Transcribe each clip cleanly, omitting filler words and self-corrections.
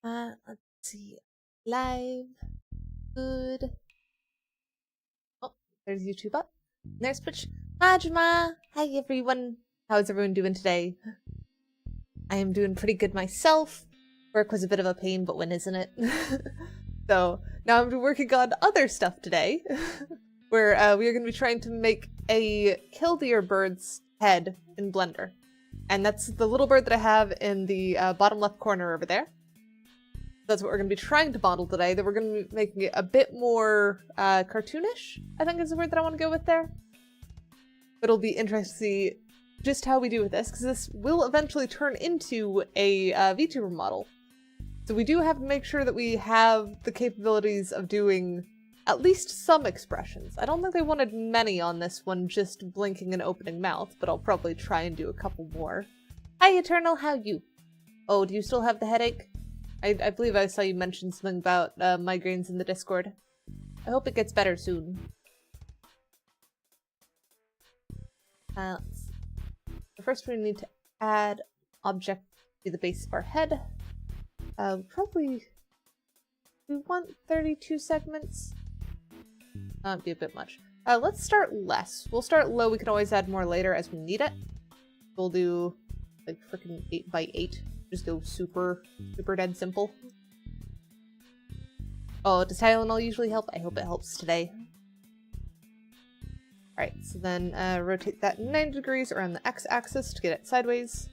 Let's see. Live. Good. Oh, there's YouTube up. There's Twitch. Majma! Hi everyone. How's everyone doing today? I am doing pretty good myself. Work was a bit of a pain, but when isn't it? So, now I'm working on other stuff today. Where we are going to be trying to make a Killdeer bird's head in Blender. And that's the little bird that I have in the bottom left corner over there. That's what we're going to be trying to model today. Then we're going to be making it a bit more cartoonish, I think is the word that I want to go with there. But it'll be interesting to see just how we do with this, because this will eventually turn into a VTuber model. So we do have to make sure that we have the capabilities of doing at least some expressions. I don't think they wanted many on this one, just blinking and opening mouth, but I'll probably try and do a couple more. Hi Eternal, how you? Oh, do you still have the headache? I believe I saw you mention something about migraines in the Discord. I hope it gets better soon. Let's see. First we need to add object to the base of our head. We want 32 segments. That'd be a bit much. Let's start less. We'll start low, we can always add more later as we need it. We'll do like freaking 8 by 8. Just go super dead simple. Oh, does Tylenol usually help? I hope it helps today. Alright, so then rotate that 90 degrees around the x-axis to get it sideways.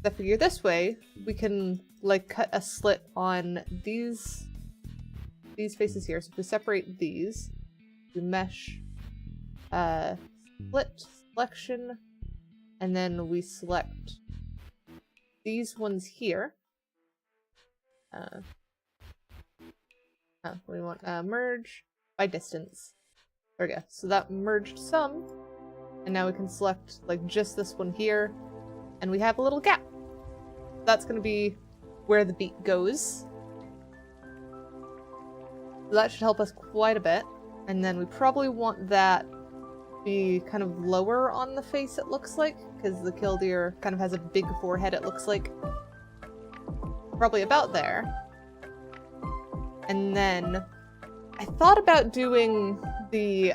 I figure this way, we can like cut a slit on these faces here. So if we separate these, we mesh split selection, and then we select these ones here. We want merge by distance. There we go. So that merged some, and now we can select like just this one here, and we have a little gap. That's going to be where the beat goes. So that should help us quite a bit. And then we probably want that to be kind of lower on the face, it looks like, because the Killdeer kind of has a big forehead, it looks like. Probably about there. And then I thought about doing the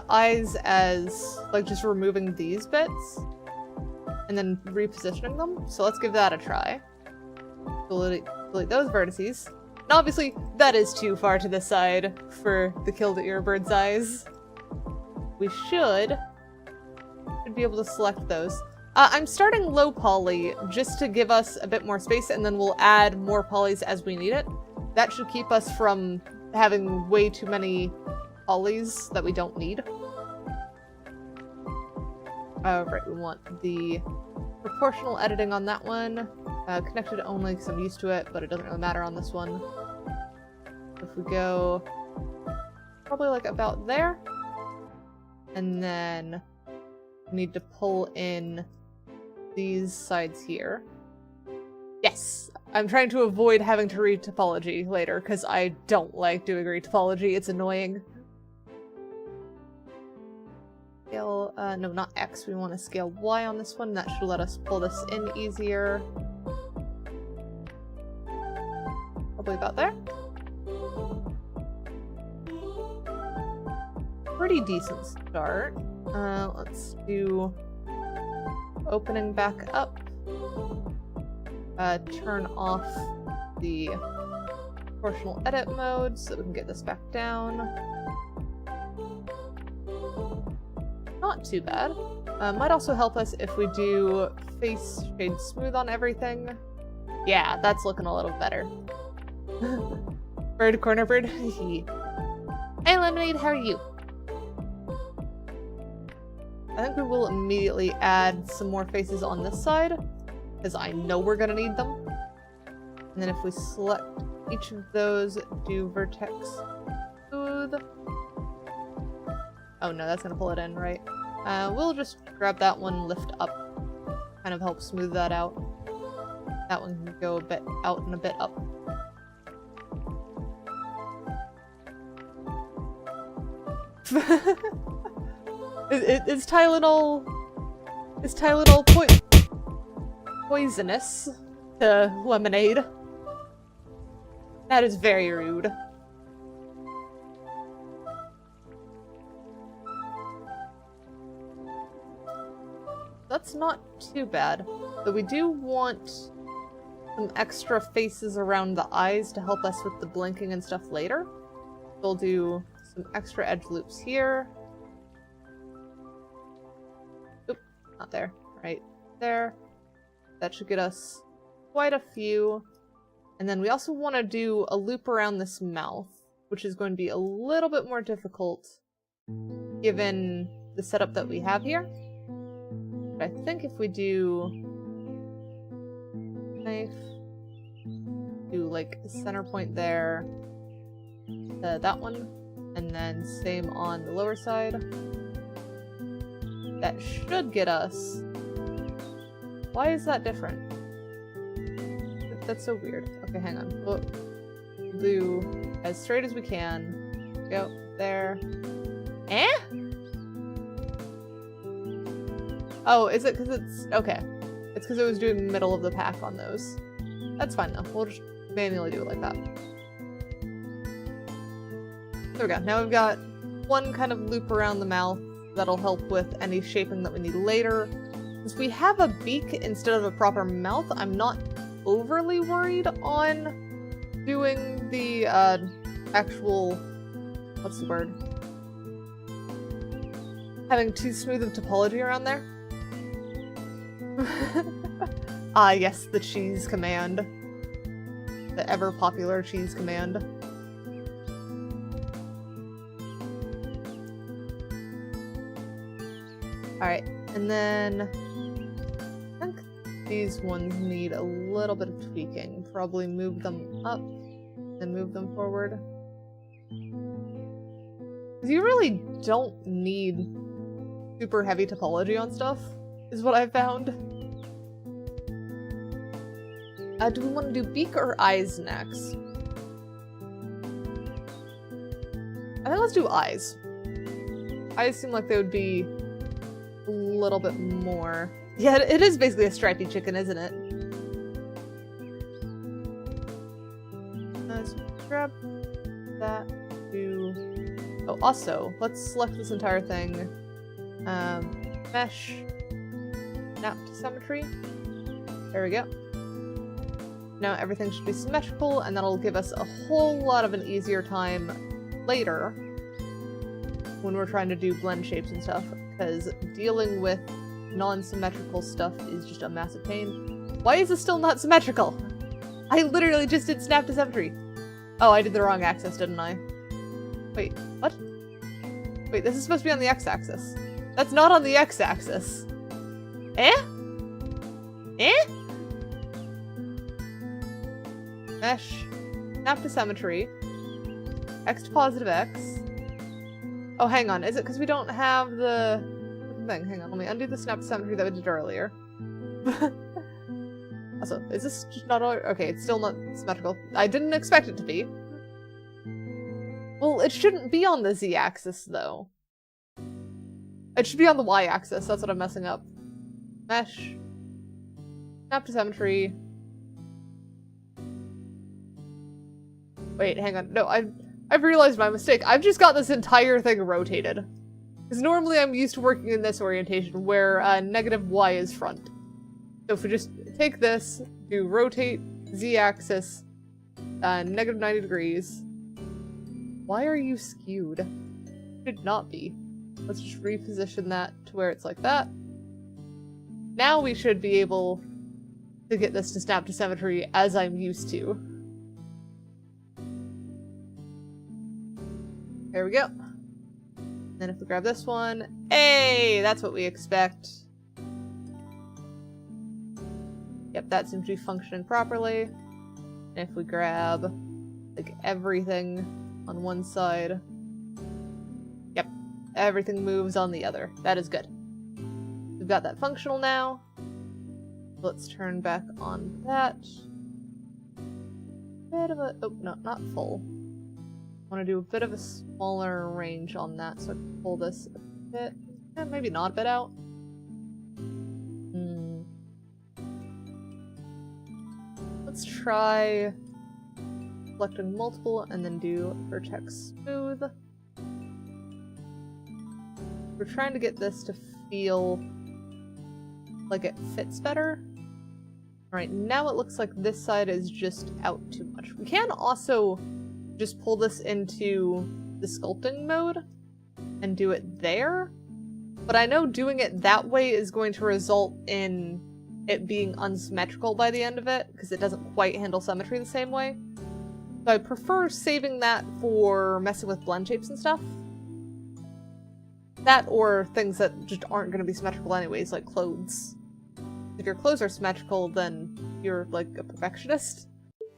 eyes as like just removing these bits and then repositioning them. So let's give that a try. Delete those vertices. And obviously that is too far to the side for the Killdeer bird's eyes. We should be able to select those. I'm starting low poly just to give us a bit more space, and then we'll add more polys as we need it. That should keep us from having way too many polys that we don't need. Right, we want the proportional editing on that one. Connected only because I'm used to it, but it doesn't really matter on this one. If we go probably like about there, and then we need to pull in these sides here. Yes! I'm trying to avoid having to read topology later, because I don't like doing retopology, it's annoying. Scale, no, not X, we want to scale Y on this one, that should let us pull this in easier. Probably about there. Pretty decent start. Let's do opening back up. Turn off the proportional edit mode so that we can get this back down. Not too bad. Might also help us if we do face shade smooth on everything. Yeah, that's looking a little better. Bird, corner bird. Hey Lemonade, how are you? I think we will immediately add some more faces on this side, because I know we're gonna need them. And then if we select each of those, do vertex smooth. Oh no, that's gonna pull it in, right? We'll just grab that one, lift up, kind of help smooth that out. That one can go a bit out and a bit up. Is Tylenol poisonous? to lemonade. That is very rude. That's not too bad. But we do want some extra faces around the eyes to help us with the blinking and stuff later. We'll do some extra edge loops here. Oop, not there. Right there. That should get us quite a few. And then we also want to do a loop around this mouth, which is going to be a little bit more difficult given the setup that we have here. But I think if we do knife, do like a center point there, that one, and then same on the lower side. That should get us. Why is that different? That's so weird. Okay, hang on. We'll do as straight as we can. Go there. Eh? Oh, is it because it's... Okay. It's because it was doing middle of the pack on those. That's fine though. We'll just manually do it like that. There we go. Now we've got one kind of loop around the mouth that'll help with any shaping that we need later. Since we have a beak instead of a proper mouth, I'm not overly worried on doing the actual... What's the word? Having too smooth of topology around there. Ah, yes, the cheese command. The ever-popular cheese command. Alright, and then... I think these ones need a little bit of tweaking. Probably move them up, then move them forward. Because you really don't need super heavy topology on stuff, is what I've found. Do we want to do beak or eyes next? I think let's do eyes. Eyes seem like they would be a little bit more... Yeah, it is basically a stripy chicken, isn't it? Let's grab that, do... Oh, also, let's select this entire thing. Mesh. Snap to symmetry. There we go. Now everything should be symmetrical, and that'll give us a whole lot of an easier time later when we're trying to do blend shapes and stuff, because dealing with non-symmetrical stuff is just a massive pain. Why is this still not symmetrical? I literally just did snap to symmetry. Oh, I did the wrong axis, didn't I? Wait, what? Wait, this is supposed to be on the x-axis. That's not on the x-axis. Eh? Eh? Mesh. Snap to symmetry. X to positive x. Oh, hang on. Is it because we don't have the thing? Hang on. Let me undo the snap to symmetry that we did earlier. Also, is this just not... Okay, it's still not symmetrical. I didn't expect it to be. Well, it shouldn't be on the z-axis, though. It should be on the y-axis. That's what I'm messing up. Mesh. Snap to symmetry. Wait, hang on. No, I've realized my mistake. I've just got this entire thing rotated. Because normally I'm used to working in this orientation, where negative y is front. So if we just take this, do rotate, z-axis, negative 90 degrees. Why are you skewed? Should not be. Let's just reposition that to where it's like that. Now we should be able to get this to snap to symmetry as I'm used to. There we go. Then if we grab this one, hey, that's what we expect. Yep, that seems to be functioning properly. And if we grab, like, everything on one side, yep, everything moves on the other. That is good. We've got that functional now. Let's turn back on that. Bit of a, oh, no, not full. I want to do a bit of a smaller range on that, so I can pull this a bit, maybe not a bit out. let's try selecting multiple and then do vertex smooth. We're trying to get this to feel like it fits better. Alright, now it looks like this side is just out too much. We can also just pull this into the sculpting mode and do it there, but I know doing it that way is going to result in it being unsymmetrical by the end of it, because it doesn't quite handle symmetry the same way. So I prefer saving that for messing with blend shapes and stuff. That or things that just aren't going to be symmetrical anyways, like clothes. If your clothes are symmetrical, then you're like a perfectionist.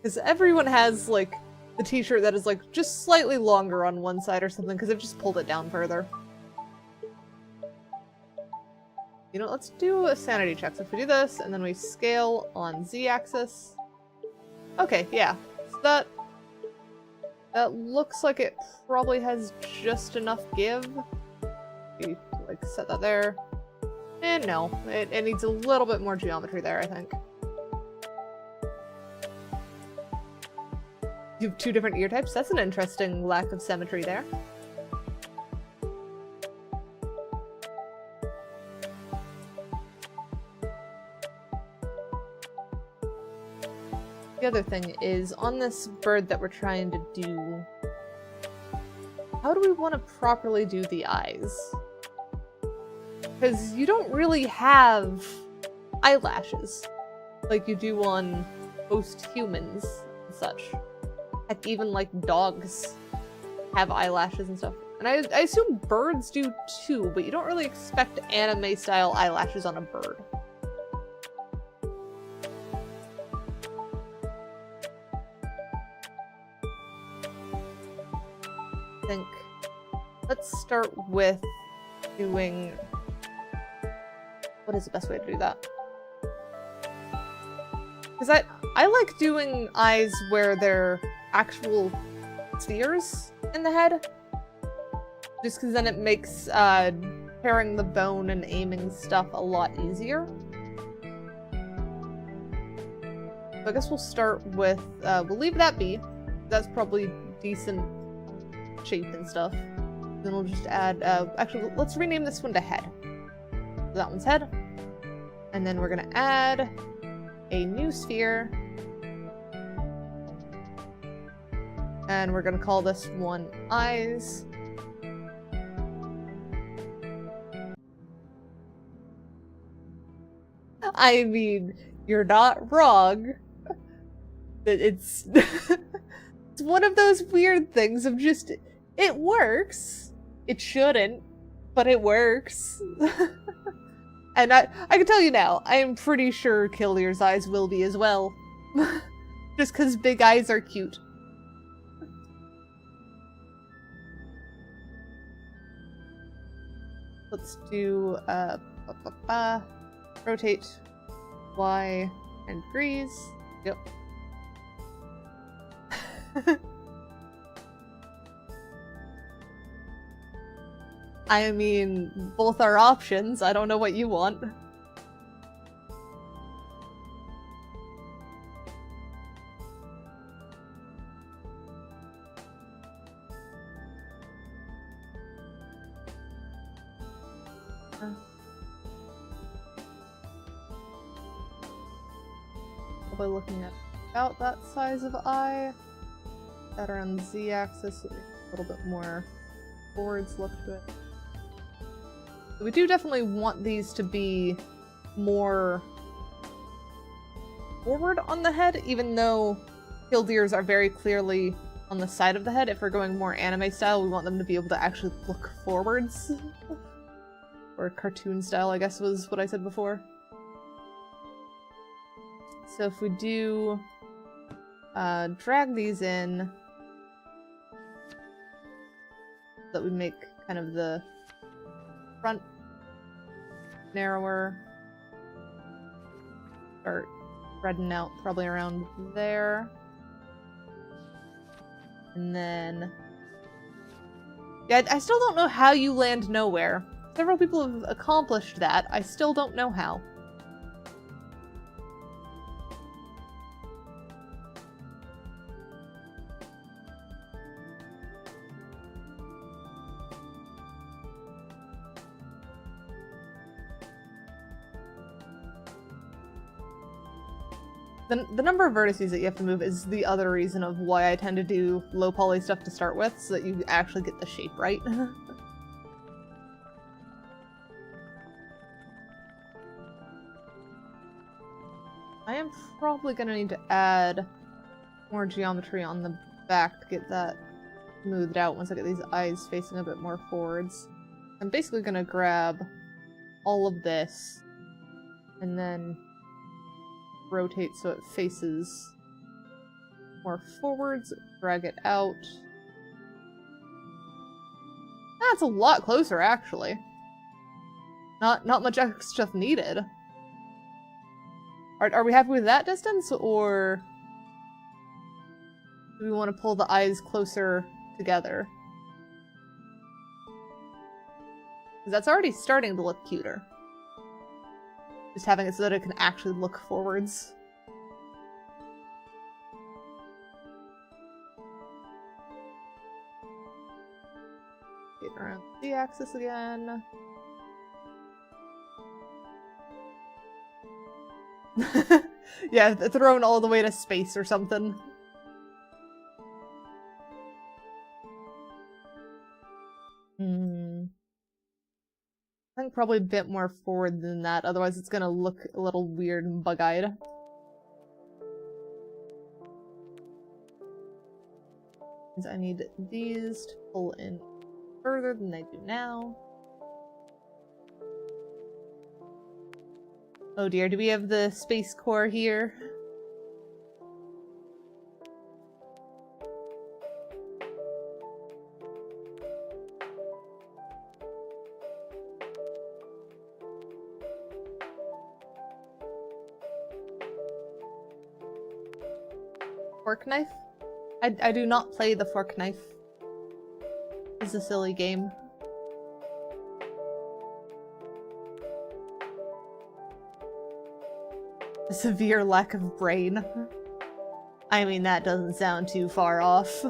Because everyone has like the t-shirt that is like just slightly longer on one side or something because they've just pulled it down further. You know, let's do a sanity check. So if we do this and then we scale on Z-axis. Okay, yeah. So that looks like it probably has just enough give. Maybe like set that there. And no, it needs a little bit more geometry there, I think. You have two different ear types? That's an interesting lack of symmetry there. The other thing is, on this bird that we're trying to do, how do we want to properly do the eyes? Because you don't really have eyelashes like you do on most humans and such. Heck, even like dogs have eyelashes and stuff. And I assume birds do too, but you don't really expect anime-style eyelashes on a bird. I think let's start with doing... What is the best way to do that? Because I like doing eyes where they're actual spheres in the head. Just because then it makes pairing the bone and aiming stuff a lot easier. So I guess we'll start with, we'll leave that be. That's probably decent shape and stuff. Then we'll just add, actually let's rename this one to head. So that one's head. And then we're gonna add a new sphere. And we're gonna call this one eyes. I mean, you're not wrong. It's it's one of those weird things of just, it works. It shouldn't, but it works. And I can tell you now, I am pretty sure Killdeer's eyes will be as well. Just because big eyes are cute. Let's do, rotate Y and degrees. Yep. I mean, both are options. I don't know what you want. Probably looking at about that size of eye. That around the Z-axis, a little bit more forwards look to it. We do definitely want these to be more forward on the head, even though Killdeers are very clearly on the side of the head. If we're going more anime style, we want them to be able to actually look forwards. Or cartoon style, I guess was what I said before. So if we do drag these in, so that we make kind of the front narrower, start spreading out probably around there, and then yeah, I still don't know how you land nowhere. Several people have accomplished that. I still don't know how. The number of vertices that you have to move is the other reason of why I tend to do low poly stuff to start with, so that you actually get the shape right. I am probably gonna need to add more geometry on the back to get that smoothed out once I get these eyes facing a bit more forwards. I'm basically gonna grab all of this and then rotate so it faces more forwards, drag it out. That's a lot closer, actually. Not much extra stuff needed. Are we happy with that distance, or do we want to pull the eyes closer together? Because that's already starting to look cuter. Just having it so that it can actually look forwards. Get around the axis again. Yeah, thrown all the way to space or something. I think probably a bit more forward than that, otherwise it's gonna look a little weird and bug-eyed. I need these to pull in further than they do now. Oh dear, do we have the space core here? Fork knife? I do not play the fork knife. It's a silly game. A severe lack of brain. I mean, that doesn't sound too far off.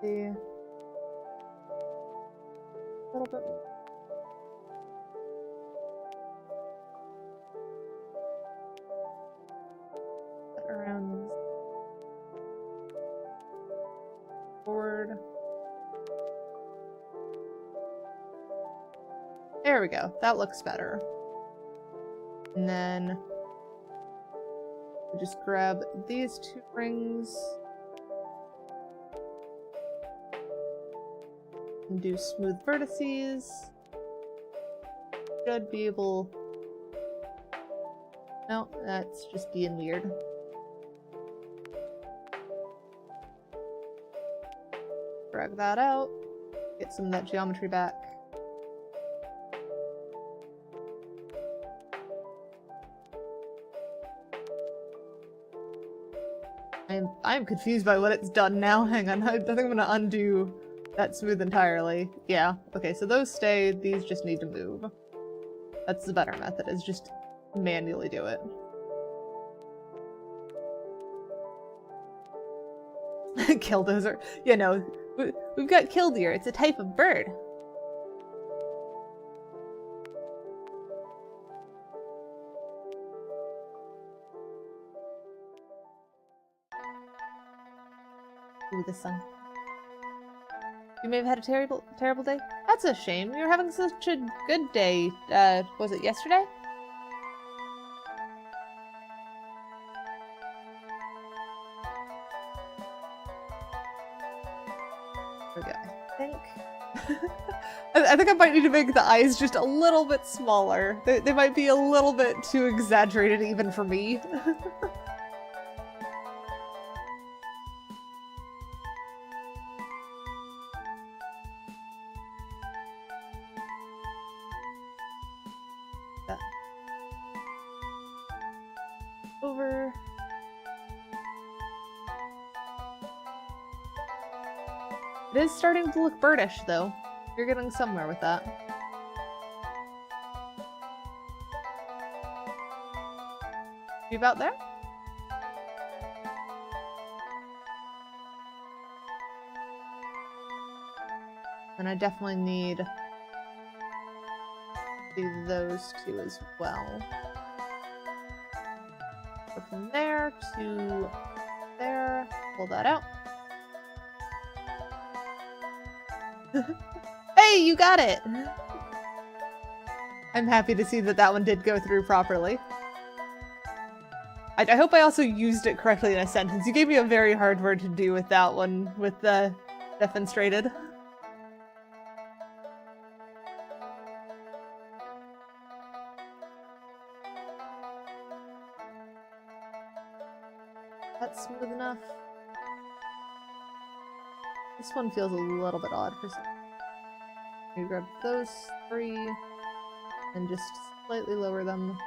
A little bit more. Around forward. There we go. That looks better. And then we just grab these two rings and do smooth vertices. Should be able. No, that's just being weird. Drag that out, get some of that geometry back. I'm confused by what it's done now. Hang on, I think I'm gonna undo that smooth entirely. Yeah, okay, so those stay, these just need to move. That's the better method, is just manually do it. Killdozer. You know, we've got Killdeer. It's a type of bird. Ooh, the sun. You may have had a terrible day? That's a shame. You were having such a good day. Was it yesterday? Okay, I think... I think I might need to make the eyes just a little bit smaller. They might be a little bit too exaggerated even for me. Over. It is starting to look birdish, though. You're getting somewhere with that. Tube out there. And I definitely need to do those two as well. Go from there to there, pull that out. Hey, you got it! I'm happy to see that that one did go through properly. I hope I also used it correctly in a sentence. You gave me a very hard word to do with that one, with the demonstrated. That's smooth enough. This one feels a little bit odd for some. You grab those three and just slightly lower them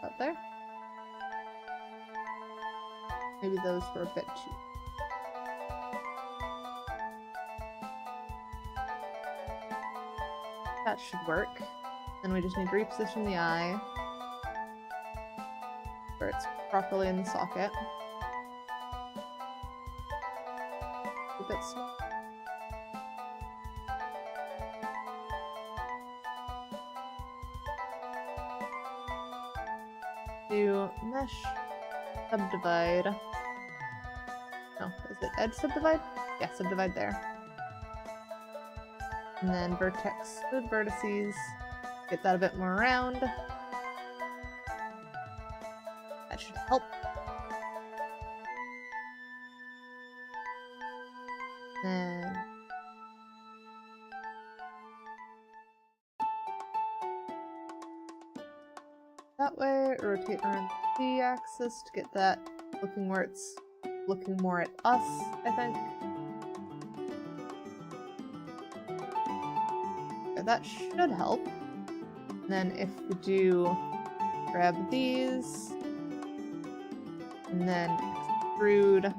up there. Maybe those were a bit too. That should work. Then we just need to reposition the eye where it's properly in the socket. A bit small. Do mesh subdivide. No, is it edge subdivide? Yeah, subdivide there. And then vertex smooth vertices. Get that a bit more round. That should help. And that way, rotate around the Z-axis to get that looking where it's looking more at us, I think. Okay, that should help. And then if we do grab these, and then extrude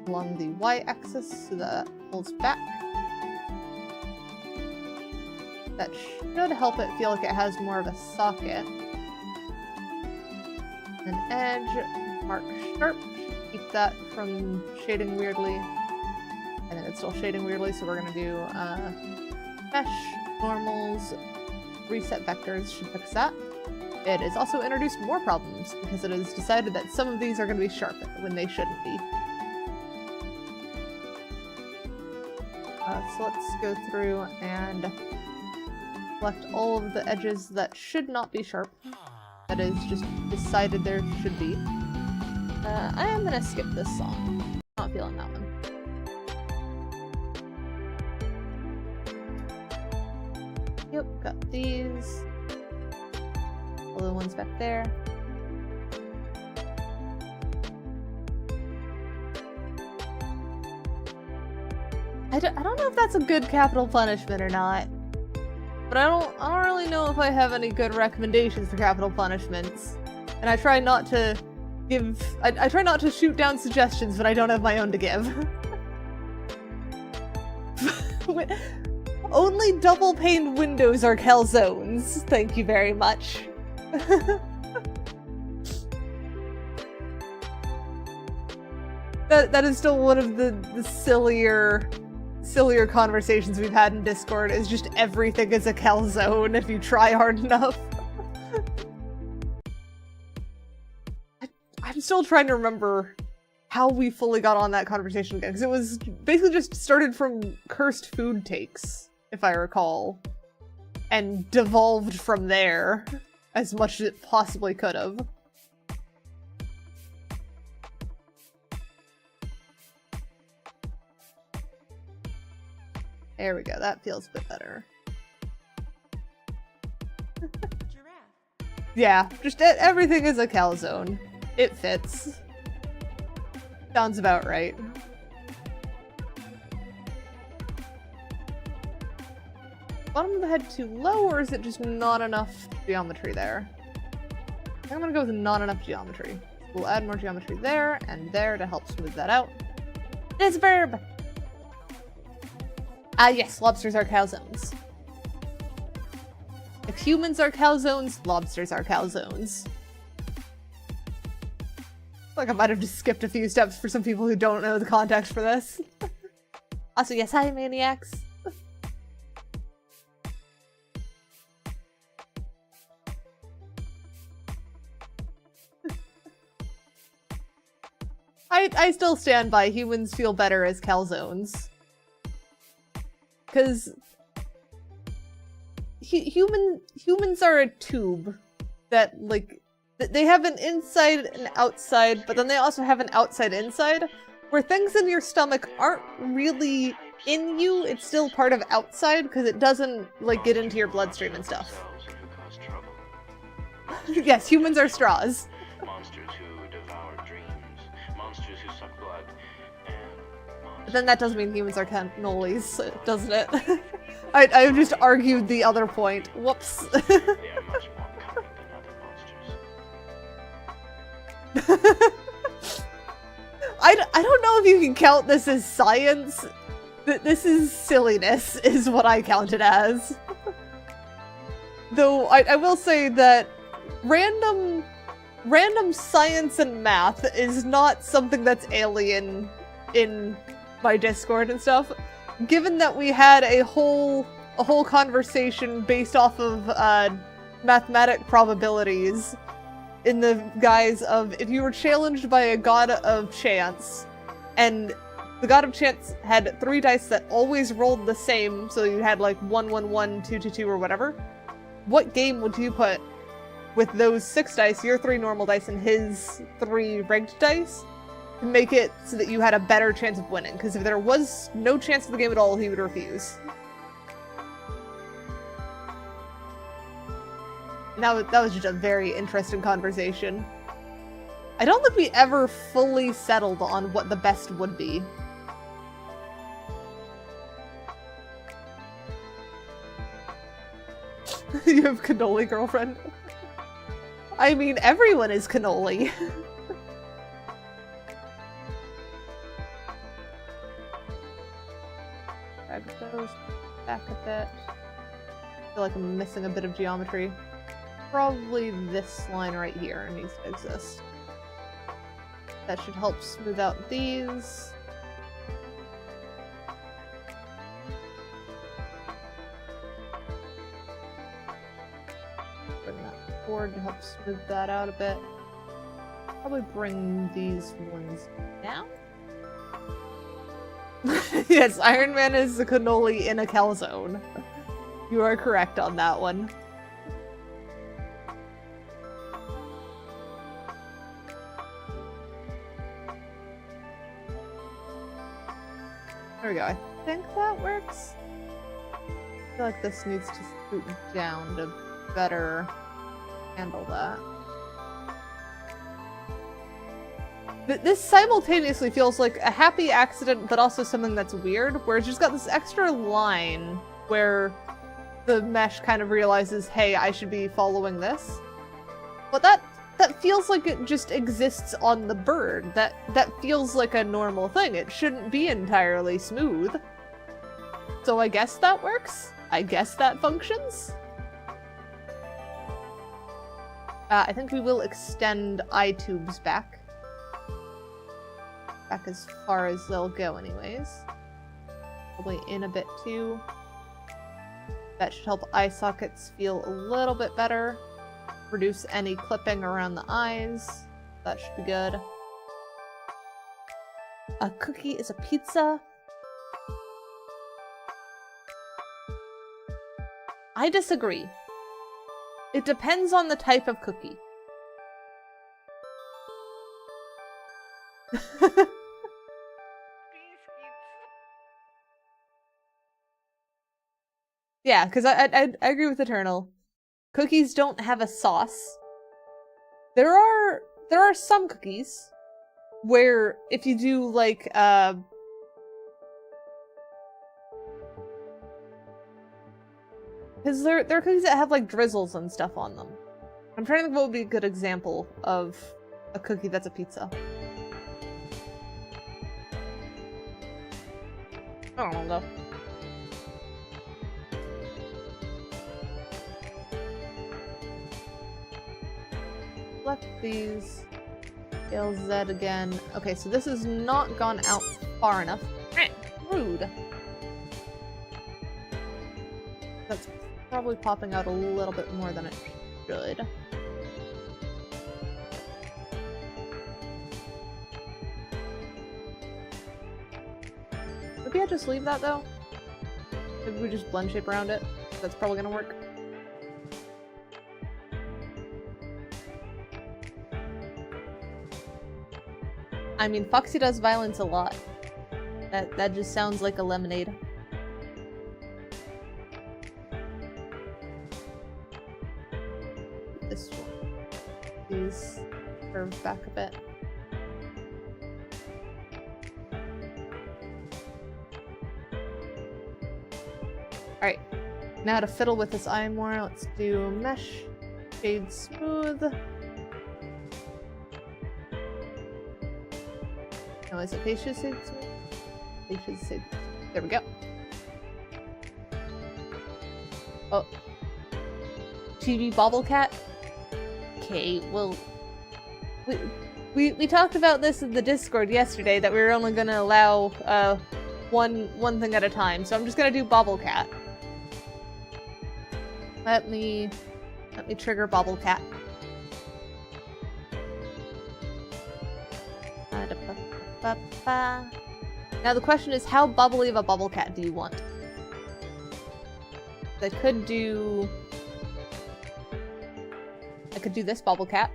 along the Y-axis so that pulls back. That should help it feel like it has more of a socket. An edge, mark sharp, keep that from shading weirdly. And then it's still shading weirdly, so we're gonna do mesh, normals, reset vectors should fix that. It has also introduced more problems because it has decided that some of these are going to be sharp when they shouldn't be. So let's go through and select all of the edges that should not be sharp. That is just decided there should be. I am going to skip this song. Not feeling that one. Yep, got these. All the ones back there. I don't know if that's a good capital punishment or not. But I don't really know if I have any good recommendations for capital punishments. And I try not to give... I try not to shoot down suggestions, but I don't have my own to give. Only double-paned windows are calzones. Thank you very much. That is still one of the sillier conversations we've had in Discord, is just everything is a calzone if you try hard enough. I'm still trying to remember how we fully got on that conversation again, because it was basically just started from cursed food takes, if I recall, and devolved from there as much as it possibly could have. There we go, that feels a bit better. Yeah, just everything is a calzone. It fits. Sounds about right. Bottom of the head too low, or is it just not enough geometry there? I think I'm gonna go with not enough geometry. We'll add more geometry there and there to help smooth that out. It's a verb! Yes, lobsters are calzones. If humans are calzones, lobsters are calzones. Like I might have just skipped a few steps for some people who don't know the context for this. Also, yes, hi, maniacs. I still stand by humans feel better as calzones. Because humans are a tube that, like, they have an inside and outside, but then they also have an outside-inside, where things in your stomach aren't really in you, it's still part of outside, because it doesn't, like, get into your bloodstream and stuff. Yes, humans are straws. Monsters who devour dreams, monsters who suck blood, and But then that does mean humans are cannolis, doesn't it? I just argued the other point. Whoops. they are much more cunning than other monsters. I don't know if you can count this as science. This is silliness, is what I count it as. Though I will say that random science and math is not something that's alien in my Discord and stuff. Given that we had a whole conversation based off of mathematic probabilities in the guise of if you were challenged by a god of chance and the god of chance had 3 dice that always rolled the same, so you had like 1, 1, 1, 2, 2, 2 or whatever, what game would you put with those 6 dice, your 3 normal dice and his 3 rigged dice, to make it so that you had a better chance of winning? Because if there was no chance of the game at all, he would refuse. And that was just a very interesting conversation. I don't think we ever fully settled on what the best would be. You have cannoli girlfriend? I mean, everyone is cannoli. Drag those back a bit. I feel like I'm missing a bit of geometry. Probably this line right here needs to exist. That should help smooth out these. Bring that forward to help smooth that out a bit. Probably bring these ones down. Yes, Iron Man is a cannoli in a calzone. You are correct on that one. There we go. I think that works. I feel like this needs to scoot down to better handle that. This simultaneously feels like a happy accident, but also something that's weird, where it's just got this extra line where the mesh kind of realizes, hey, I should be following this. But that feels like it just exists on the bird. That feels like a normal thing. It shouldn't be entirely smooth. So I guess that works? I guess that functions? I think we will extend eye tubes back. Back as far as they'll go anyways. Probably in a bit too. That should help eye sockets feel a little bit better. Reduce any clipping around the eyes. That should be good. A cookie is a pizza. I disagree. It depends on the type of cookie. Yeah, because I agree with Eternal. Cookies don't have a sauce. There are some cookies where if you do like because there are cookies that have like drizzles and stuff on them. I'm trying to think what would be a good example of a cookie that's a pizza. I don't know. select these. Scale Z again. Okay, so this has not gone out far enough. Rude. That's probably popping out a little bit more than it should. Maybe I just leave that though? Maybe we just blend shape around it. That's probably gonna work. I mean, Foxy does violence a lot. That just sounds like a lemonade. This one. Please curve back a bit. Alright, now to fiddle with this eye more, let's do mesh, shade smooth. No, is it facial shade smooth? Facial shade smooth. There we go. Oh. TV Bobble Cat? Okay, well... We talked about this in the Discord yesterday, that we were only gonna allow, one thing at a time, so I'm just gonna do Bobble Cat. Let me trigger Bobble Cat. Now the question is, how bubbly of a Bubble Cat do you want? I could do this Bubble Cat.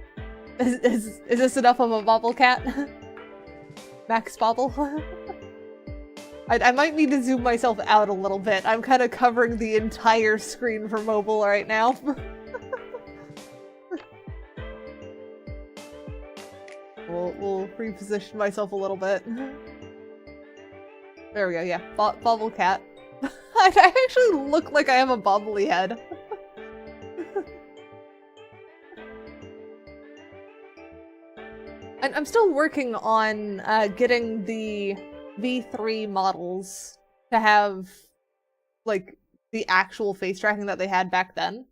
Is this enough of a Bubble Cat? Max Bobble? I might need to zoom myself out a little bit. I'm kind of covering the entire screen for mobile right now. We'll reposition myself a little bit. There we go, yeah. Bobble Cat. I actually look like I have a bobbly head. And I'm still working on getting the V3 models to have, like, the actual face tracking that they had back then.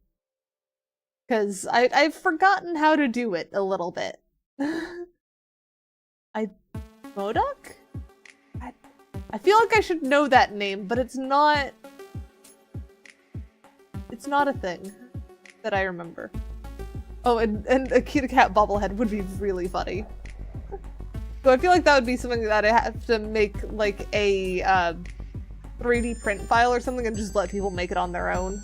Because I've forgotten how to do it a little bit. Modok? I feel like I should know that name, but it's not... It's not a thing that I remember. Oh, and a Keidakat bobblehead would be really funny. So I feel like that would be something that I have to make, like, a 3D print file or something and just let people make it on their own.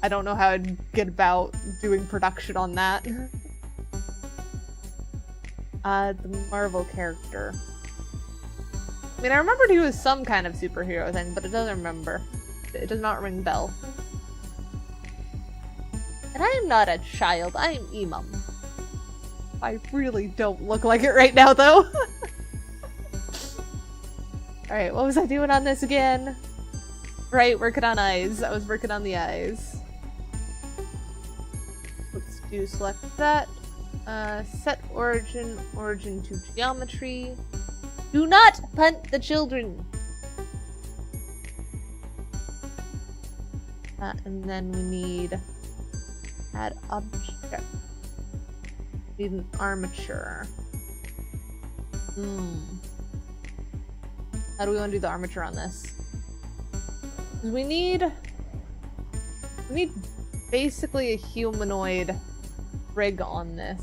I don't know how I'd get about doing production on that. The Marvel character. I mean, I remembered he was some kind of superhero thing, but it doesn't remember. It does not ring bell. And I am not a child, I am Emum. I really don't look like it right now, though. Alright, what was I doing on this again? Right, working on eyes. I was working on the eyes. Let's do select that. Set origin to geometry. Do not punt the children! And then we need add object. Need an armature. How do we want to do the armature on this? We need basically a humanoid rig on this.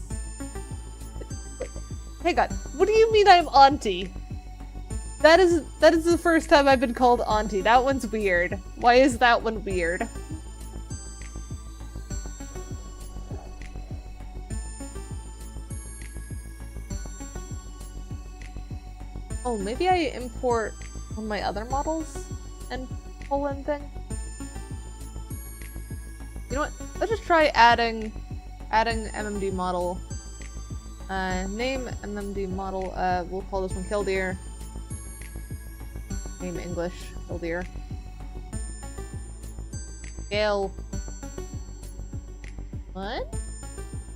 Hey God, what do you mean I'm auntie? That is the first time I've been called auntie. That one's weird. Why is that one weird? Oh, maybe I import one of my other models and pull in thing? You know what? Let's just try adding MMD model. Name MMD model. We'll call this one Killdeer. Name English Killdeer. Scale. What?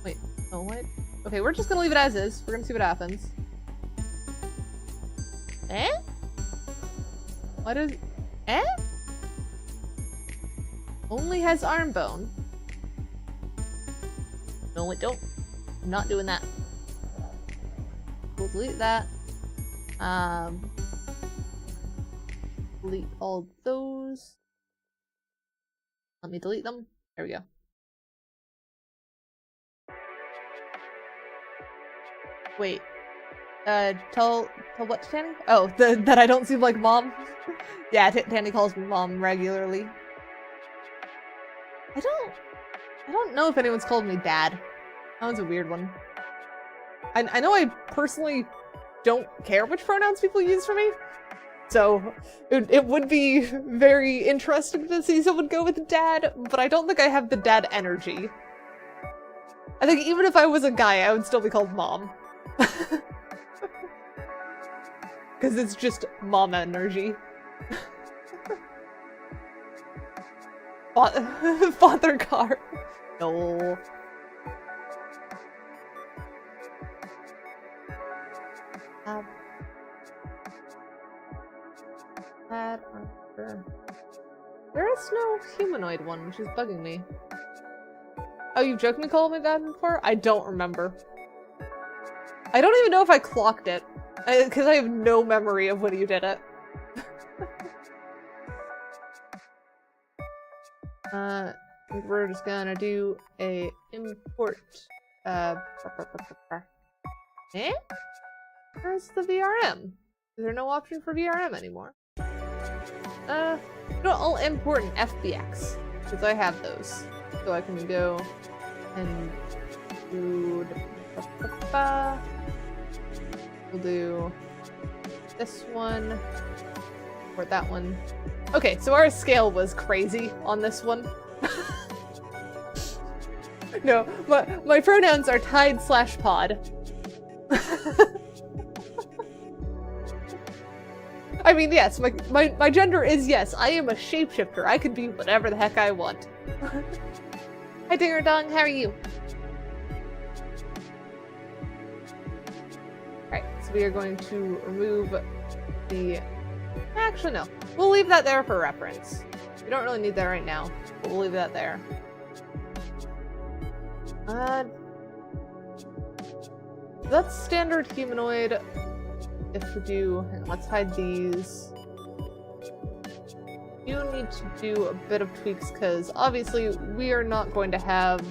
Wait. Oh, what? Okay, we're just gonna leave it as is. We're gonna see what happens. Eh? What is... Eh? Only has arm bone. No, it don't. not doing that. We'll delete that. Delete all those. Let me delete them. There we go. Wait. Tell what to Tanny? Oh, that I don't seem like mom? Yeah, Tanny calls me mom regularly. I don't know if anyone's called me dad. That one's a weird one. I know I personally don't care which pronouns people use for me, so it would be very interesting to see someone go with dad, but I don't think I have the dad energy. I think even if I was a guy, I would still be called mom. Because it's just mom energy. Father car. No. There is no humanoid one, which is bugging me. Oh, you've jokingly called me that before? I don't remember. I don't even know if I clocked it, because I have no memory of when you did it. We're just gonna do a import. Eh? Where's the VRM? Is there no option for VRM anymore? No, I'll import an FBX, because I have those. So I can go and do... We'll do this one, import that one. Okay, so our scale was crazy on this one. No, my pronouns are tide/pod. I mean, yes, my gender is yes, I am a shapeshifter. I can be whatever the heck I want. Hi Dinger Dong, how are you? Alright, so we are going to remove the... Actually, no. We'll leave that there for reference. We don't really need that right now, but we'll leave that there. That's standard humanoid. If we do... Let's hide these. You need to do a bit of tweaks, because obviously we are not going to have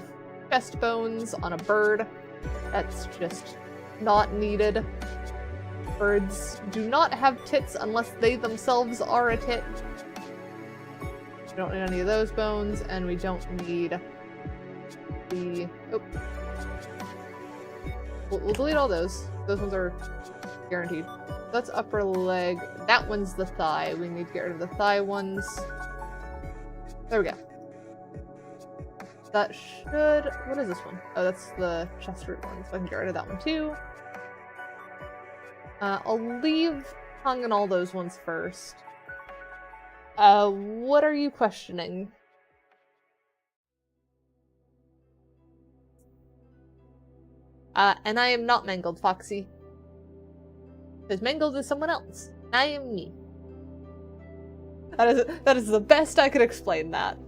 chest bones on a bird. That's just not needed. Birds do not have tits unless they themselves are a tit. We don't need any of those bones, and we don't need the... Oh. We'll delete all those. Those ones are guaranteed. That's upper leg. That one's the thigh. We need to get rid of the thigh ones. There we go. That should... What is this one? Oh, that's the chest root one, so I can get rid of that one too. I'll leave tongue and all those ones first. What are you questioning? And I am not Mangled, Foxy. Because Mangled is someone else. I am me. That is the best I could explain that.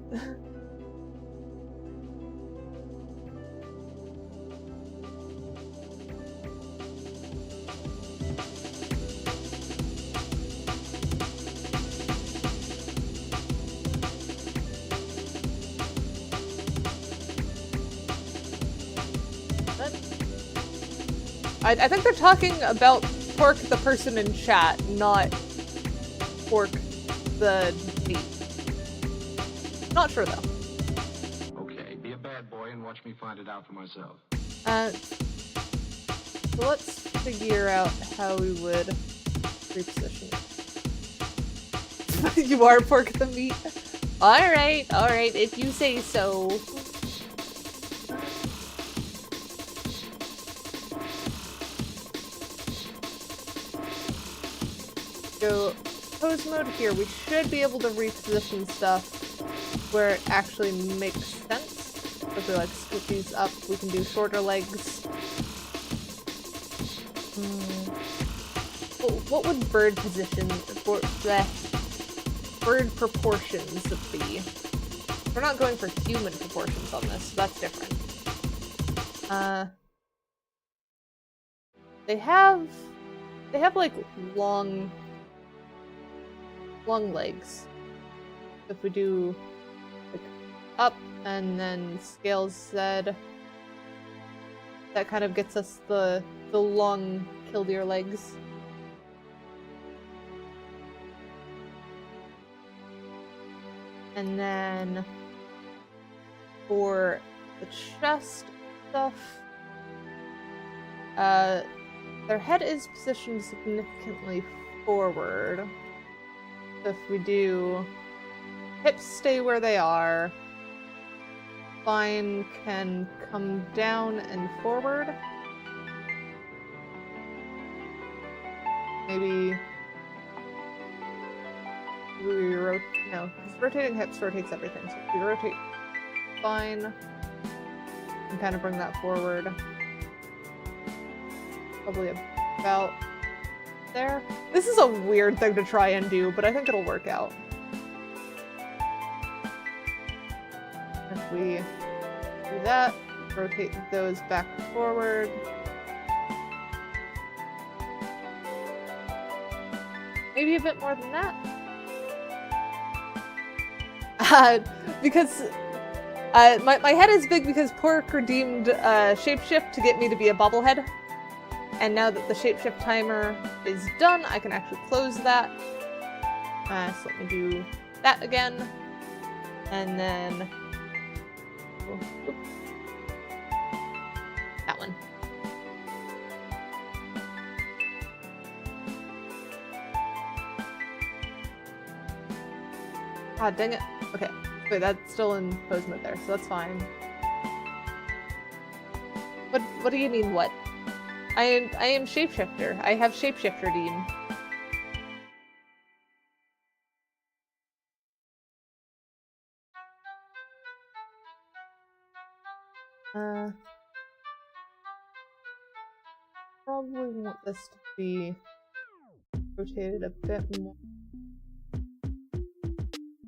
I think they're talking about Pork the person in chat, not Pork the meat. Not sure though. Okay, be a bad boy and watch me find it out for myself. So let's figure out how we would reposition it. You are Pork the meat? Alright, if you say so. Go pose mode here. We should be able to reposition stuff where it actually makes sense. If we like scoop these up, we can do shorter legs. What would bird position for the bird proportions be? We're not going for human proportions on this, so that's different. they have like long legs. If we do like up and then scale Z, that kind of gets us the long Killdeer legs. And then for the chest stuff, their head is positioned significantly forward. So if we do hips stay where they are, spine can come down and forward. Maybe we rotate, no, because rotating hips rotates everything. So if we rotate spine and kind of bring that forward, probably about there. This is a weird thing to try and do, but I think it'll work out. If we do that, rotate those back and forward. Maybe a bit more than that. Because my head is big because Pork redeemed Shapeshift to get me to be a bobblehead. And now that the Shapeshift timer is done, I can actually close that. So let me do that again. And then... that one. God dang it. Okay. Wait, that's still in pose mode there, so that's fine. What do you mean, what? I am Shapeshifter. I have Shapeshifter Dean. Probably want this to be rotated a bit more.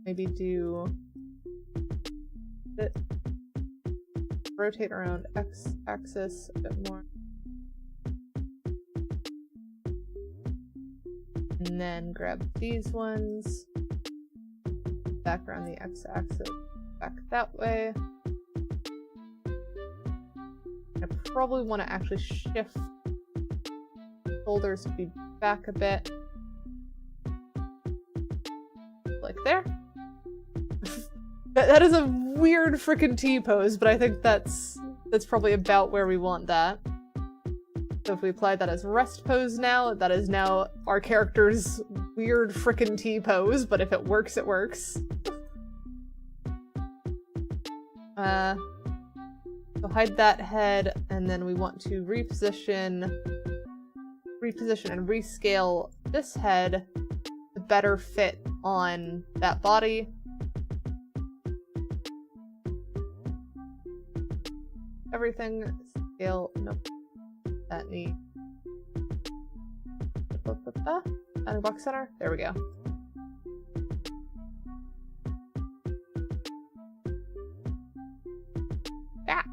Maybe do it, rotate around x-axis a bit more. And then grab these ones, back around the x-axis, back that way. I probably want to actually shift shoulders to be back a bit. Like there. That is a weird frickin' T-pose, but I think that's probably about where we want that. So if we apply that as rest pose now, that is now our character's weird frickin' T-pose, but if it works, it works. So hide that head, and then we want to reposition and rescale this head to better fit on that body. Everything scale, nope, that neat. And box center, there we go. Ah!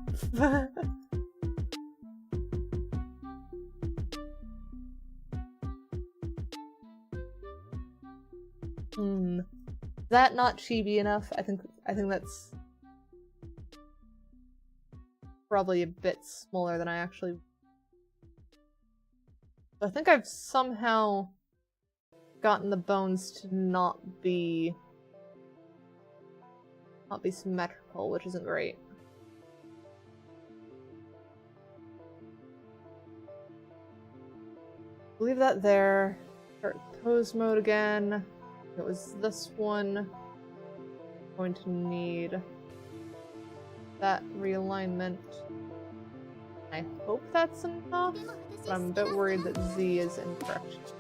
Is that not chibi enough? I think that's probably a bit smaller than I actually... I think I've somehow gotten the bones to not be symmetrical, which isn't great. Leave that there. Start pose mode again. It was this one. I'm going to need that realignment. I hope that's enough, but I'm a bit worried that Z is incorrect.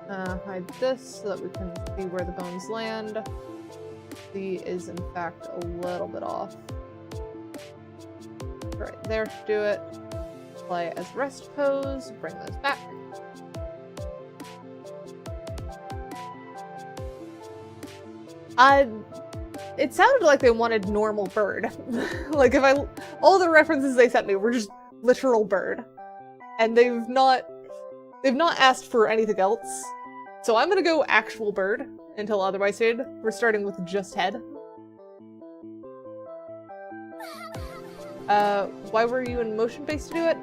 Hide this so that we can see where the bones land. Z is in fact a little bit off. Right there to do it. Play as rest pose, bring those back. It sounded like they wanted normal bird. Like all the references they sent me were just literal bird. and they've not asked for anything else. So I'm gonna go actual bird until otherwise stated. We're starting with just head. Why were you in motion based to do it?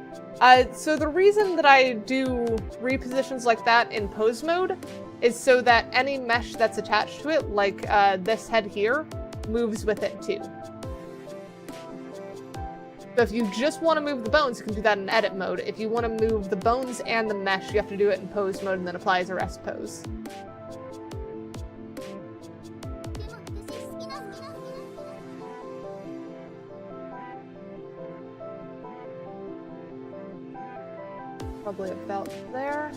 So the reason that I do repositions like that in pose mode is so that any mesh that's attached to it, like this head here, moves with it too. So if you just want to move the bones, you can do that in edit mode. If you want to move the bones and the mesh, you have to do it in pose mode and then apply as a rest pose. Probably about there.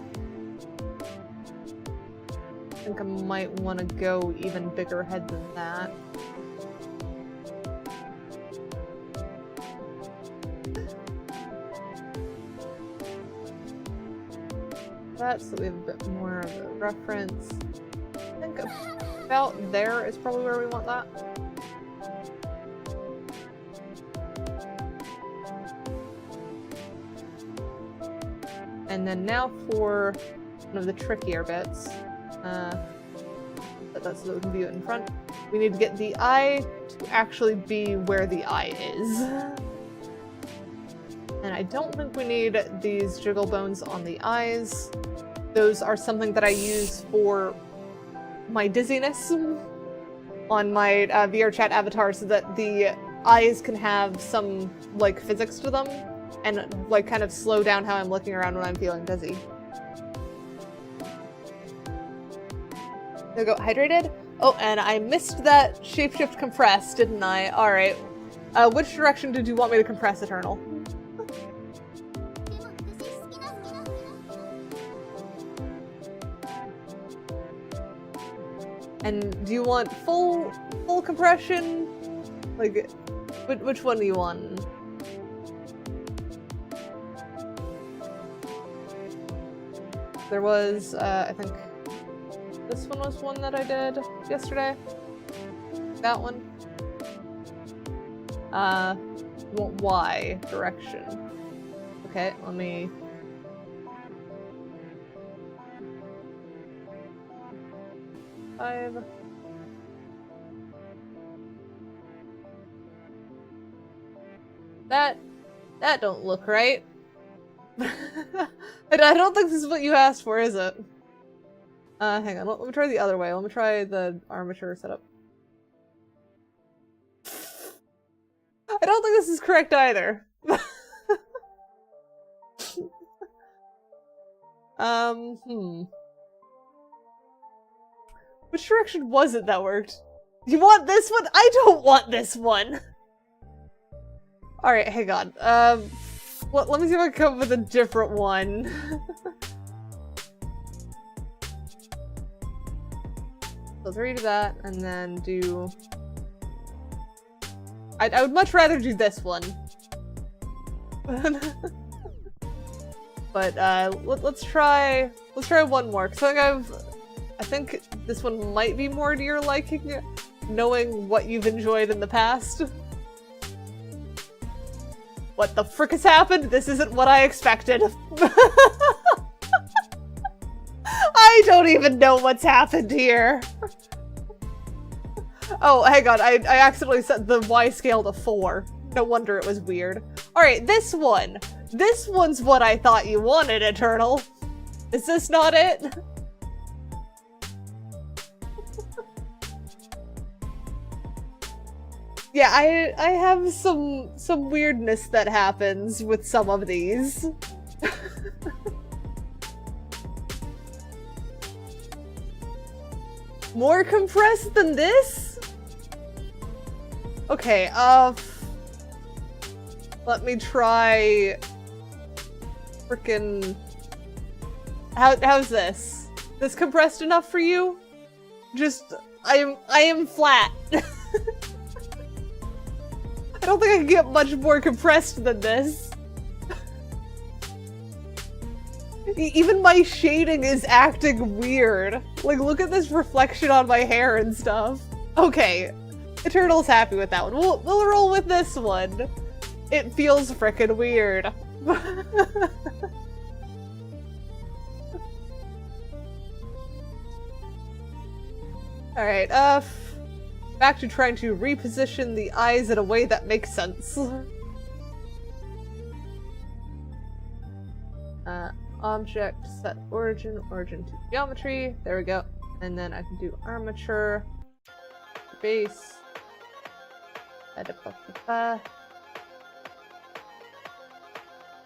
I think I might want to go even bigger head than that. That, so we have a bit more of a reference. I think about there is probably where we want that. And then now for one of the trickier bits, but that's so that we can view it in front. We need to get the eye to actually be where the eye is. And I don't think we need these jiggle bones on the eyes. Those are something that I use for my dizziness on my VR chat avatar so that the eyes can have some, like, physics to them and, like, kind of slow down how I'm looking around when I'm feeling dizzy. There we go, hydrated. Oh, and I missed that shapeshift compress, didn't I? Alright. Which direction did you want me to compress, Eternal? And do you want full compression? Like, which one do you want? There was, I think, this one was one that I did yesterday. That one. You want Y direction. Okay, let me... Five. That don't look right. I don't think this is what you asked for, is it? Hang on, let me try the other way. Let me try the armature setup. I don't think this is correct either. Which direction was it that worked? You want this one? I don't want this one! Alright, hang on. Let me see if I can come up with a different one. So 3 to that, and then do... I would much rather do this one. But, let's try one more, because I think this one might be more to your liking, knowing what you've enjoyed in the past. What the frick has happened? This isn't what I expected. I don't even know what's happened here. Oh, hang on. I accidentally set the Y scale to 4. No wonder it was weird. Alright, this one. This one's what I thought you wanted, Eternal. Is this not it? Yeah, I have some weirdness that happens with some of these. More compressed than this? Okay, let me try frickin' how's this? This compressed enough for you? Just I am flat. I don't think I can get much more compressed than this. Even my shading is acting weird. Like, look at this reflection on my hair and stuff. Okay, Eternal's happy with that one. We'll roll with this one. It feels frickin' weird. Alright, back to trying to reposition the eyes in a way that makes sense. Object, set origin, origin to geometry. There we go. And then I can do armature, base,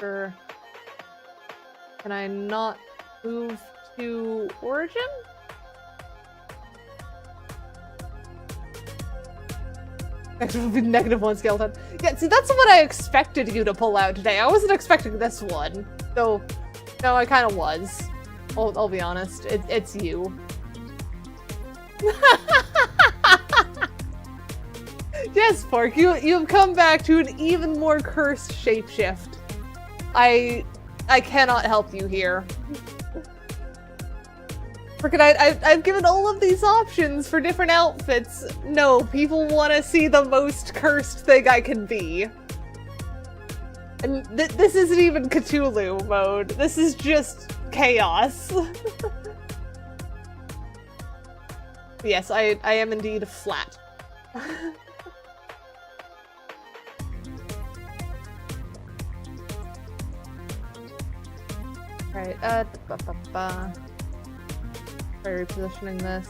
sure. Can I not move to origin? Next will be -1 skeleton. Yeah, see, that's what I expected you to pull out today. I wasn't expecting this one. So, no, I kind of was. I'll be honest. It's you. Yes, Pork, you've come back to an even more cursed shapeshift. I cannot help you here. Frickin' I've given all of these options for different outfits. No, people want to see the most cursed thing I can be. And this isn't even Cthulhu mode. This is just chaos. Yes, I am indeed flat. Right, Try repositioning this.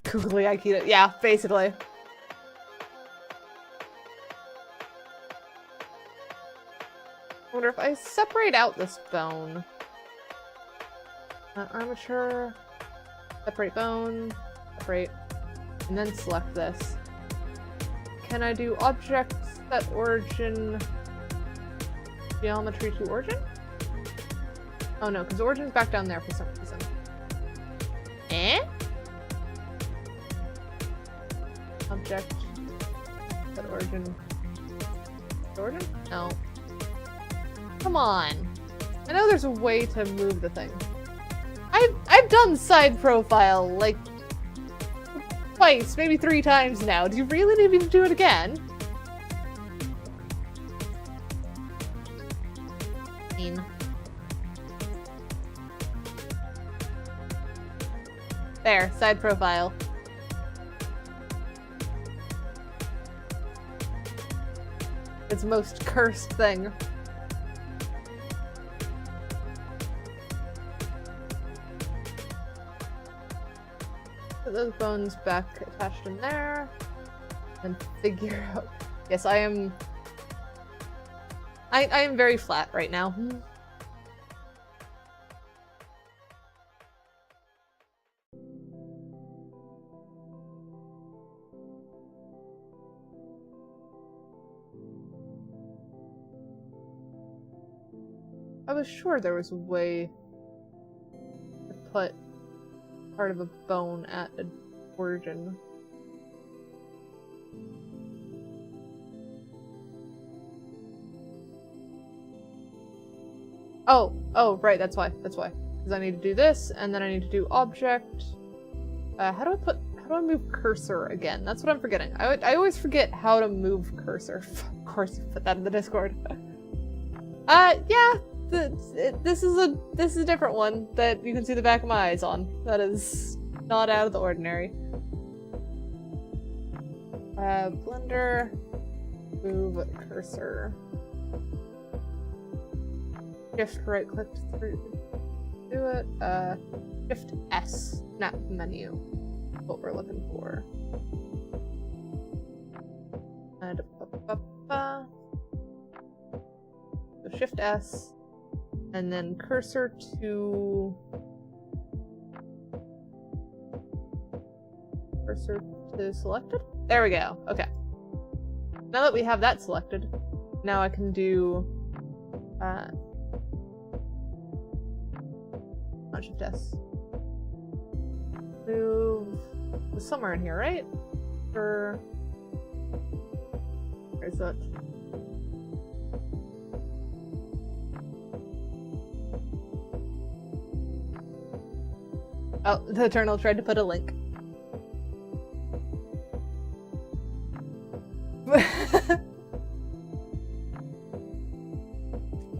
Googly Aikido. Yeah, basically. I wonder if I separate out this bone. Armature, separate bone, separate, and then select this. Can I do object, set origin, geometry to origin? Oh no, because origin's back down there for some reason. Eh? Object, set origin, origin? No. Come on. I know there's a way to move the thing. I've done side profile like twice, maybe 3 times now. Do you really need me to do it again? There, side profile. Its most cursed thing. Put those bones back attached in there. And figure out. Yes, I am very flat right now. I was sure there was a way to put part of a bone at an origin. Oh, right, that's why. Because I need to do this, and then I need to do object. How do I move cursor again? That's what I'm forgetting. I always forget how to move cursor. Of course, you put that in the Discord. Yeah. This is a different one that you can see the back of my eyes on. That is not out of the ordinary. Blender, move cursor. Shift right click through. Do it. Shift S, snap menu. What we're looking for. And so Shift S. And then cursor to selected? There we go. Okay. Now that we have that selected, now I can do not Shift S. Move somewhere in here, right? Where's that? Oh, the Eternal tried to put a link.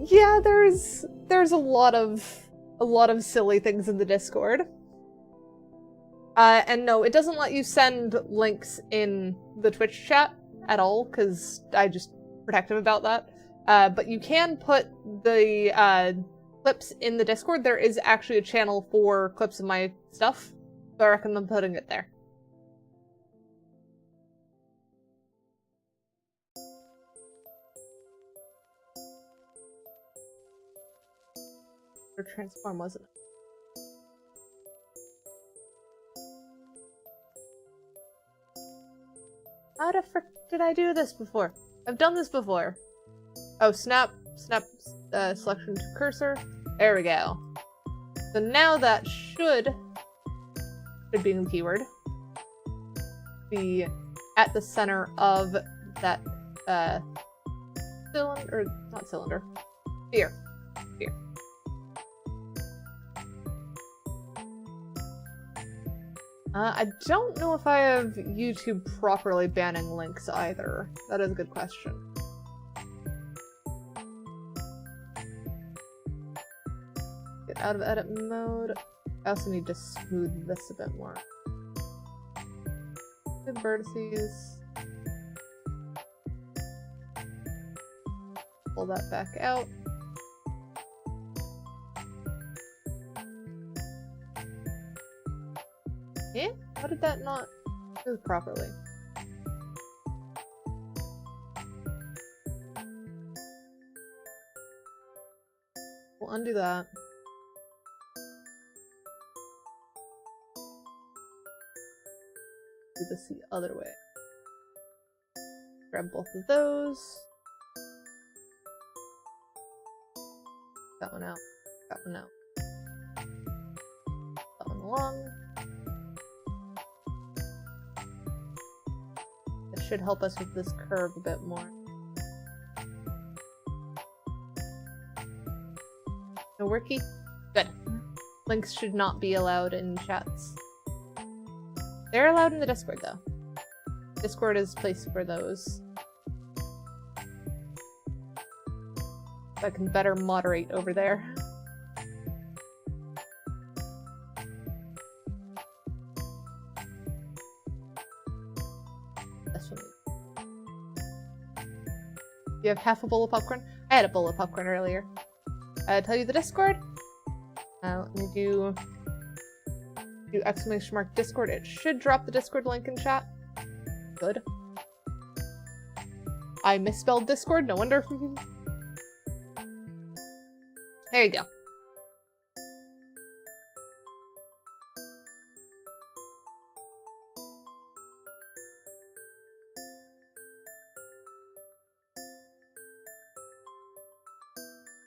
Yeah, there's there's a lot of silly things in the Discord. And no, it doesn't let you send links in the Twitch chat at all, because I'm just protective about that. But you can put the clips in the Discord. There is actually a channel for clips of my stuff, so I recommend putting it there. Or transform, wasn't it? How the frick did I do this before? I've done this before. Oh, snap selection to cursor. There we go. So now that should be the keyword, be at the center of that cylinder, or not cylinder, sphere. I don't know if I have YouTube properly banning links either. That is a good question. Get out of edit mode. I also need to smooth this a bit more. Good vertices. Pull that back out. Eh? How did that not move properly? We'll undo that. Do this the other way. Grab both of those. That one out. That one out. That one along. Should help us with this curve a bit more. No worky? Good. Links should not be allowed in chats. They're allowed in the Discord though. Discord is place for those. So I can better moderate over there. You have half a bowl of popcorn? I had a bowl of popcorn earlier. Tell you the Discord? Let me do exclamation mark Discord. It should drop the Discord link in chat. Good. I misspelled Discord, no wonder. There you go.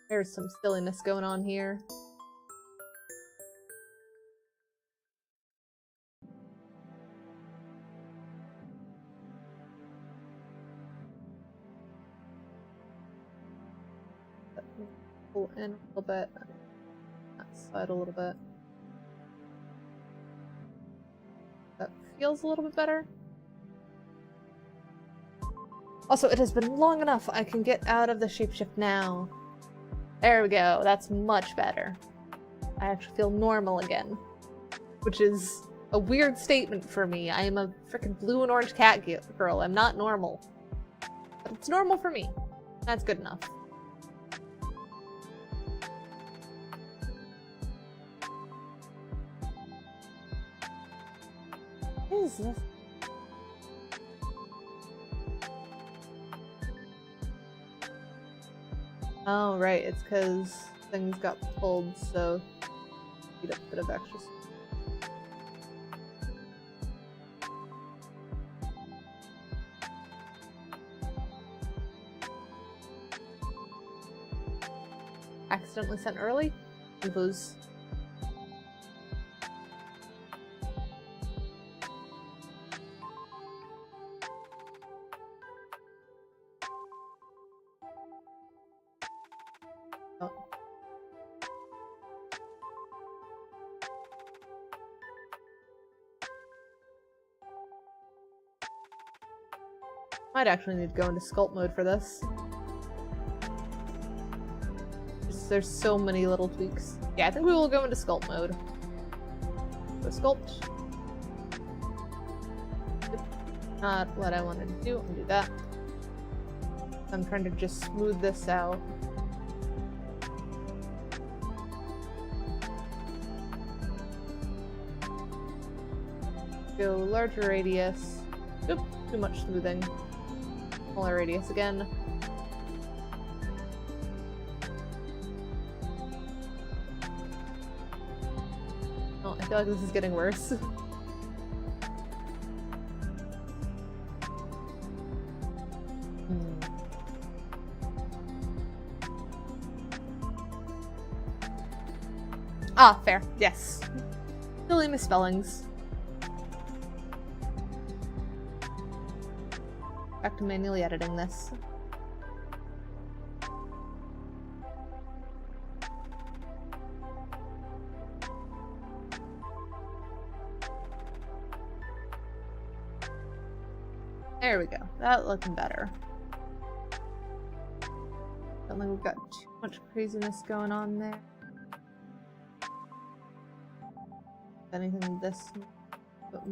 There's some silliness going on here. Pull in a little bit. That side a little bit. That feels a little bit better. Also, it has been long enough. I can get out of the shapeshift now. There we go. That's much better. I actually feel normal again. Which is a weird statement for me. I am a freaking blue and orange cat girl. I'm not normal. But it's normal for me. That's good enough. What is this? Oh, right, it's because things got pulled, so need a bit of extra. Accidentally sent early? Lose. Might actually need to go into sculpt mode for this. Just there's so many little tweaks. Yeah, I think we will go into sculpt mode. Go sculpt. Not what I wanted to do. I'll do that. I'm trying to just smooth this out. Go larger radius. Oop, too much smoothing. Smaller radius again. Oh, I feel like this is getting worse. Ah, fair. Yes. Silly misspellings. Back to manually editing this. There we go. That looking better. Don't think we've got too much craziness going on there. Anything this but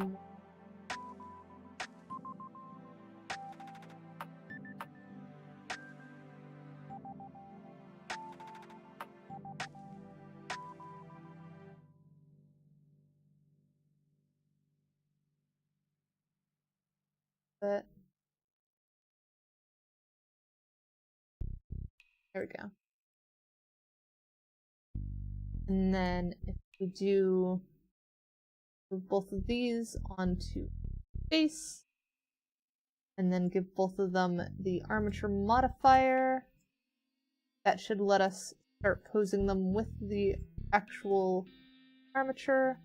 there we go. And then if we do move both of these onto face, and then give both of them the armature modifier, that should let us start posing them with the actual armature.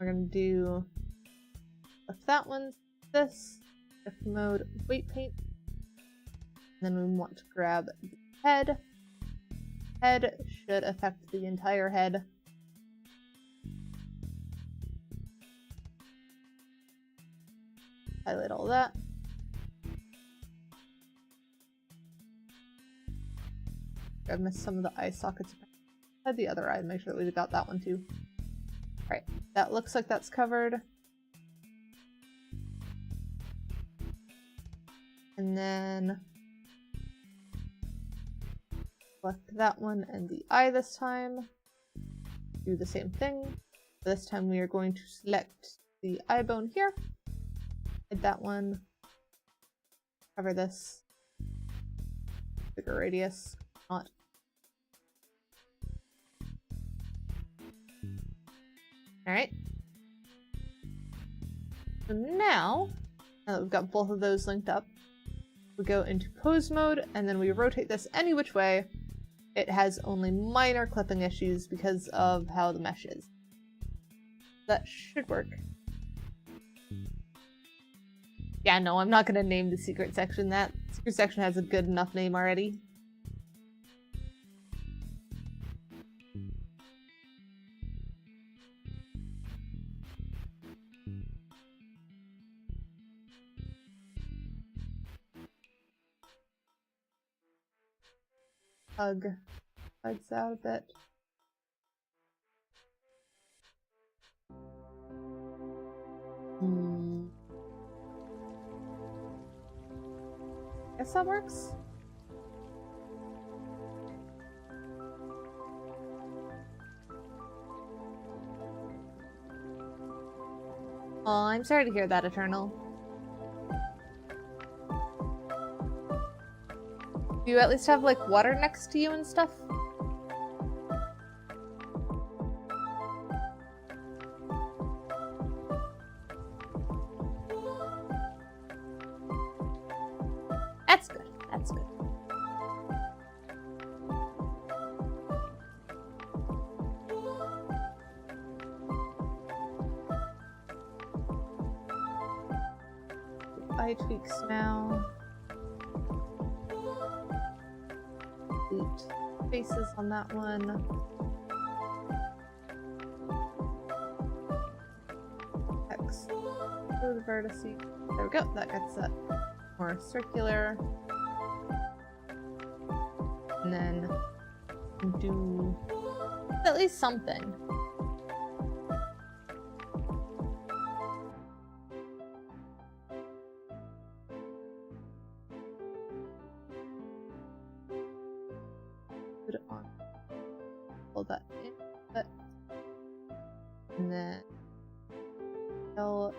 We're gonna do left that one, this, shift mode, weight paint. And then we want to grab the head. Head should affect the entire head. Highlight all that. I missed some of the eye sockets. I had the other eye, make sure that we got that one too. Alright, that looks like that's covered. And then select that one and the eye this time. Do the same thing. This time we are going to select the eye bone here. Hide that one. Cover this. Bigger radius. Not. Alright. So now that we've got both of those linked up, we go into pose mode and then we rotate this any which way. It has only minor clipping issues because of how the mesh is. That should work. Yeah, no, I'm not gonna name the secret section that. Secret section has a good enough name already. Hugs out a bit. Guess that works. Oh, I'm sorry to hear that, Eternal. Do you at least have, like, water next to you and stuff? That's good. That's good. Eye tweaks now. Faces on that one. X. Go to the vertices. There we go. That gets set. more circular. And then do at least something. Put it on. Pull that in. And then I'll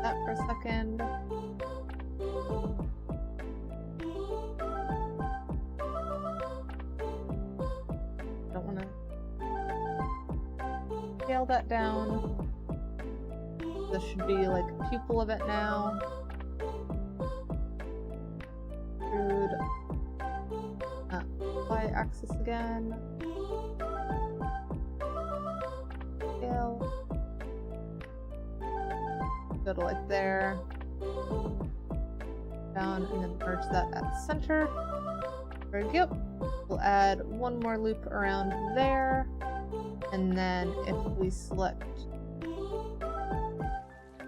that for a second. Don't want to scale that down. This should be like a pupil of it now. Y-axis again. Scale. Go to like there. Down and then merge that at the center. There we go. We'll add one more loop around there. And then if we select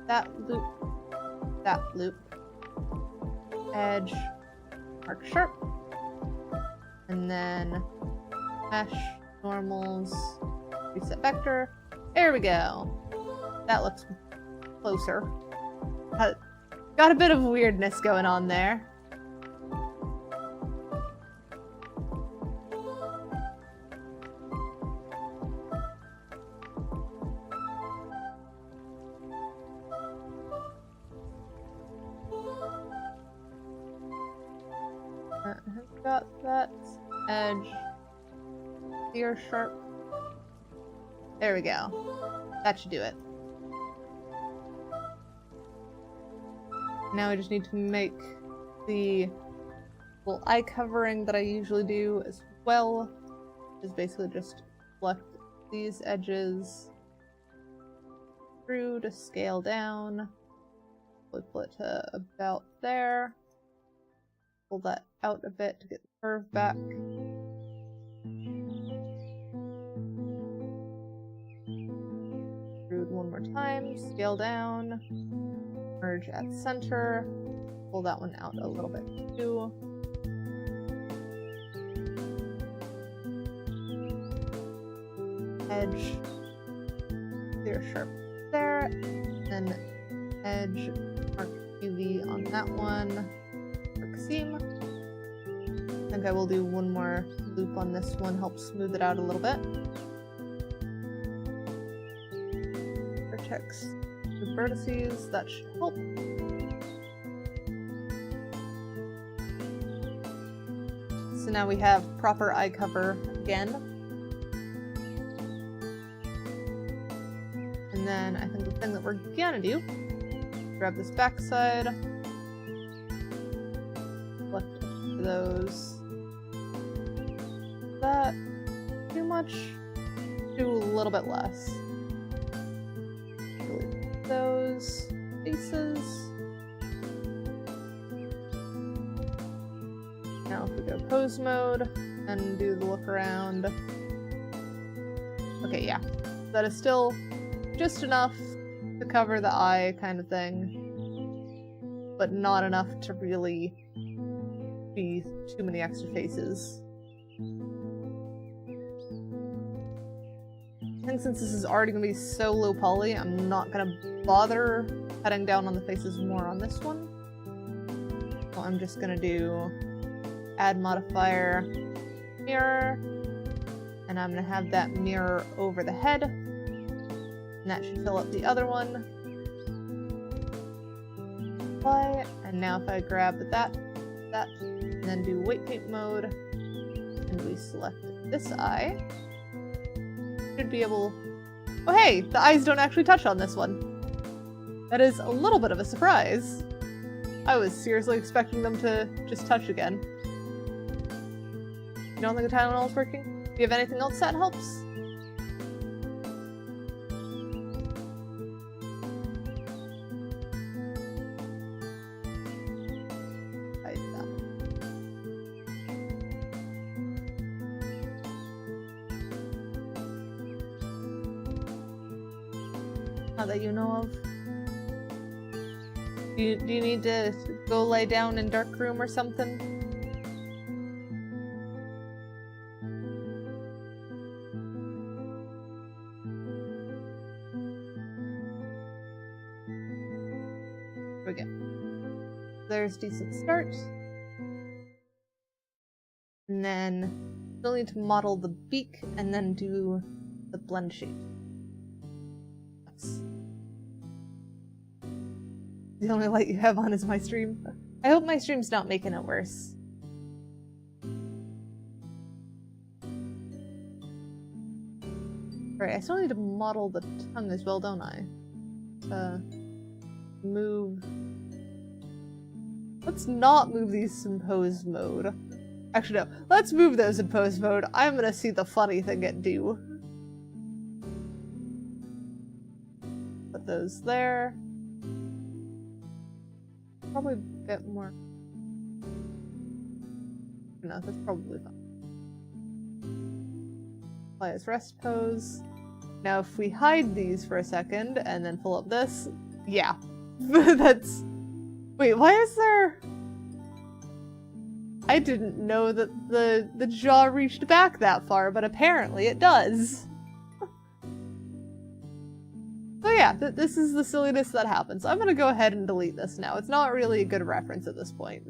that loop, edge, mark sharp. And then mesh, normals, reset vector. There we go. That looks closer. Got a bit of weirdness going on there. Got that edge here sharp. There we go. That should do it. Now I just need to make the little eye covering that I usually do as well. Is basically just select these edges through to scale down. We'll pull it to about there. Pull that out a bit to get the curve back. Extrude one more time, scale down, merge at center, pull that one out a little bit too. Edge, clear sharp there, then edge, mark UV on that one. Seam. I think I will do one more loop on this one, help smooth it out a little bit. Vertex with vertices, that should help. So now we have proper eye cover again. And then I think the thing that we're gonna do, grab this backside, those. That too much? Do a little bit less. Delete those faces. Now if we go pose mode and do the look around. Okay, yeah. That is still just enough to cover the eye kind of thing, but not enough to really be too many extra faces. I think since this is already going to be so low poly, I'm not going to bother cutting down on the faces more on this one. So I'm just going to do add modifier mirror, and I'm going to have that mirror over the head, and that should fill up the other one. Apply, and now if I grab that, and then do weight paint mode, and we select this eye, should be able... Oh hey! The eyes don't actually touch on this one! That is a little bit of a surprise. I was seriously expecting them to just touch again. You don't think the Tylenol is working? Do you have anything else that helps? Not that you know of. Do you need to go lay down in dark room or something? Here we go. There's decent start. And then still need to model the beak and then do the blend shape. That's the only light you have on is my stream. I hope my stream's not making it worse. Alright, I still need to model the tongue as well, don't I? Move. Let's not move these in pose mode. Actually, no. Let's move those in pose mode. I'm gonna see the funny thing it do. Put those there. Probably a bit more. No, that's probably fine. Apply as rest pose. Now if we hide these for a second and then pull up this, yeah. That's... Wait, why is there... I didn't know that the jaw reached back that far, but apparently it does. So yeah, this is the silliness that happens. I'm gonna go ahead and delete this now. It's not really a good reference at this point.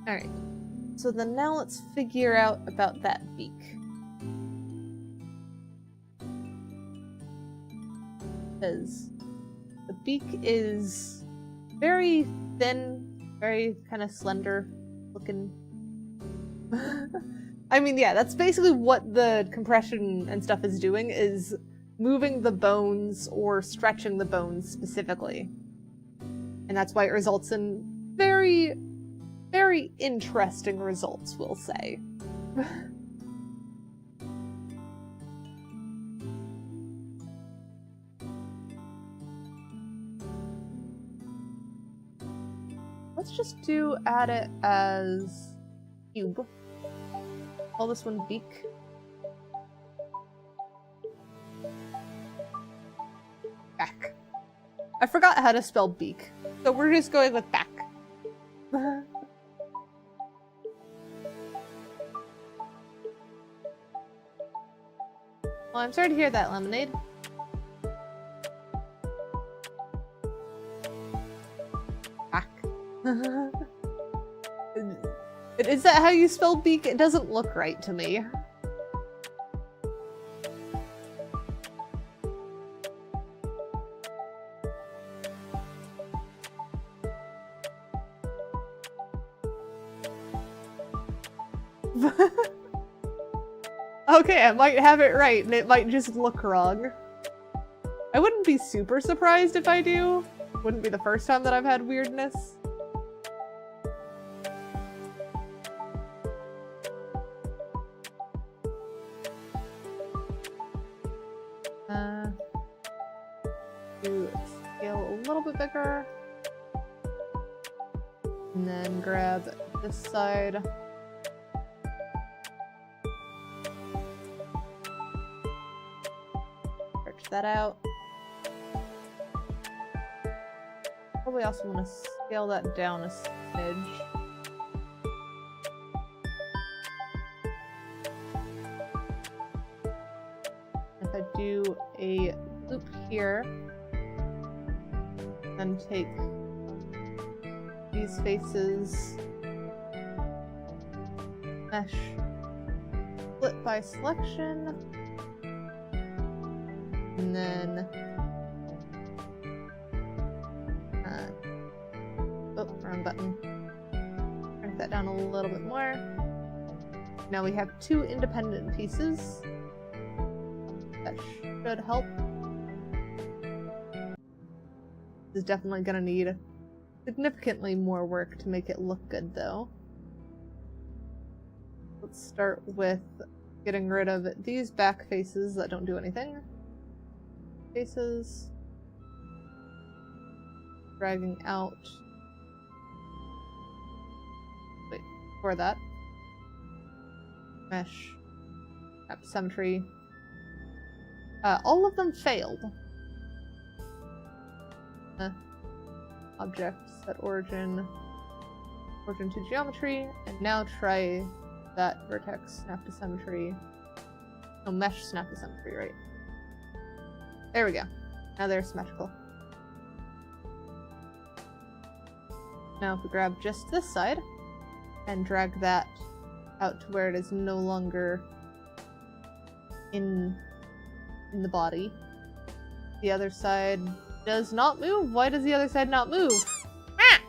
Alright, so then now let's figure out about that beak. Because the beak is very thin, very kind of slender looking. I mean, yeah, that's basically what the compression and stuff is doing, is moving the bones or stretching the bones specifically. And that's why it results in very, very interesting results, we'll say. Let's just add it as cube. Call this one beak. Back. I forgot how to spell beak, so we're just going with back. Well, I'm sorry to hear that, Lemonade. Is that how you spell beak? It doesn't look right to me. Okay, I might have it right, and it might just look wrong. I wouldn't be super surprised if I do. Wouldn't be the first time that I've had weirdness. Do scale a little bit bigger. And then grab this side. Stretch that out. Probably also want to scale that down a smidge. If I do a loop here, then take these faces, mesh, split by selection, and then oh, wrong button. Crank that down a little bit more. Now we have two independent pieces. That should help. This is definitely gonna need significantly more work to make it look good, though. Let's start with getting rid of these back faces that don't do anything. Faces. Dragging out for that. Mesh. Symmetry. All of them failed. Object, set origin. Origin to geometry. And now try that vertex snap to symmetry. No, mesh snap to symmetry, right? There we go. Now they're symmetrical. Now if we grab just this side and drag that out to where it is no longer in the body. The other side does not move. Why does the other side not move? Ah!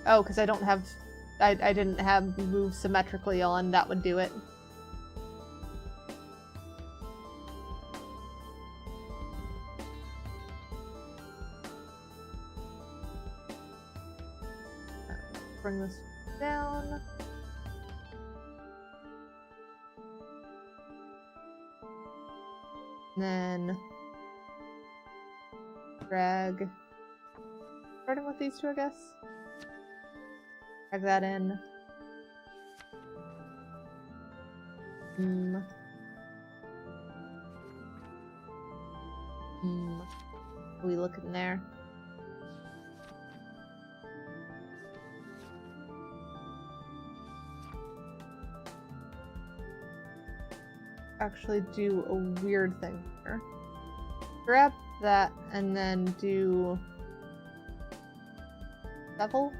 Oh, because I don't have... I didn't have move symmetrically on. That would do it. Bring this down. And then drag. Starting with these two, I guess. Drag that in. Are we looking there? Actually do a weird thing here. Grab that and then do level.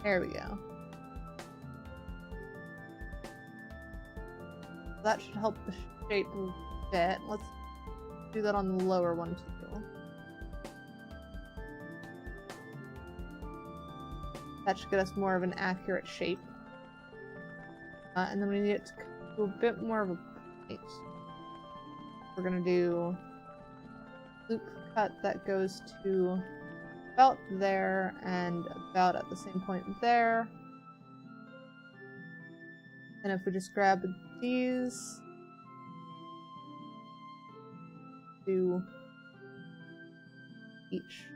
There we go. That should help the shape a bit. Let's do that on the lower one too. That should get us more of an accurate shape. And then we need it to do a bit more of a point. We're gonna do loop cut that goes to about there and about at the same point there. And if we just grab these, do each.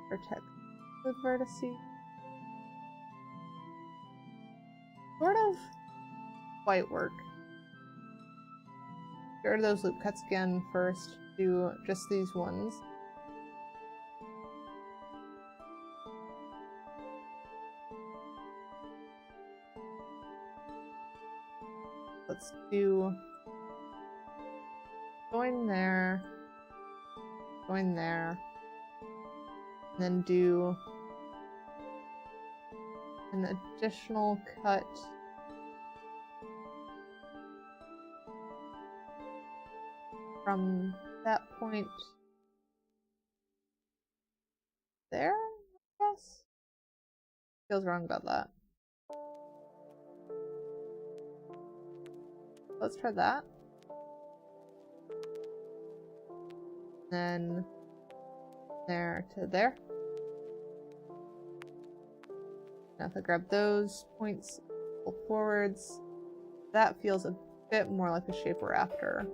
Protect the vertices. Sort of quite work. Get rid of those loop cuts again first. Do just these ones. Let's do join there, and then do an additional cut from that point there, I guess? Feels wrong about that. Let's try that. Then there to there. Now if I grab those points, pull forwards, that feels a bit more like the shape we're after.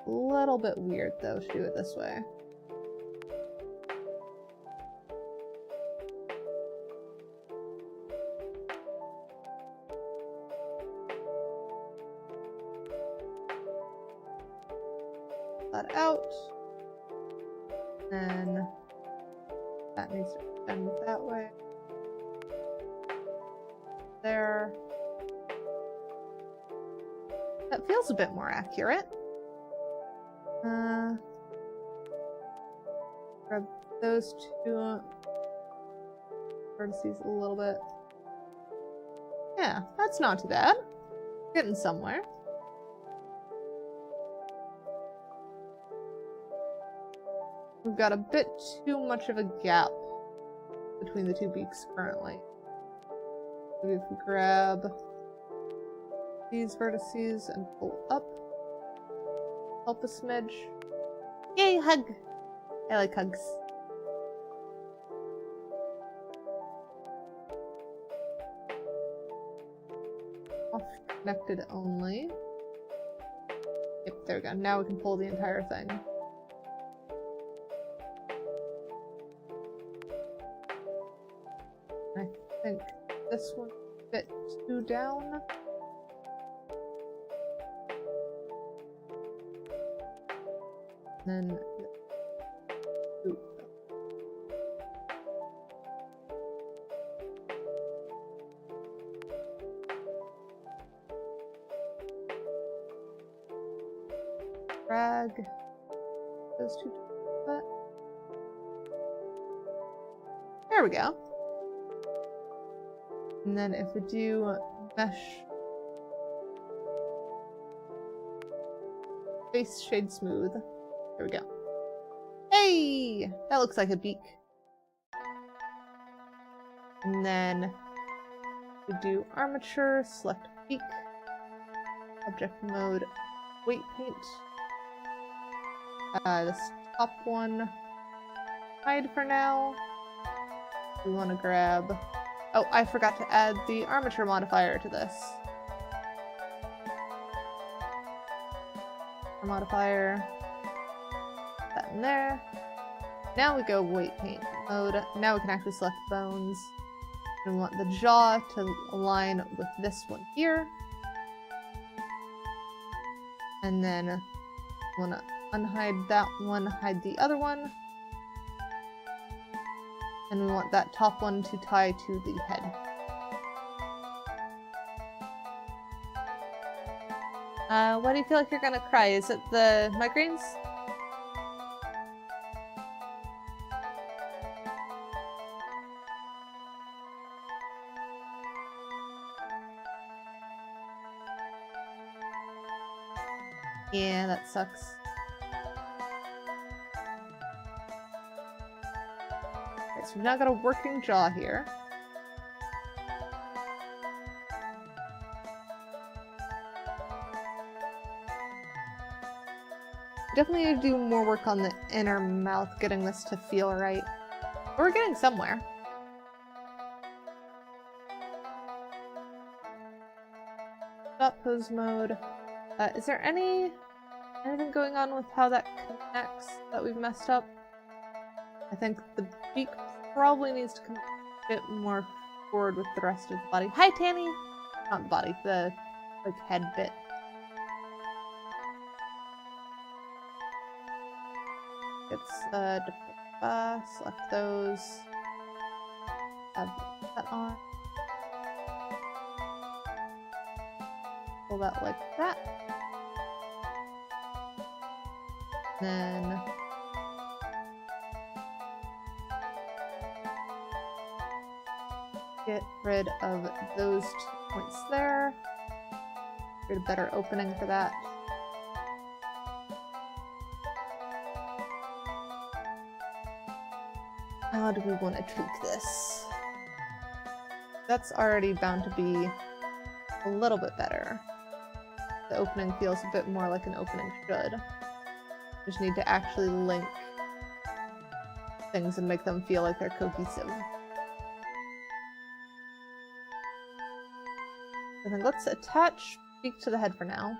A little bit weird though to do it this way. That out. And that needs to extend that way. There. That feels a bit more accurate. Grab those two vertices a little bit. Yeah, that's not too bad. Getting somewhere. We've got a bit too much of a gap between the two beaks currently. Maybe if we grab these vertices and pull up, help a smidge. Yay, hug! I like hugs. Off connected only. Yep, there we go. Now we can pull the entire thing. I think this one fit 2 down. And then ooh. Drag those 2. There we go. And then if we do mesh face shade smooth, there we go. Hey! That looks like a beak. And then we do armature, select beak, object mode, weight paint. This top one, hide for now. We want to grab... Oh, I forgot to add the armature modifier to this. Modifier. Put that in there. Now we go weight paint mode. Now we can actually select bones. And we want the jaw to align with this one here. And then we want to unhide that one, hide the other one. And we want that top one to tie to the head. Why do you feel like you're gonna cry? Is it the migraines? Yeah, that sucks. So we've now got a working jaw here. Definitely need to do more work on the inner mouth, getting this to feel right. But we're getting somewhere. Stop pose mode. Is there anything going on with how that connects that we've messed up? I think the beak probably needs to come a bit more forward with the rest of the body. Hi, Tanny! Not the body, the like head bit. It's select those. Have that on. Pull that like that. Then get rid of those 2 points there. Get a better opening for that. How do we want to tweak this? That's already bound to be a little bit better. The opening feels a bit more like an opening should. Just need to actually link things and make them feel like they're cohesive. And then let's attach beak to the head for now.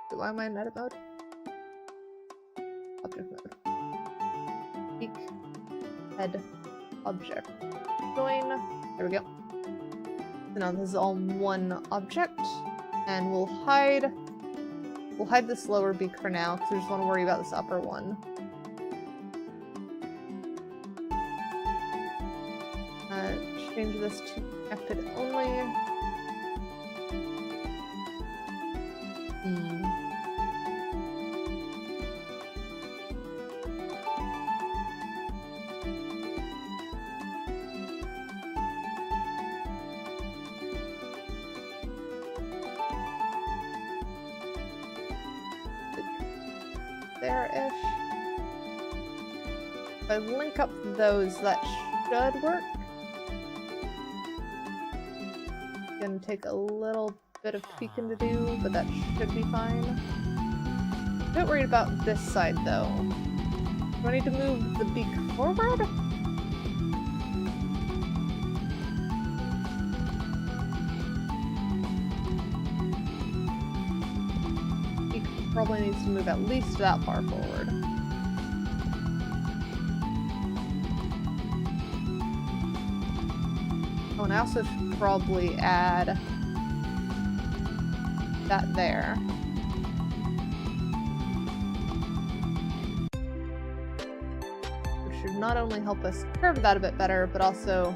Why am I in edit mode? Object mode. Beak, head, object. Join. There we go. So now this is all one object, and we'll hide this lower beak for now because we just want to worry about this upper one. Change this to connected only. There-ish. If I link up those, that should work. Gonna take a little bit of tweaking to do, but that should be fine. A bit worried about this side though. Do I need to move the beak forward? Beak probably needs to move at least that far forward. Oh, and I also should probably add that there. Which should not only help us curve that a bit better, but also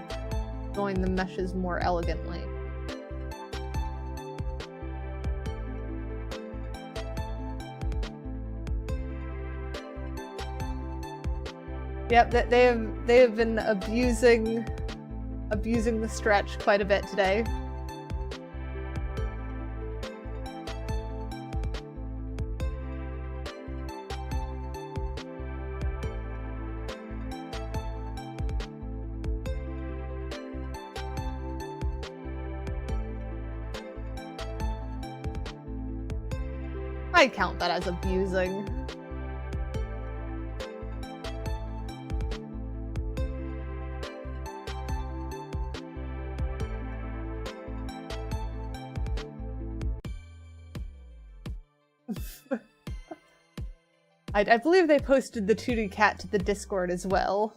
join the meshes more elegantly. Yep, they have been abusing the stretch quite a bit today. I count that as abusing. I believe they posted the 2D cat to the Discord as well.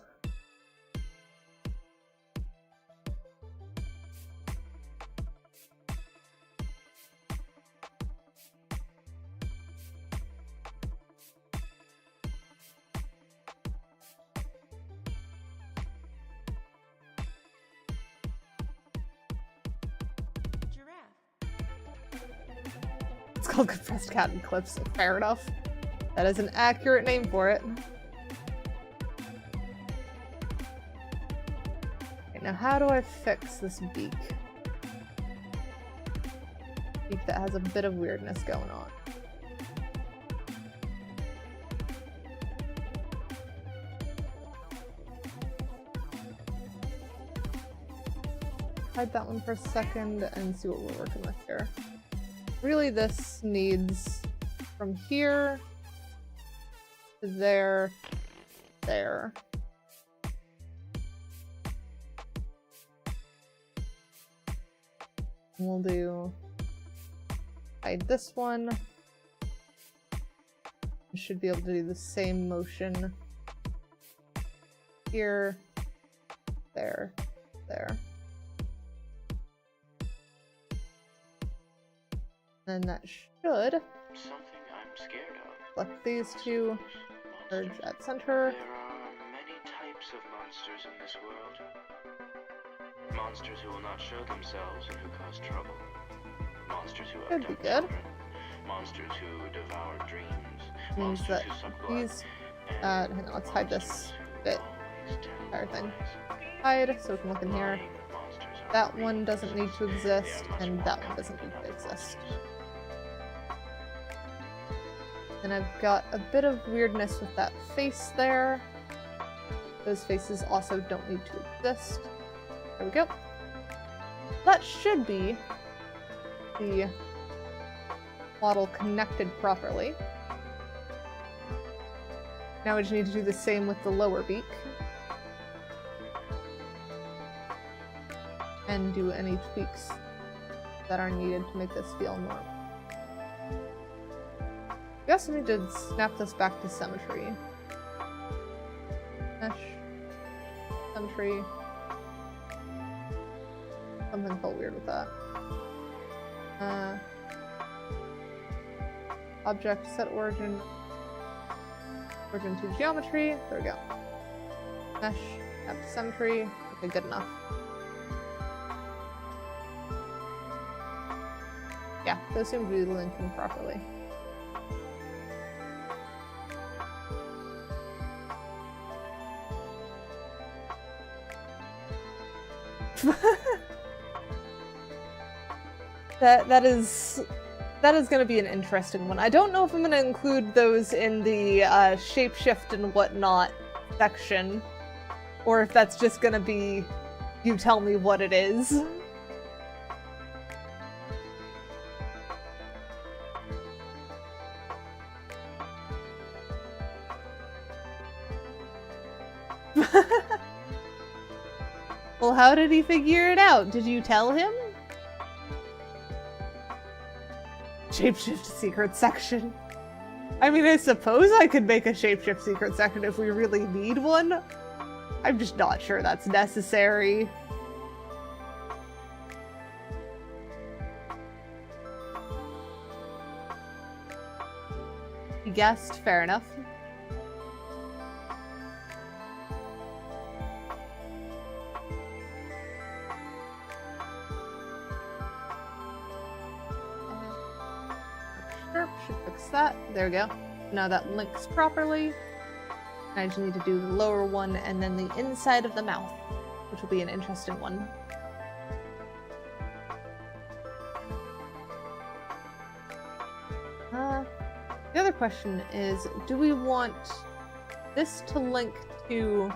It's called Compressed Cat and Clips, fair enough. That is an accurate name for it. Okay, now how do I fix this beak? Beak that has a bit of weirdness going on. Hide that one for a second and see what we're working with here. Really, this needs from here to there, there. And we'll do hide this one. I should be able to do the same motion here, there, there. And that should Something I'm scared of. select these two, merge at center. There are many types of monsters in this world. Monsters who will not show themselves and who cause trouble. Monsters who Could be abduct good. children. Monsters who devour dreams. Means Monsters that who suck blood. these, and hang on, let's hide this monsters who bit. always tell Entire thing. lies. Hide, so we can look in here. Lying monsters are That real one doesn't need to monsters. exist, They are much and more that one cunning doesn't need than to other exist. monsters. And I've got a bit of weirdness with that face there. Those faces also don't need to exist. There we go. That should be the model connected properly. Now we just need to do the same with the lower beak. And do any tweaks that are needed to make this feel normal. We also need to snap this back to symmetry. Mesh. Symmetry. Something felt weird with that. Object, set origin. Origin to geometry. There we go. Mesh, snap to symmetry. Okay, good enough. Yeah, those seem to be linking properly. That is going to be an interesting one. I don't know if I'm going to include those in the shapeshift and whatnot section, or if that's just going to be you tell me what it is. Well, how did he figure it out? Did you tell him? Shapeshift secret section. I mean, I suppose I could make a shapeshift secret section if we really need one. I'm just not sure that's necessary. You guessed, fair enough. Should fix that. There we go. Now that links properly. I just need to do the lower one and then the inside of the mouth, which will be an interesting one. The other question is, do we want this to link to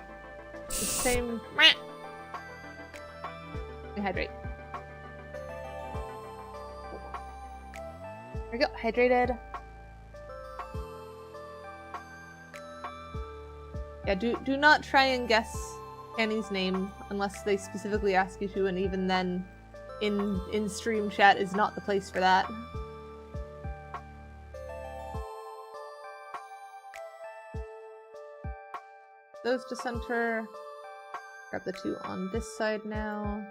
the same... Hydrate. There we go, hydrated. Yeah, do not try and guess Annie's name unless they specifically ask you to, and even then, in stream chat is not the place for that. Those to center. Grab the two on this side now.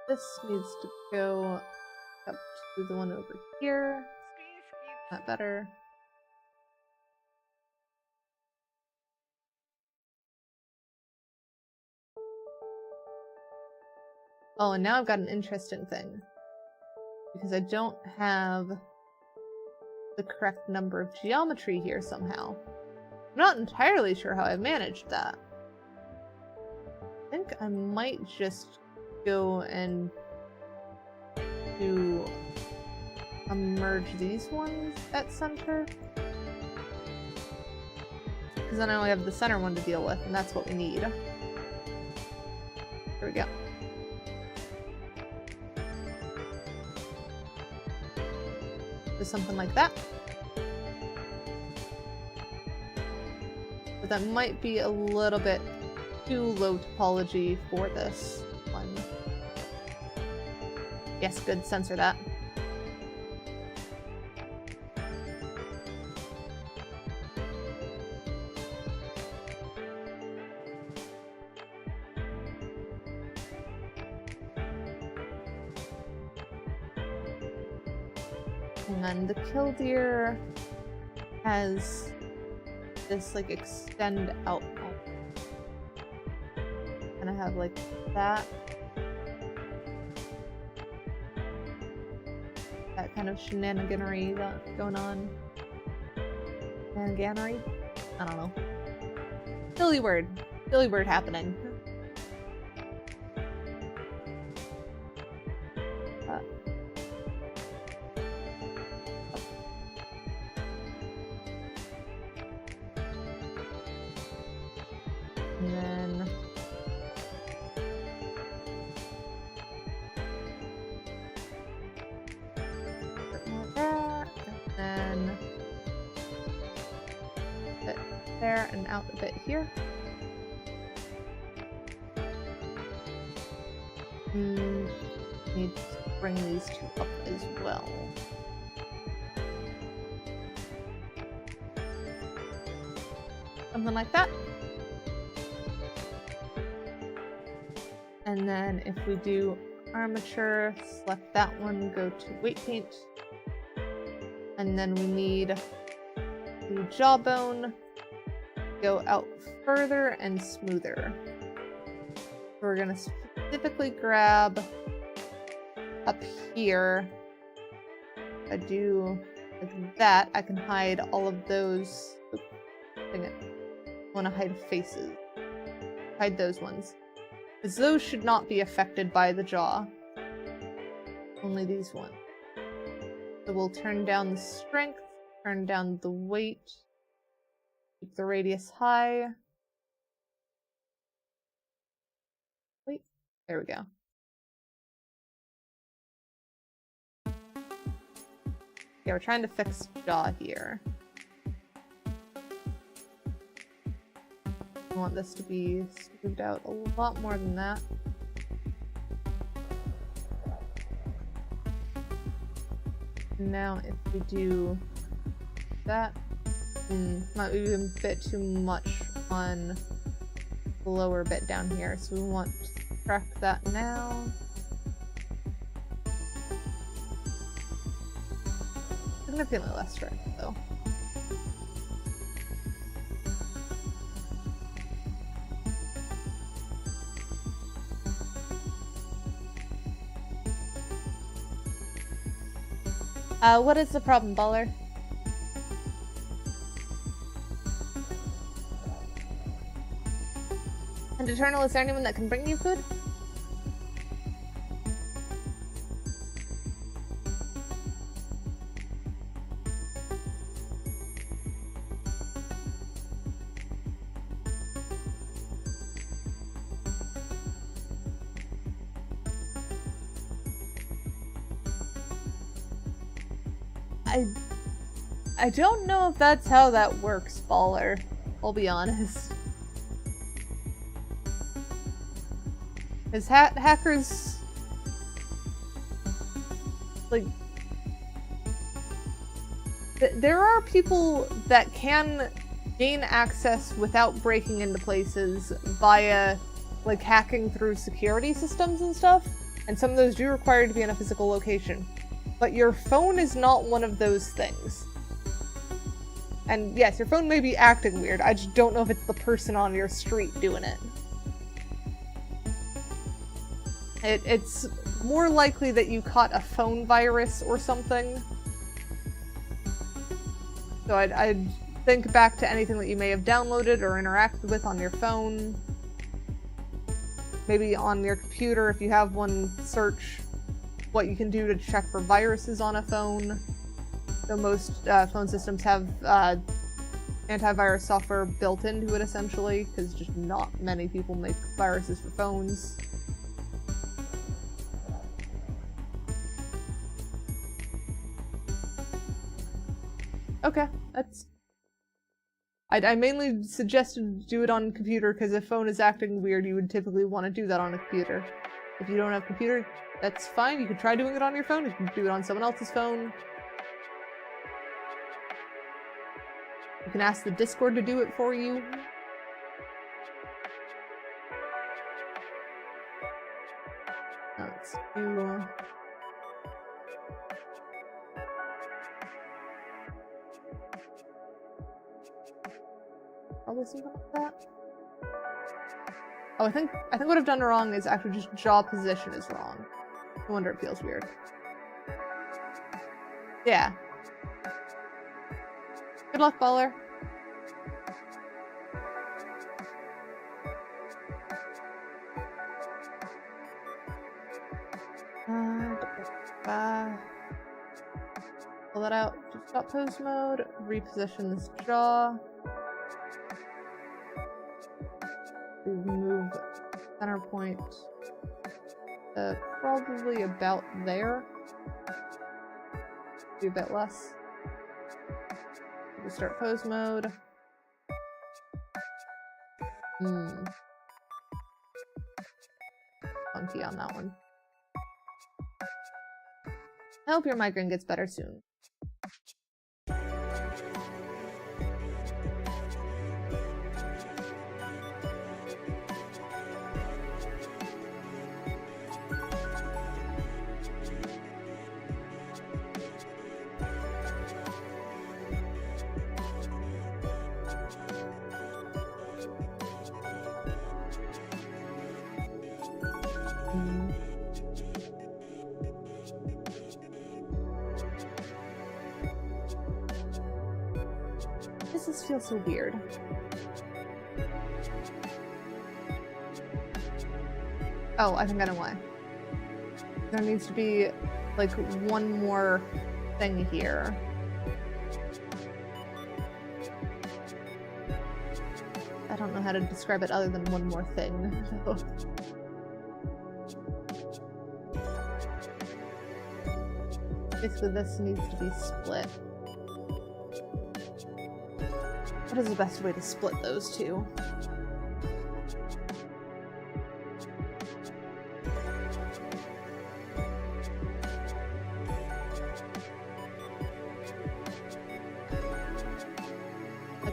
This needs to go up to the one over here. That better. Oh, and now I've got an interesting thing. Because I don't have the correct number of geometry here somehow. I'm not entirely sure how I managed that. I think I might just go and do merge these ones at center. Because then I only have the center one to deal with, and that's what we need. Here we go. So something like that. But that might be a little bit too low topology for this one. Yes, good, censor that. And then the Killdeer has this like extend out. And I have like that. That kind of shenaniganery going on. Shenaniganery? I don't know. Silly word happening. And then there and out a bit here. Need to bring these two up as well. Something like that. And then if we do armature, select that one, go to weight paint. And then we need the jawbone, go out further and smoother. So we're gonna specifically grab up here. If I do like that, I can hide all of those. Dang it. I want to hide faces. Hide those ones. Because those should not be affected by the jaw. Only these ones. So we'll turn down the strength, turn down the weight, keep the radius high. Wait, there we go. Yeah, we're trying to fix jaw here. I want this to be smoothed out a lot more than that. Now if we do that, might be a bit too much on the lower bit down here, so we want to subtract that now. Significantly less strength though. What is the problem, Baller? And Eternal, is there anyone that can bring you food? I don't know if that's how that works, Baller. I'll be honest. Because hackers... like... there are people that can gain access without breaking into places via, like, hacking through security systems and stuff. And some of those do require you to be in a physical location. But your phone is not one of those things. And yes, your phone may be acting weird, I just don't know if it's the person on your street doing it. It's more likely that you caught a phone virus or something. So I'd think back to anything that you may have downloaded or interacted with on your phone. Maybe on your computer, if you have one, search what you can do to check for viruses on a phone. So most phone systems have antivirus software built into it, essentially, because just not many people make viruses for phones. Okay, that's... I mainly suggested to do it on computer because if phone is acting weird, you would typically want to do that on a computer. If you don't have a computer, that's fine. You can try doing it on your phone. You can do it on someone else's phone. You can ask the Discord to do it for you. Now let's do... probably something like that. Oh, I think what I've done wrong is actually just jaw position is wrong. No wonder it feels weird. Yeah. Good luck, Baller. Pull that out. Just stop pose mode. Reposition this jaw. Move center point probably about there. Do a bit less. Restart pose mode. Funky on that one. I hope your migraine gets better soon. This feels so weird. Oh, I think I know why. There needs to be, like, one more thing here. I don't know how to describe it other than one more thing. Basically, this needs to be split. What is the best way to split those two?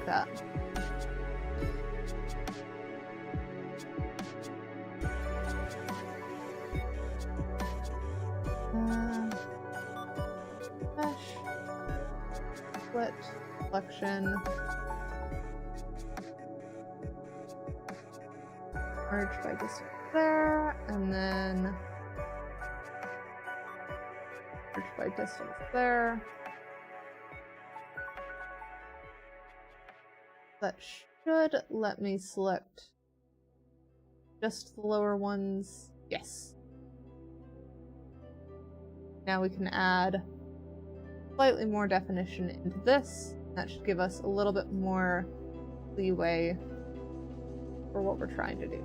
that. Mesh. Split. Selection. Merge by distance there, and then merge by distance there. That should let me select just the lower ones. Yes. Now we can add slightly more definition into this. That should give us a little bit more leeway for what we're trying to do.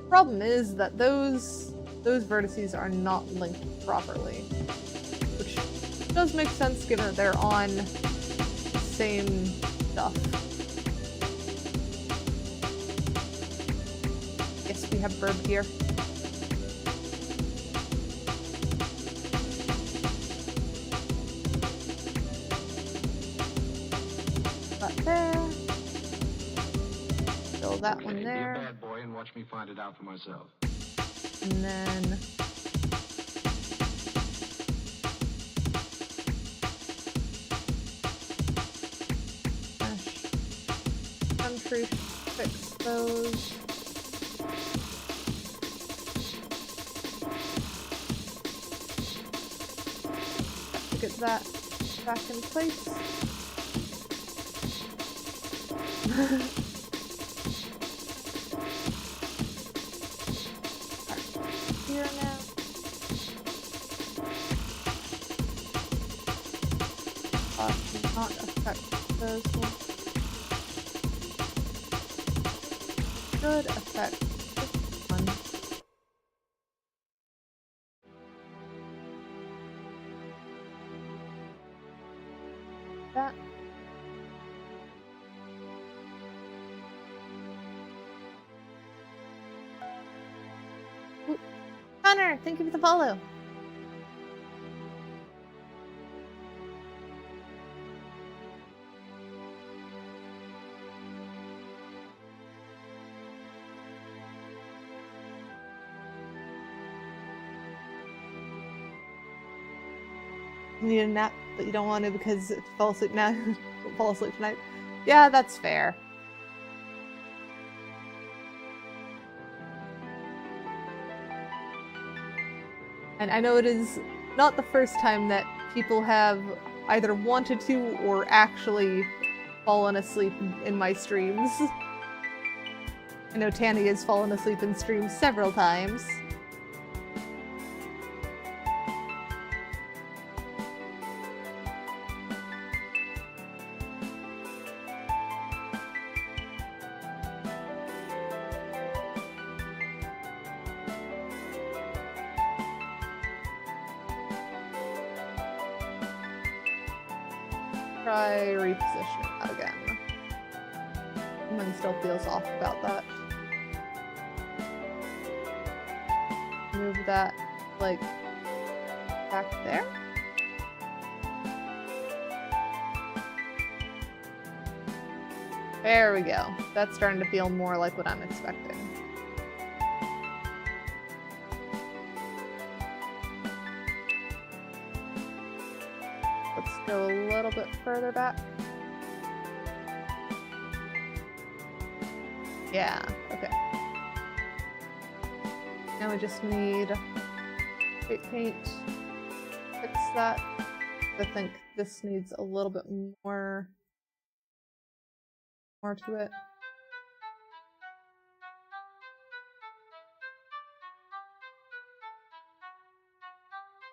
Problem is that those vertices are not linked properly, which does make sense given that they're on the same stuff. Yes, we have Bird here. That there. Fill that Okay, one be there. a bad boy and watch me find it out for myself. And then country, fix those. To get that back in place. Here now. Not affect those ones. Should affect this one. That. Ooh. Connor, thank you for the follow. You need a nap, but you don't want to because if you fall asleep now, you won't fall asleep tonight. Yeah, that's fair. And I know it is not the first time that people have either wanted to or actually fallen asleep in my streams. I know Tanny has fallen asleep in streams several times. Try repositioning that again. Someone still feels off about that. Move that, like, back there. There we go. That's starting to feel more like what I'm expecting. Let's go a little bit further back. Yeah, okay. Now we just need paint, fix that. I think this needs a little bit more to it.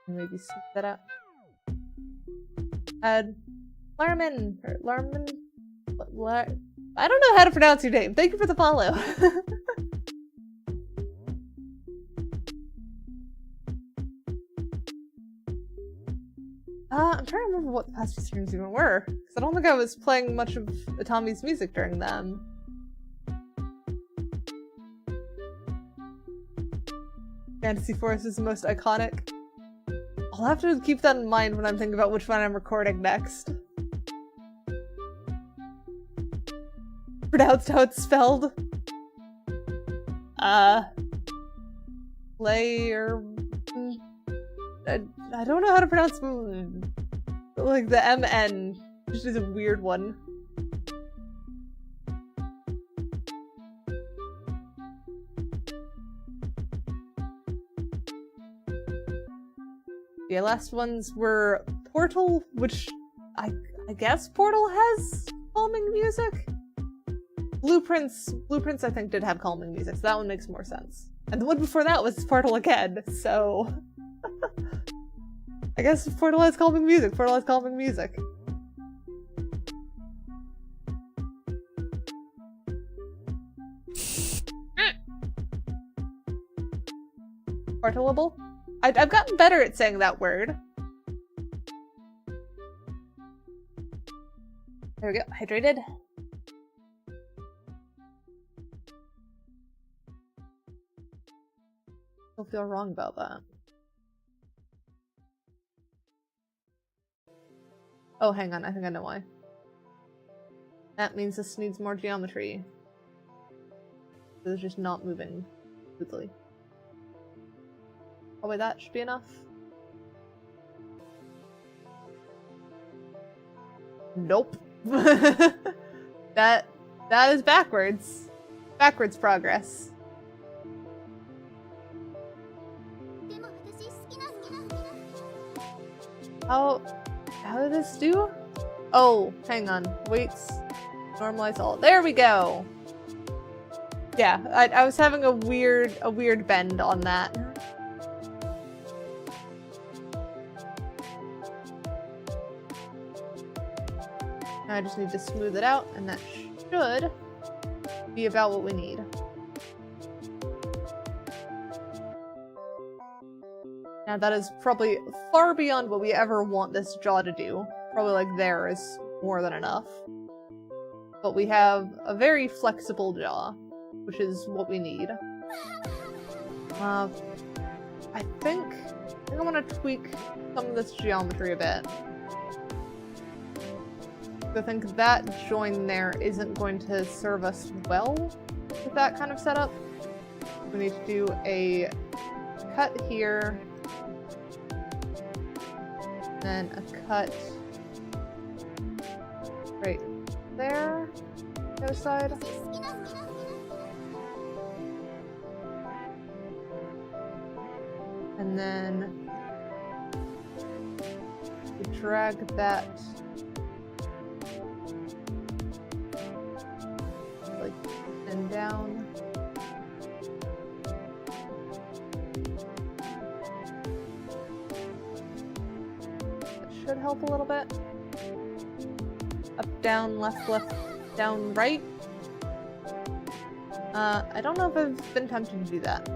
Maybe smooth that out. Larman, or Larman, I don't know how to pronounce your name. Thank you for the follow. I'm trying to remember what the past few streams even were, because I don't think I was playing much of Itami's music during them. Fantasy Forest is the most iconic. I'll have to keep that in mind when I'm thinking about which one I'm recording next. pronounced how it's spelled. Layer. I don't know how to pronounce like the MN, which is a weird one. Yeah, last ones were Portal, which I guess Portal has calming music? Blueprints I think did have calming music, so that one makes more sense. And the one before that was Portal again, so... I guess Portal has calming music, Portal has calming music. Portalable? I've gotten better at saying that word. There we go, hydrated. Don't feel wrong about that. Oh, hang on, I think I know why. That means this needs more geometry. It's just not moving smoothly. Probably that should be enough. Nope. That is backwards. Backwards progress. How did this do? Oh, hang on. Weights. Normalize all. There we go. Yeah, I was having a weird bend on that. I just need to smooth it out, and that should be about what we need. Now that is probably far beyond what we ever want this jaw to do. Probably like there is more than enough. But we have a very flexible jaw, which is what we need. I think I want to tweak some of this geometry a bit. I think that join there isn't going to serve us well with that kind of setup. We need to do a cut here, then a cut right there, the other side. And then we drag that like and down. That should help a little bit. Up, down, left, down, right. I don't know if I've been tempted to do that.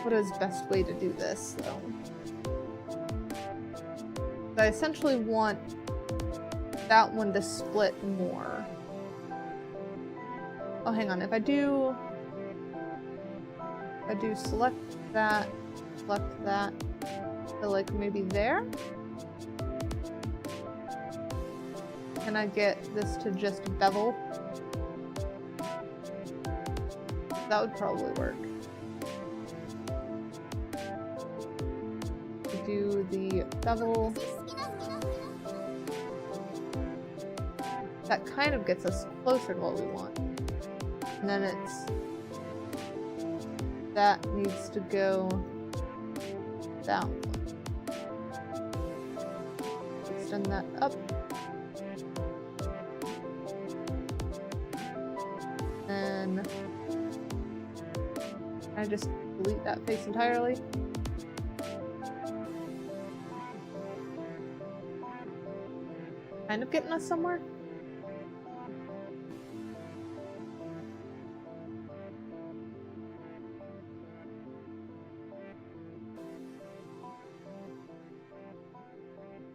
What is the best way to do this, though? I essentially want that one to split more. Oh, hang on. If I do select that, so like maybe there? Can I get this to just bevel? That would probably work. Do the bevel. That kind of gets us closer to what we want. And then that needs to go down. Extend that up. And I just delete that face entirely. Kind of getting us somewhere.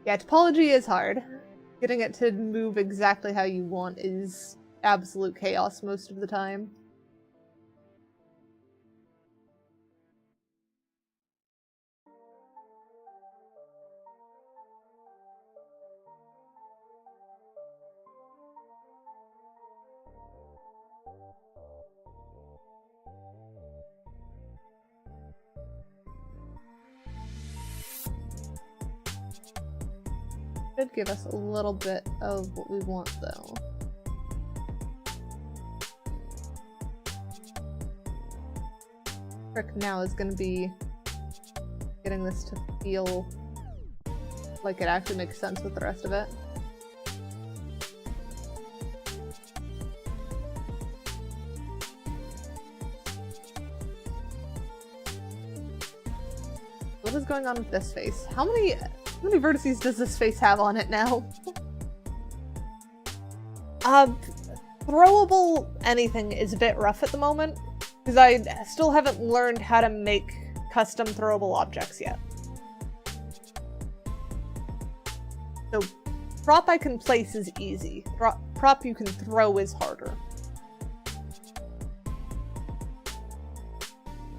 Yeah, topology is hard. Getting it to move exactly how you want is absolute chaos most of the time. Should give us a little bit of what we want, though. Trick now is going to be getting this to feel like it actually makes sense with the rest of it. What is going on with this face? How many vertices does this face have on it now? Throwable anything is a bit rough at the moment, because I still haven't learned how to make custom throwable objects yet. So, prop I can place is easy. Prop you can throw is harder.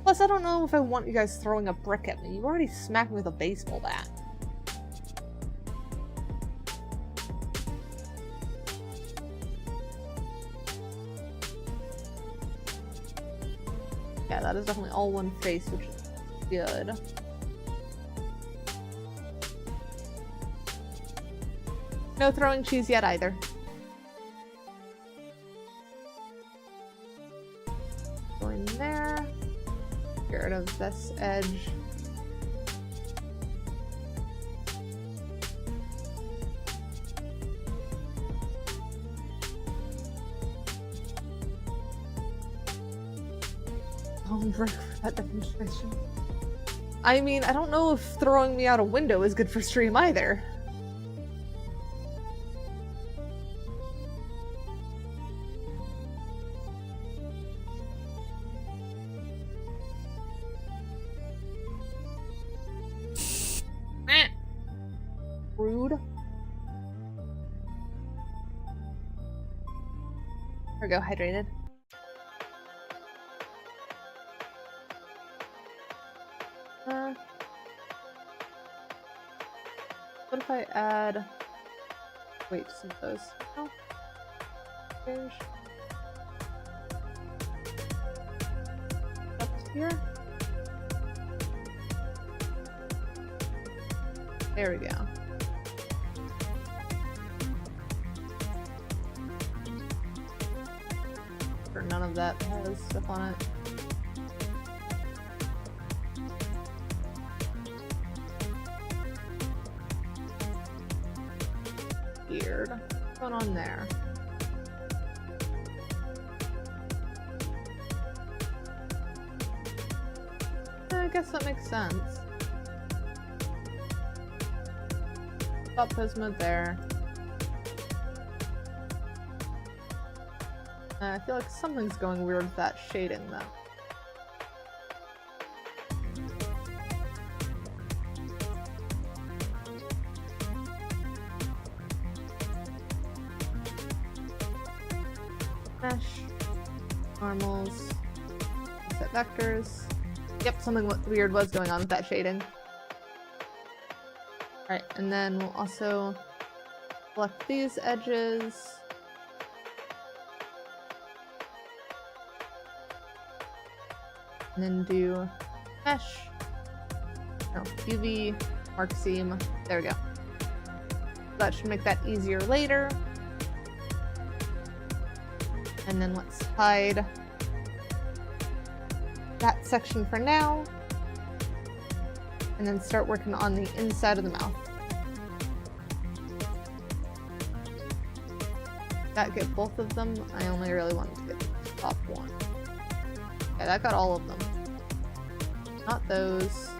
Plus, I don't know if I want you guys throwing a brick at me. You already smacked me with a baseball bat. Yeah, that is definitely all one face, which is good. No throwing cheese yet either. Go in there. Get rid of this edge. Brick for that demonstration. I mean, I don't know if throwing me out a window is good for stream either. Rude. There we go, hydrated. What if I add... Wait, some of those. Oh. Change. Up here. There we go. For none of that has stuff on it. Weird. What's going on there? I guess that makes sense. Stop pose mode there. I feel like something's going weird with that shading though. Mesh, normals, set vectors. Yep, something weird was going on with that shading. Alright, and then we'll also select these edges. And then do mesh. No, UV, mark seam. There we go. That should make that easier later. And then let's hide that section for now. And then start working on the inside of the mouth. That get both of them. I only really wanted to get the top one. Yeah, that got all of them. Not those.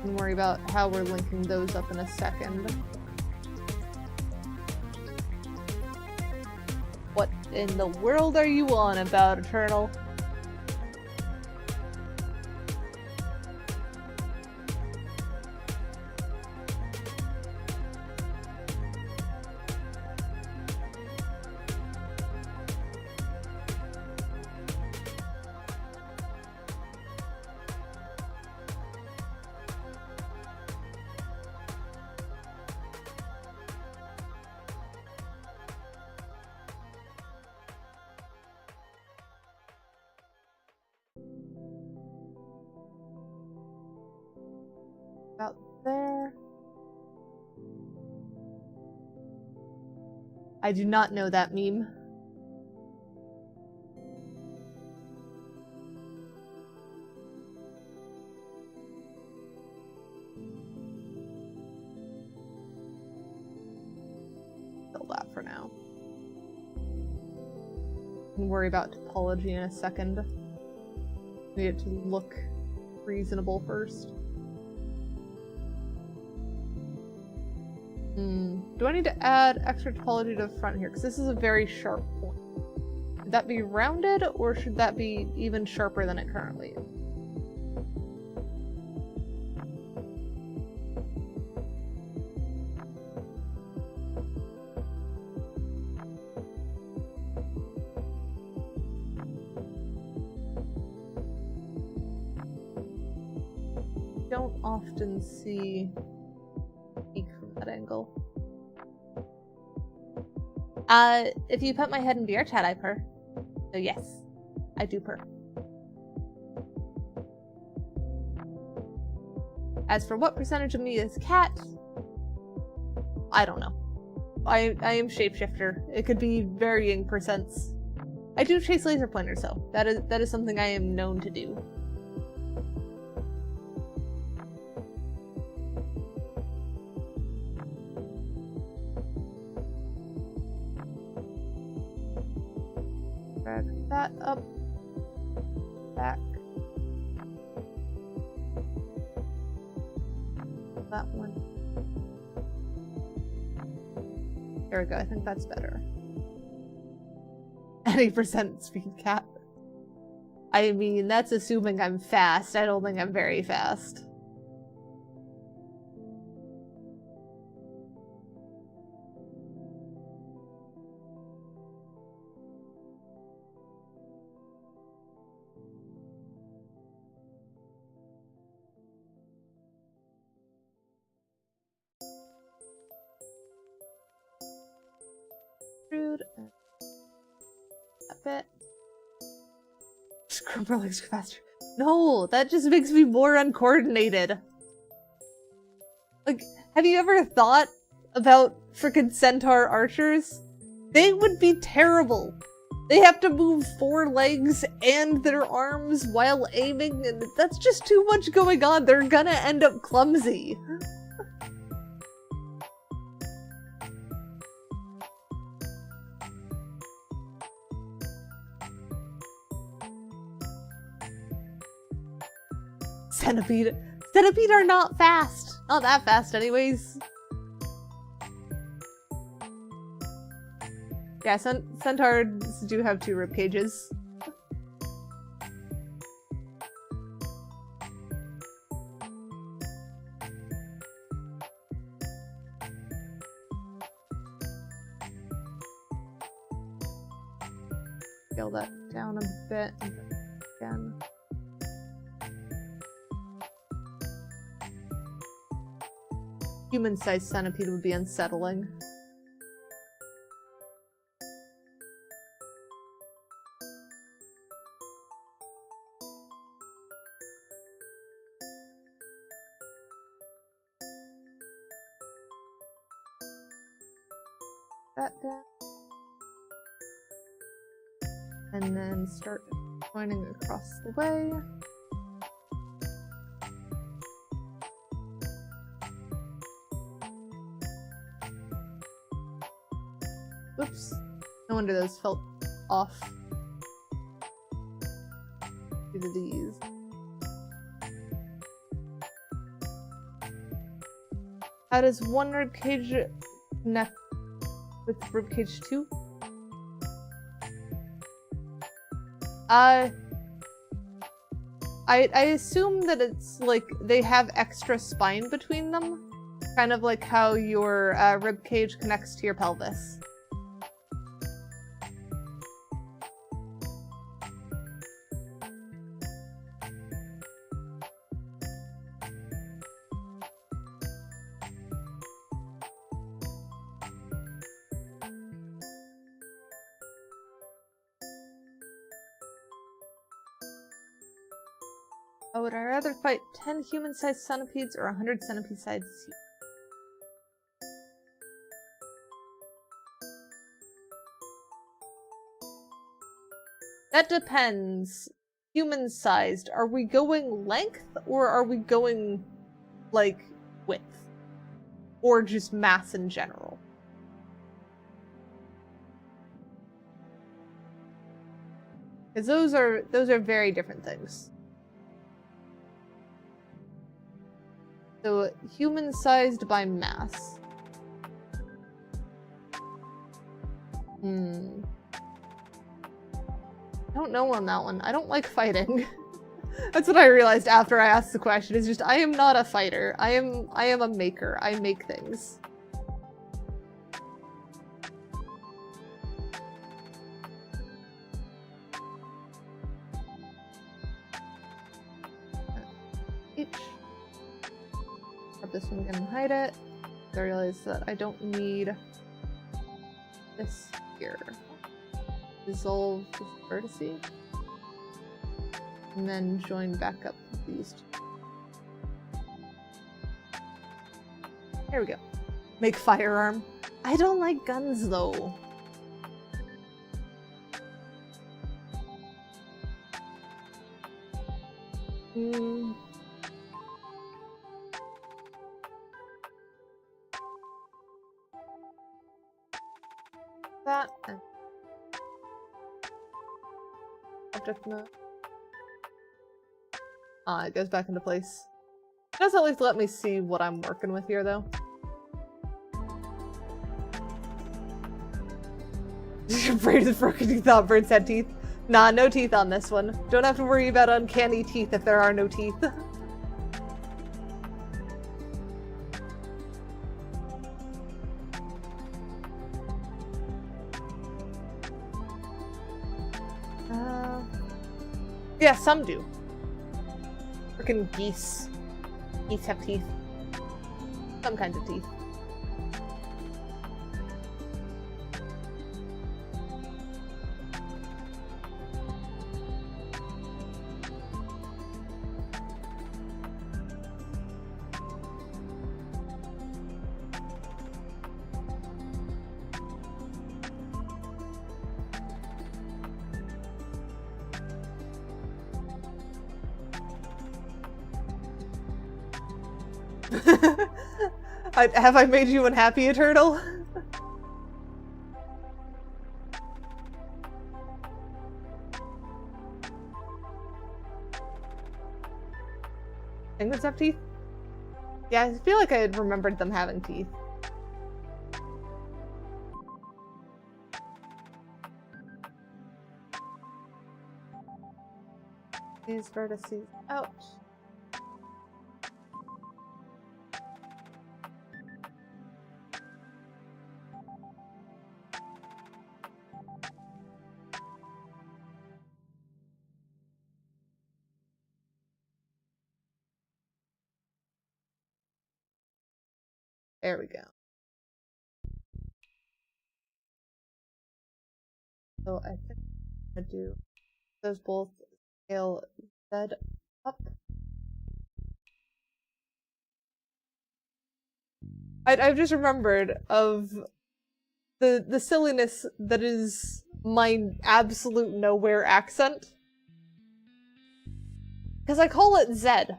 Don't worry about how we're linking those up in a second. What in the world are you on about, Eternal? About there. I do not know that meme. Kill that for now. Can worry about topology in a second. Need it to look reasonable first. Do I need to add extra topology to the front here? Because this is a very sharp point. Should that be rounded, or should that be even sharper than it currently is? Don't often see peak from that angle. If you put my head in VR chat, I purr. So yes, I do purr. As for what percentage of me is cat, I don't know. I am shapeshifter. It could be varying percents. I do chase laser pointers though. That is something I am known to do. Drag that up, back. That one. There we go, I think that's better. Any percent speed cap. I mean, that's assuming I'm fast. I don't think I'm very fast. That bit. Scrumper legs faster. No, that just makes me more uncoordinated. Like, have you ever thought about frickin' centaur archers? They would be terrible. They have to move 4 legs and their arms while aiming, and that's just too much going on. They're gonna end up clumsy. Centipede are not fast. Not that fast anyways. Yeah, centaurs do have 2 rib cages. Scale that down a bit again. Human-sized centipede would be unsettling. That down. And then start joining across the way. Whoops. No wonder those felt off. Due to these. How does one ribcage connect with ribcage 2? I assume that it's like they have extra spine between them. Kind of like how your ribcage connects to your pelvis. Oh, would I rather fight 10 human-sized centipedes or 100 centipede-sized That depends. Human-sized. Are we going length, or are we going, like, width? Or just mass in general? Because those are very different things. So, human-sized by mass. I don't know on that one. I don't like fighting. That's what I realized after I asked the question, is just I am not a fighter. I am a maker. I make things. Grab this one again and hide it. I realized that I don't need this here. Dissolve this vertice. And then join back up these two. There we go. Make firearm. I don't like guns though. That and object mode. It goes back into place. It does at least let me see what I'm working with here, though. Your brain is broken. You thought birds had teeth. Nah, no teeth on this one. Don't have to worry about uncanny teeth if there are no teeth. Yeah, some do. Frickin' geese. Geese have teeth. Some kinds of teeth. Have I made you unhappy, a turtle? Penguins have teeth? Yeah, I feel like I had remembered them having teeth. These vertices. Ouch. There we go. So I think I'm gonna do those both scale Z up. I've just remembered of the silliness that is my absolute nowhere accent. Because I call it Zed.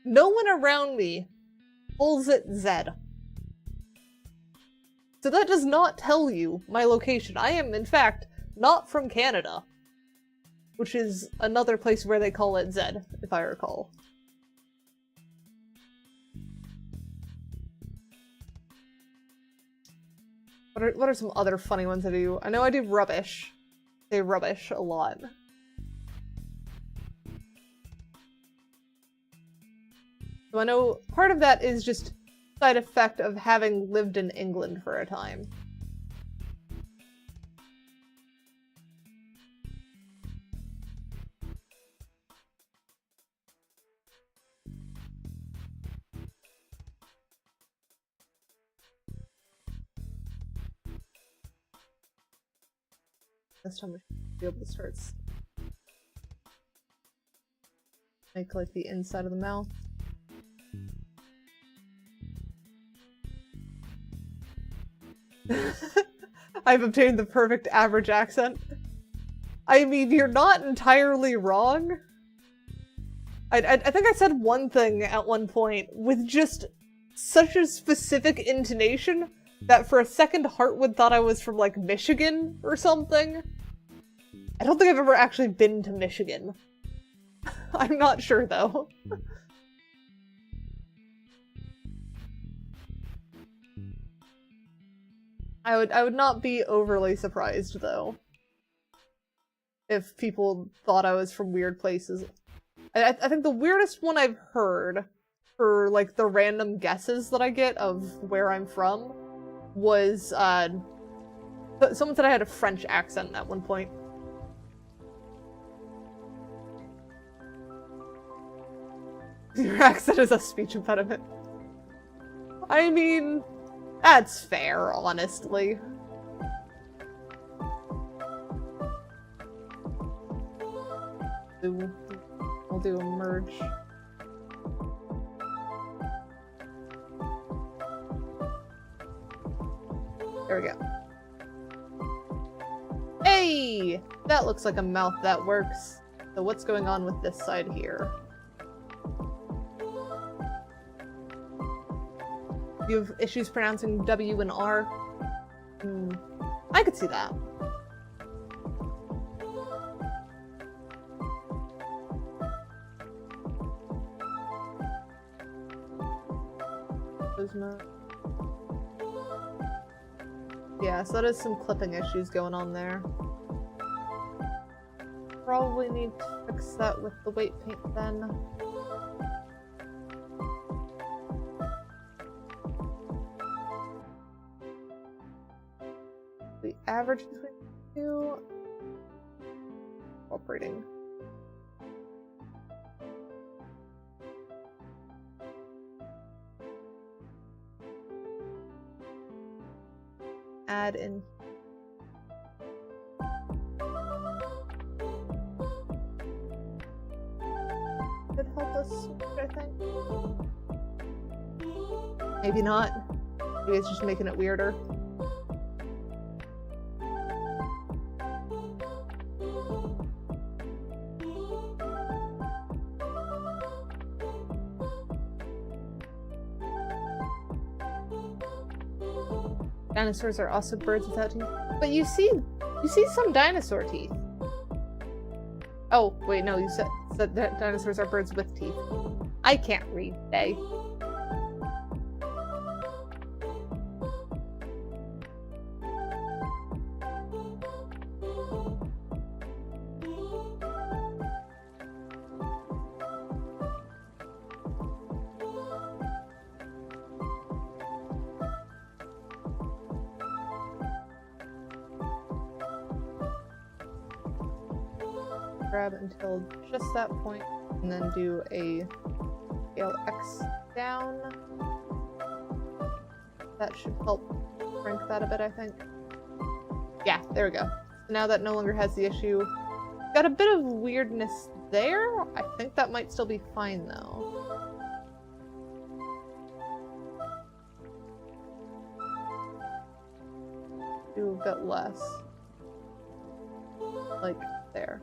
No one around me calls it Zed. So that does not tell you my location. I am, in fact, not from Canada. Which is another place where they call it Zed, if I recall. What are some other funny ones I do? I know I do rubbish. I say rubbish a lot. So I know part of that is just side effect of having lived in England for a time. This time we should be able to start make like the inside of the mouth. I've obtained the perfect average accent. I mean, you're not entirely wrong. I think I said one thing at one point with just such a specific intonation that for a second Heartwood thought I was from, like, Michigan or something. I don't think I've ever actually been to Michigan. I'm not sure, though. I would not be overly surprised, though, if people thought I was from weird places. I think the weirdest one I've heard for, like, the random guesses that I get of where I'm from was, someone said I had a French accent at one point. Your accent is a speech impediment. I mean, that's fair, honestly. We'll do a merge. There we go. Hey! That looks like a mouth that works. So what's going on with this side here? You have issues pronouncing W and R? I could see that. Yeah, so that is some clipping issues going on there. Probably need to fix that with the weight paint then. The average between the two. Operating. Add in. Could help us switch, I think. Maybe not. Maybe it's just making it weirder. Dinosaurs are also birds without teeth. But you see some dinosaur teeth. Oh, wait, no, you said that dinosaurs are birds with teeth. I can't read today. Grab until just that point, and then do a scale X down. That should help shrink that a bit, I think. Yeah, there we go. So now that no longer has the issue. Got a bit of weirdness there. I think that might still be fine, though. Do a bit less. Like, there.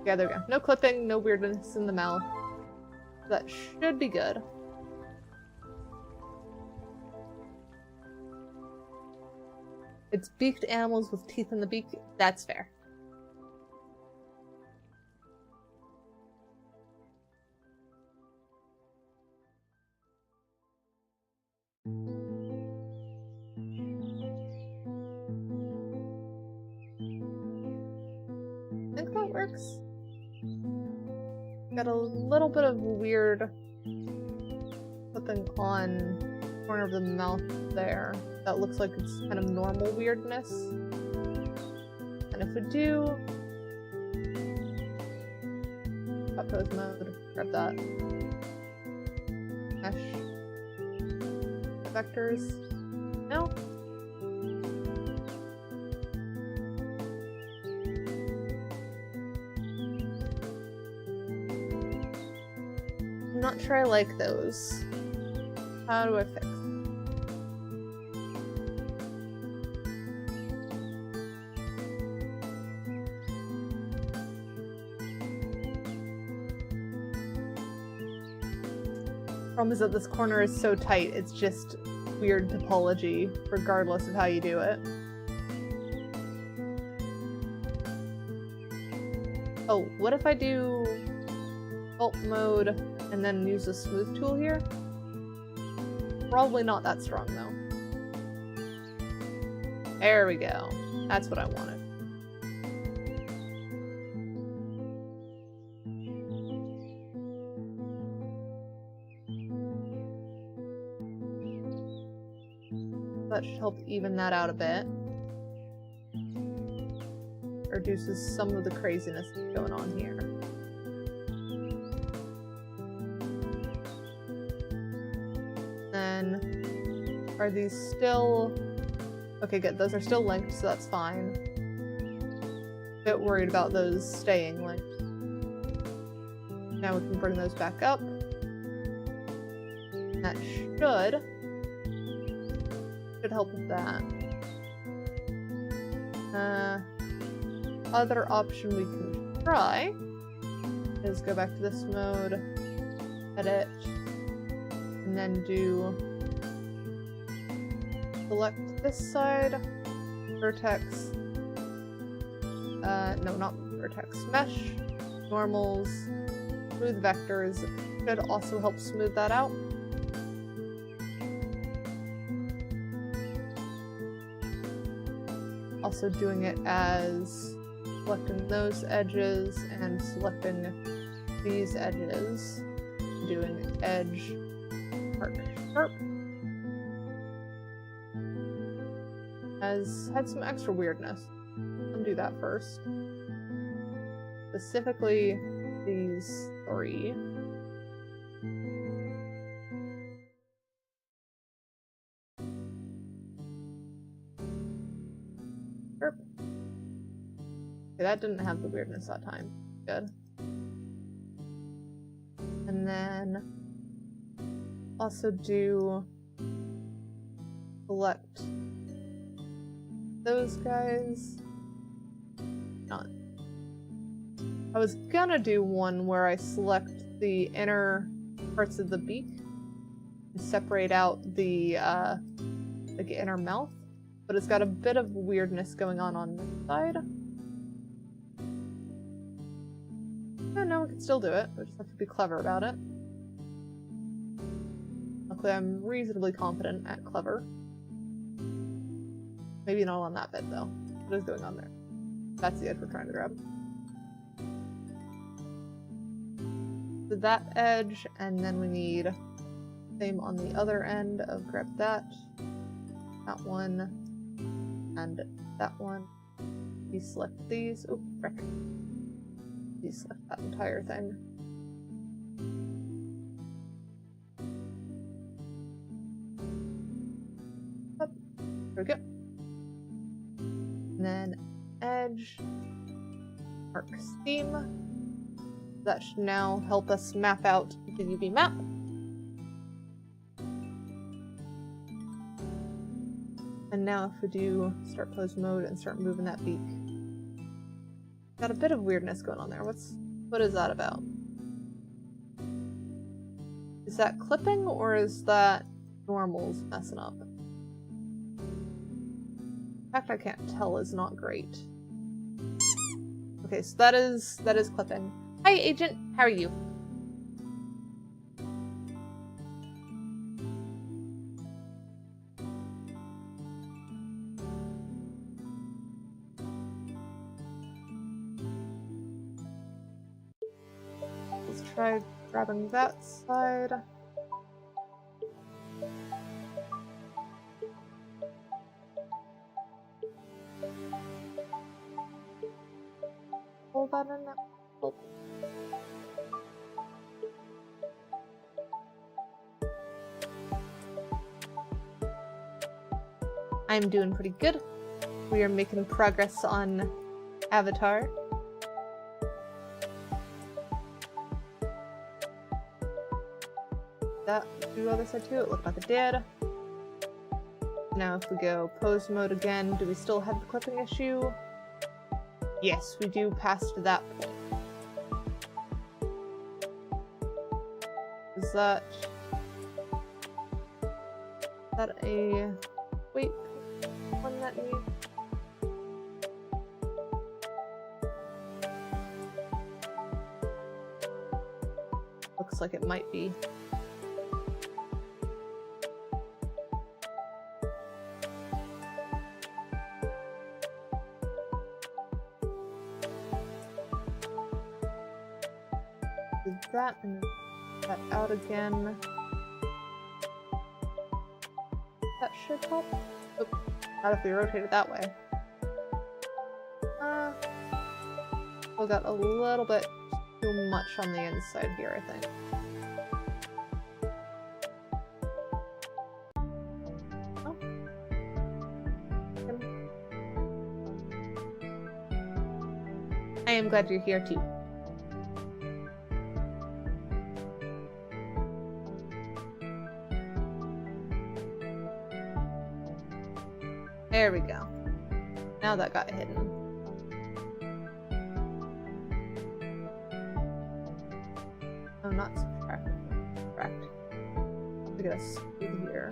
Yeah, there we go. No clipping, no weirdness in the mouth. That should be good. It's beaked animals with teeth in the beak. That's fair. I think that works. Got a little bit of weird something on the corner of the mouth there. That looks like it's kind of normal weirdness. And if we do up pose mode, grab that. Mesh vectors. No. I'm not sure I like those. How do I fix? Problem is that this corner is so tight, it's just weird topology, regardless of how you do it. Oh, what if I do alt mode and then use the smooth tool here? Probably not that strong though. There we go. That's what I wanted. That should help even that out a bit. Reduces some of the craziness that's going on here. Then, are these still... Okay, good. Those are still linked, so that's fine. Bit worried about those staying linked. Now we can bring those back up. That should help with that. Other option we can try is go back to this mode, edit, and then do select this side, vertex, no, not vertex, mesh, normals, smooth vectors should also help smooth that out. Also doing it as selecting those edges and selecting these edges, doing edge, arc, sharp. Has had some extra weirdness. Undo that first. Specifically, these three. Sharp. Okay, that didn't have the weirdness that time. Good. And then also do select those guys. Not. I was gonna do one where I select the inner parts of the beak and separate out the like inner mouth, but it's got a bit of weirdness going on this side. No, we can still do it. We just have to be clever about it. Luckily, I'm reasonably competent at clever. Maybe not on that bit, though. What is going on there? That's the edge we're trying to grab. So that edge, and then we need same on the other end of grab that one, and that one. Deselect these. Oh, frick. Deselect that entire thing. Up. There we go. And then edge, arc theme. That should now help us map out the UV map. And now if we do start pose mode and start moving that beak. Got a bit of weirdness going on there. What is that about? Is that clipping or is that normals messing up? The fact I can't tell is not great. Okay, so that is clipping. Hi agent, how are you? Let's try grabbing that side. Pull that in that. Oh. I'm doing pretty good. We are making progress on Avatar. That do other side too, it looked like it did. Now if we go pose mode again, do we still have the clipping issue? Yes, we do past that point. Is that that a wait one that needs? Looks like it might be. Do that and that out again. That should help. Oop. Not if we rotate it that way. We got a little bit too much on the inside here, I think. Oh. I am glad you're here too. There we go. Now that got hidden. Oh, not subtract. Subtract. Look at us here.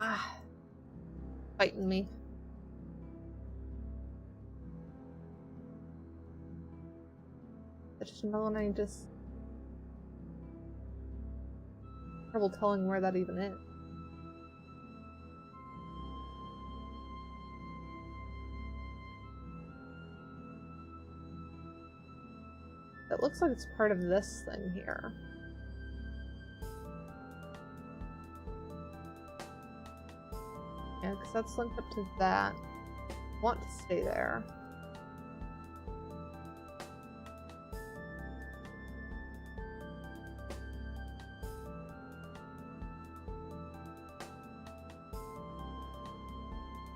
Ah. Fighting me. That's just another one I just... trouble telling where that even is. It looks like it's part of this thing here. Yeah, because that's linked up to that. I want to stay there.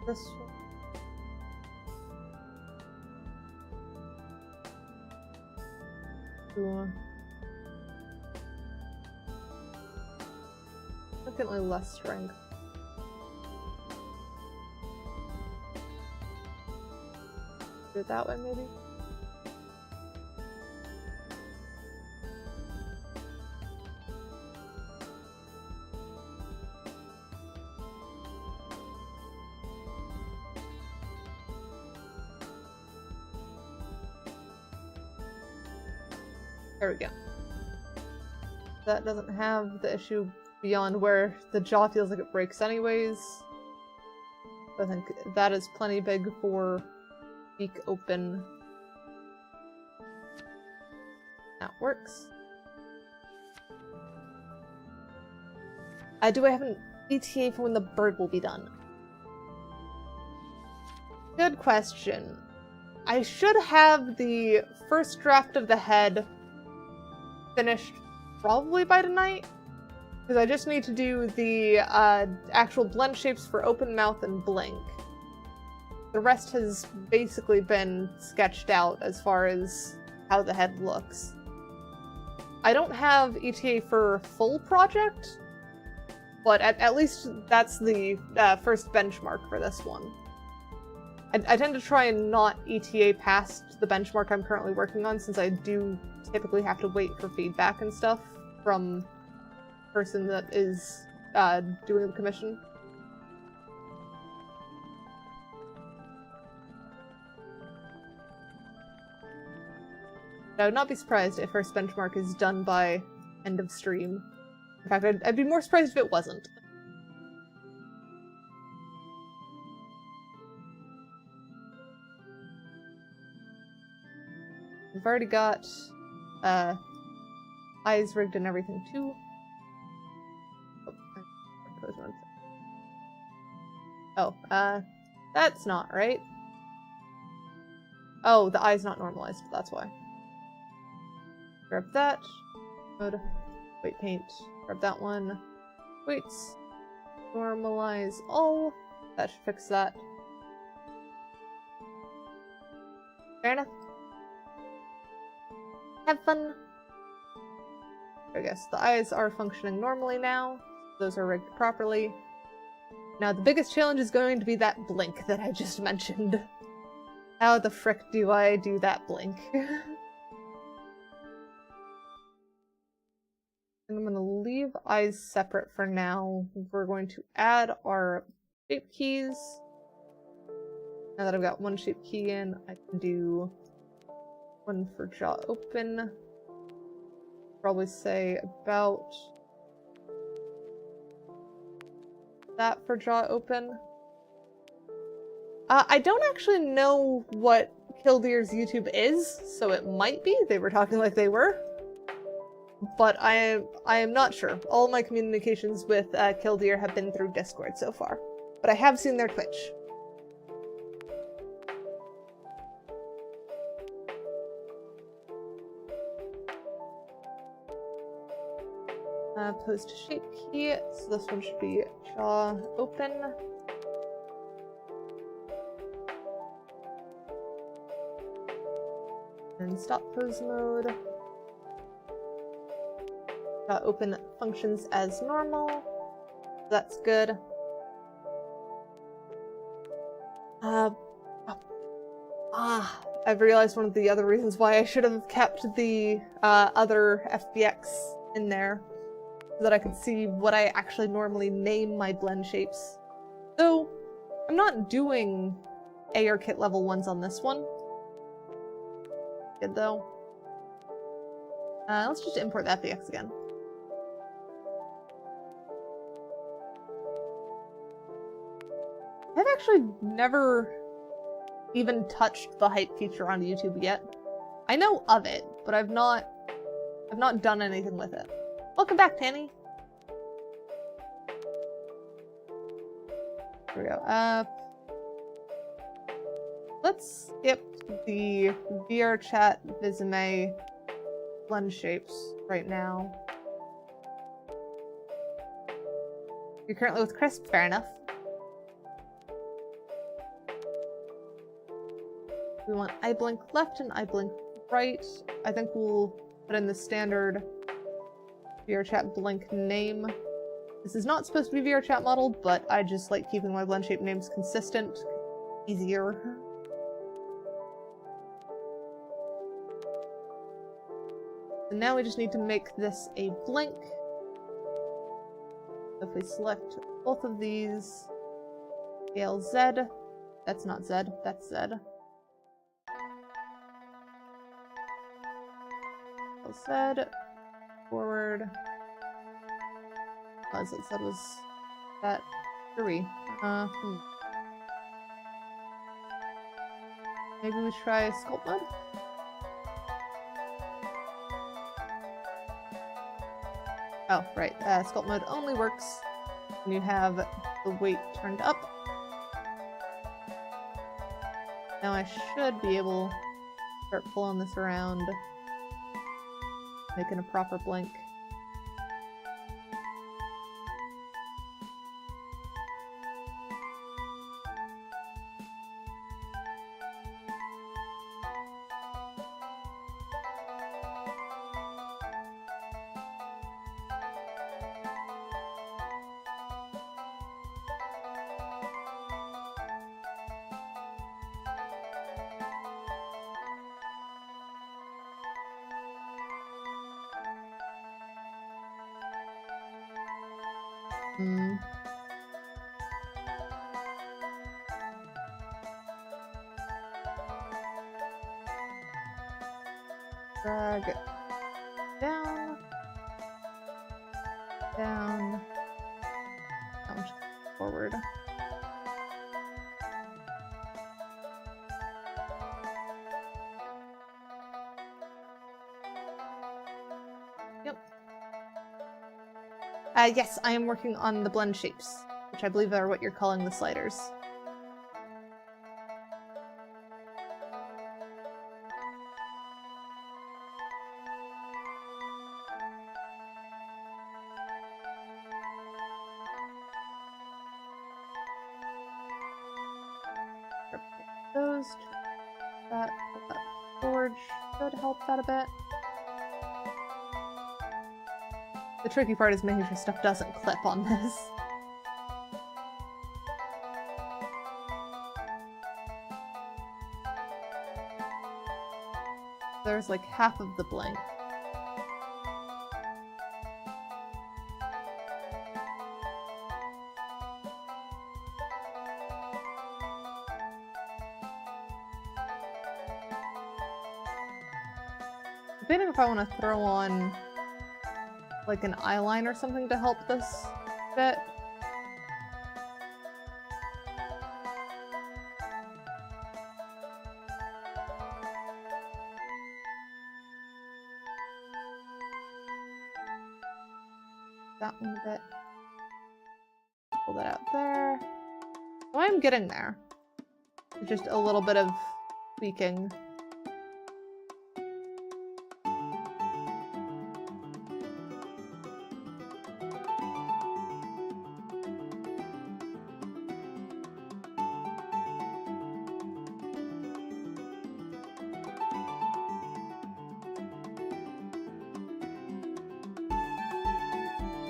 This one. Ooh. Significantly less strength. Do it that way, maybe? There we go. That doesn't have the issue beyond where the jaw feels like it breaks anyways. I think that is plenty big for beak open. That works. Do I have an ETA for when the bird will be done? Good question. I should have the first draft of the head finished probably by tonight, because I just need to do the actual blend shapes for open mouth and blink. The rest has basically been sketched out as far as how the head looks. I don't have ETA for full project, but at least that's the first benchmark for this one. I tend to try and not ETA past the benchmark I'm currently working on, since I do typically have to wait for feedback and stuff from the person that is doing the commission. I would not be surprised if first benchmark is done by end of stream. In fact, I'd be more surprised if it wasn't. We've already got eyes rigged and everything too. Oh, that's not right. Oh, the eye's not normalized, that's why. Grab that. Mode. Wait, paint. Grab that one. Weights. Normalize all. That should fix that. Fair enough. Have fun. I guess the eyes are functioning normally now. Those are rigged properly. Now the biggest challenge is going to be that blink that I just mentioned. How the frick do I do that blink? And I'm going to leave eyes separate for now. We're going to add our shape keys. Now that I've got one shape key in, I can do one for jaw open. Probably say about that for jaw open. I don't actually know what Killdeer's YouTube is, so it might be. They were talking like they were. But I am not sure. All my communications with Killdeer have been through Discord so far. But I have seen their Twitch. Pose to shape key, so this one should be jaw open. And stop pose mode. Jaw open functions as normal. That's good. I've realized one of the other reasons why I should have kept the other FBX in there, so that I could see what I actually normally name my blend shapes. Though, I'm not doing ARKit level 1s on this one. Good though. Let's just import the FBX again. I've actually never even touched the hype feature on YouTube yet. I know of it, but I've not done anything with it. Welcome back, Tanny. Here we go. Let's skip the VR chat Vizime blend shapes right now. You're currently with Crisp, fair enough. We want eye blink left and eye blink right. I think we'll put in the standard VRChat blink name. This is not supposed to be VRChat modeled, but I just like keeping my blend shape names consistent. Easier. So now we just need to make this a blink. So if we select both of these, scale Z, that's not Z, that's Z. Scale Z, forward. As it said was that 3. Maybe we try sculpt mode? Oh, right. Sculpt mode only works when you have the weight turned up. Now I should be able to start pulling this around, making a proper blink. Drag down, down, forward. Yep. Yes, I am working on the blend shapes, which I believe are what you're calling the sliders. Those, that forward should help that a bit. The tricky part is making sure stuff doesn't clip on this. There's like half of the blink. debating if I want to throw on like an eyeline or something to help this bit. That one a bit. Pull that out there. Oh, I'm getting there. Just a little bit of tweaking.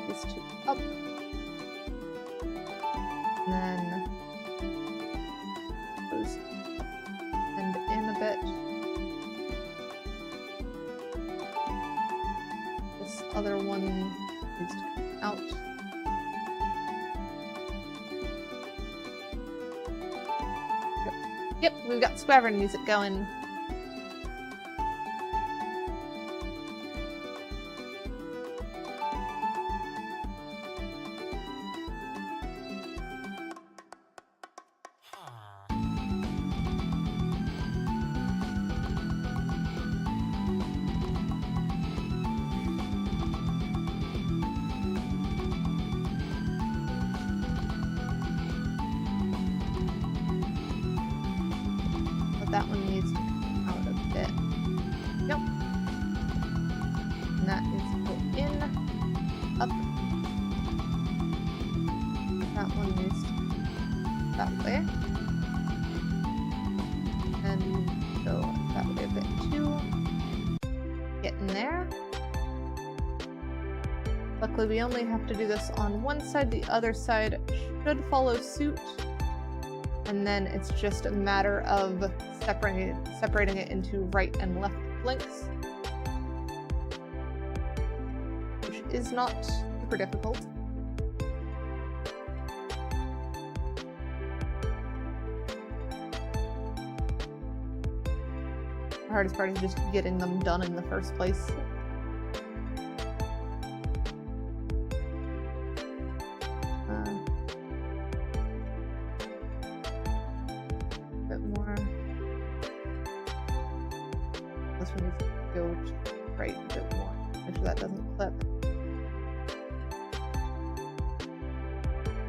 These two up. And then goes up and in a bit. This other one needs to come out. Yep, we've got Squavern music going. That one needs to come out a bit. Yep. And that needs to go in, up. That one needs to go that way. And go that way a bit too. Get in there. Luckily, we only have to do this on one side. The other side should follow suit. And then it's just a matter of separating it into right and left blinks, which is not super difficult. The hardest part is just getting them done in the first place.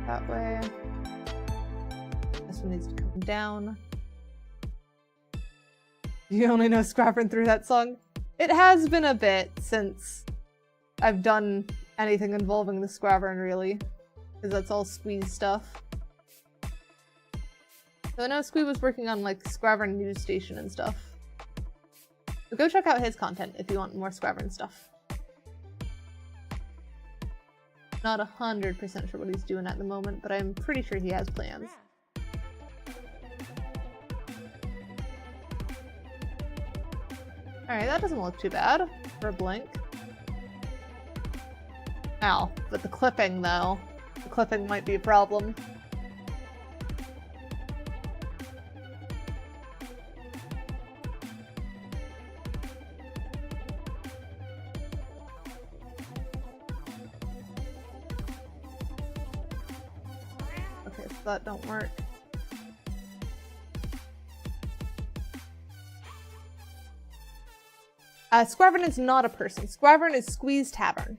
That way. This one needs to come down. You only know Squavern through that song? It has been a bit since I've done anything involving the Squavern, really. Because that's all Squeeze stuff. So I know Squee was working on like Squavern News Station and stuff. So go check out his content if you want more Squavern stuff. Not 100% sure what he's doing at the moment, but I'm pretty sure he has plans. Alright, that doesn't look too bad for a blink. Ow, but the clipping though. The clipping might be a problem. That don't work. Squavern is not a person. Squavern is Squeeze Tavern.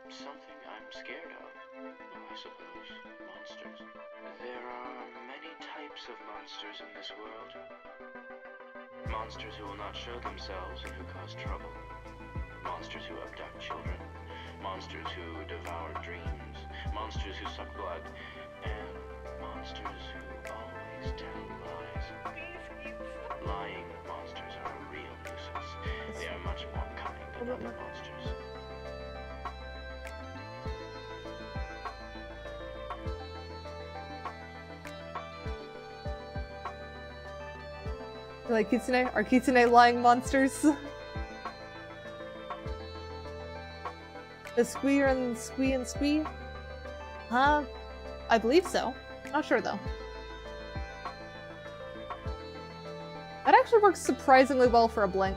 Something I'm scared of, I suppose. Monsters. There are many types of monsters in this world. Monsters who will not show themselves and who cause trouble. Monsters who abduct children. Monsters who devour dreams. Monsters who suck blood. And monsters who always tell lies. Lying monsters are a real nuisance. They are much more cunning than other monsters. Like kitsune? Are kitsune lying monsters? The squeer and squee and squee? I believe so. Not sure though. That actually works surprisingly well for a blink.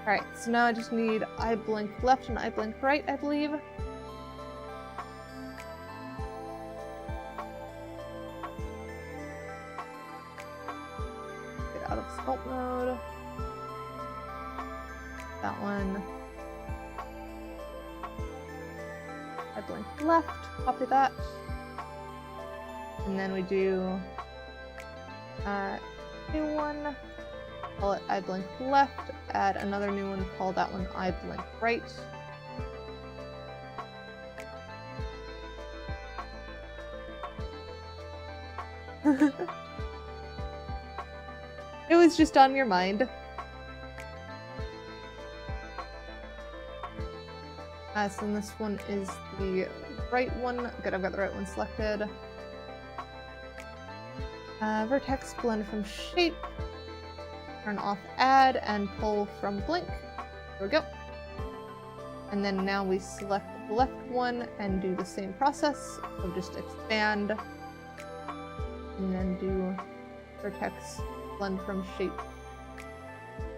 Alright, so now I just need eye blink left and eye blink right, I believe. Get out of sculpt mode. That one. Eye blink left, copy that. And then we do new one. Call it eye blink left, add another new one, call that one eye blink right. It was just on your mind. So this one is the right one. Good, I've got the right one selected. Vertex blend from shape. Turn off add and pull from blink. There we go. And then now we select the left one and do the same process. So just expand and then do vertex blend from shape.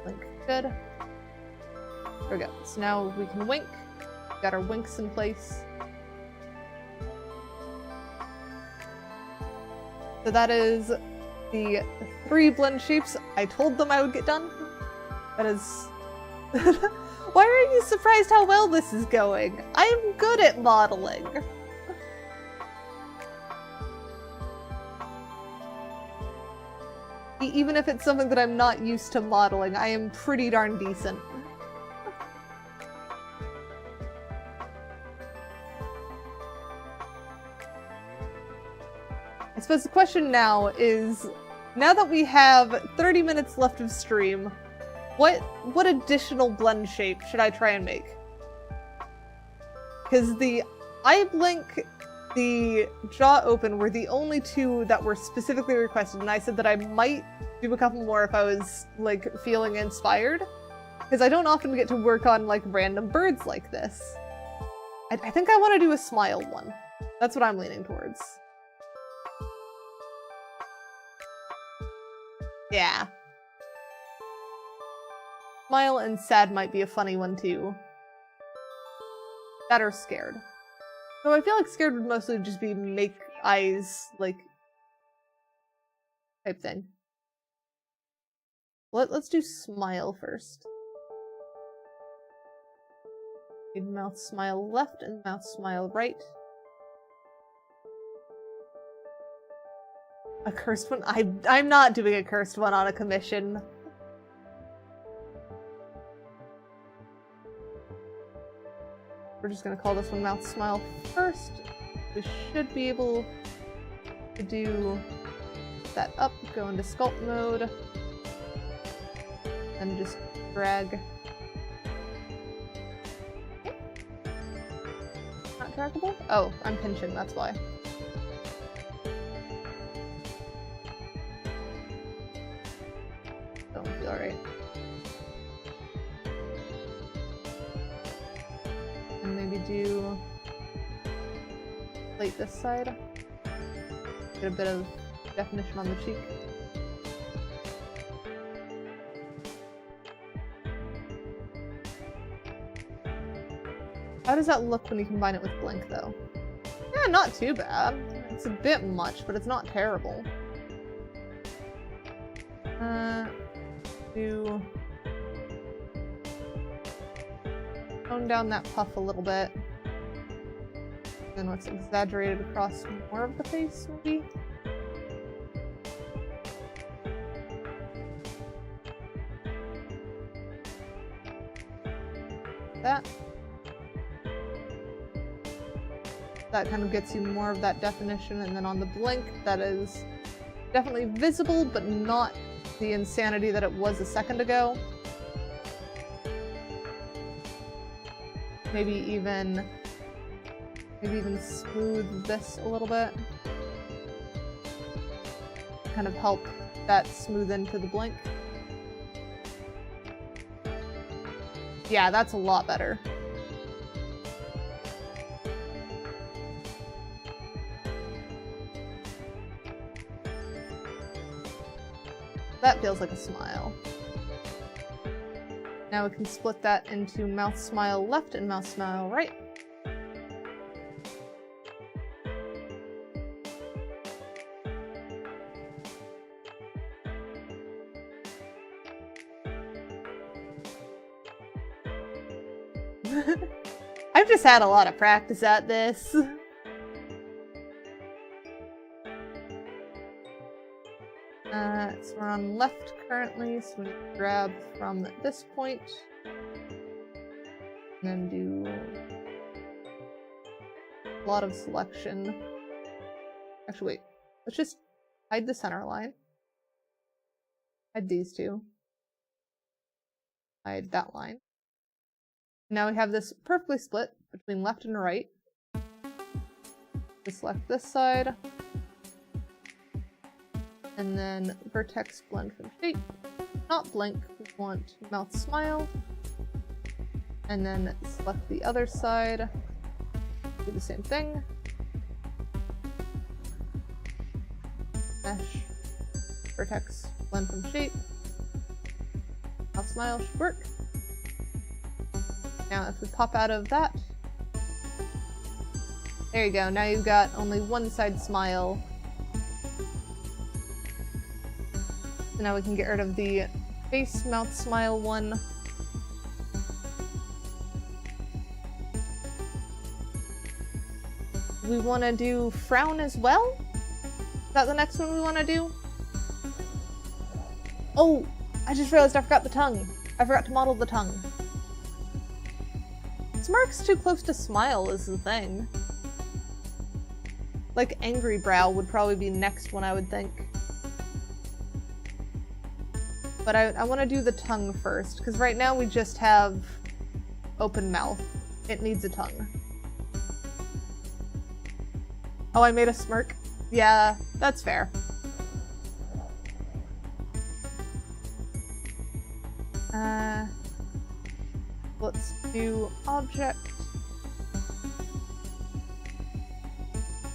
Blink. Good. There we go. So now we can wink. We've got our winks in place. So that is the 3 blend shapes I told them I would get done. That is... Why are you surprised how well this is going? I'm good at modeling. Even if it's something that I'm not used to modeling, I am pretty darn decent. I suppose the question now is, now that we have 30 minutes left of stream, what additional blend shape should I try and make? Because the eye blink, the jaw open were the only 2 that were specifically requested, and I said that I might do a couple more if I was, like, feeling inspired. Because I don't often get to work on, like, random birds like this. I think I want to do a smile one. That's what I'm leaning towards. Yeah. Smile and sad might be a funny one too. That or scared. So I feel like scared would mostly just be make eyes, like, type thing. Let's do smile first. Need mouth smile left and mouth smile right. A cursed one? I'm not doing a cursed one on a commission. We're just gonna call this one mouth smile first. We should be able to do that up, go into sculpt mode, and just drag. Okay. Not draggable? Oh, I'm pinching, that's why. Don't feel alright. And maybe do plate this side. Get a bit of definition on the cheek. How does that look when you combine it with blink though? Yeah, not too bad. It's a bit much, but it's not terrible. Tone down that puff a little bit. Then let's exaggerate it across more of the face, maybe? That. That kind of gets you more of that definition, and then on the blink, that is definitely visible, but not the insanity that it was a second ago. Maybe even smooth this a little bit. Kind of help that smooth into the blink. Yeah, that's a lot better. That feels like a smile. Now we can split that into mouth smile left and mouth smile right. I've just had a lot of practice at this. So we're on left currently, so we grab from this point. And then do a lot of selection. Actually, wait. Let's just hide the center line. Hide these two. Hide that line. Now we have this perfectly split between left and right. Just select this side. And then vertex blend from shape. Not blink, we want mouth smile. And then select the other side. Do the same thing. Mesh. Vertex blend from shape. Mouth smile should work. Now if we pop out of that, there you go, now you've got only one side smile. So now we can get rid of the face mouth smile one. We want to do frown as well? Is that the next one we want to do? Oh, I just realized I forgot the tongue. I forgot to model the tongue. Smirk's too close to smile is the thing. Like angry brow would probably be next one, I would think. But I want to do the tongue first, because right now we just have open mouth. It needs a tongue. Oh, I made a smirk? Yeah, that's fair. Let's do object,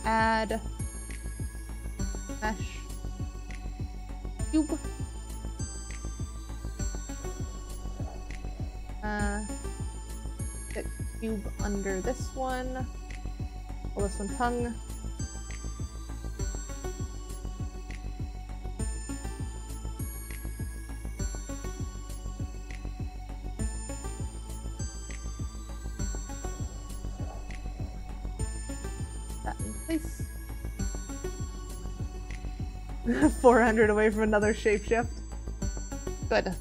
add, mesh, cube, stick cube under this one, call this one tongue. That in place. 400 away from another shapeshift. Good.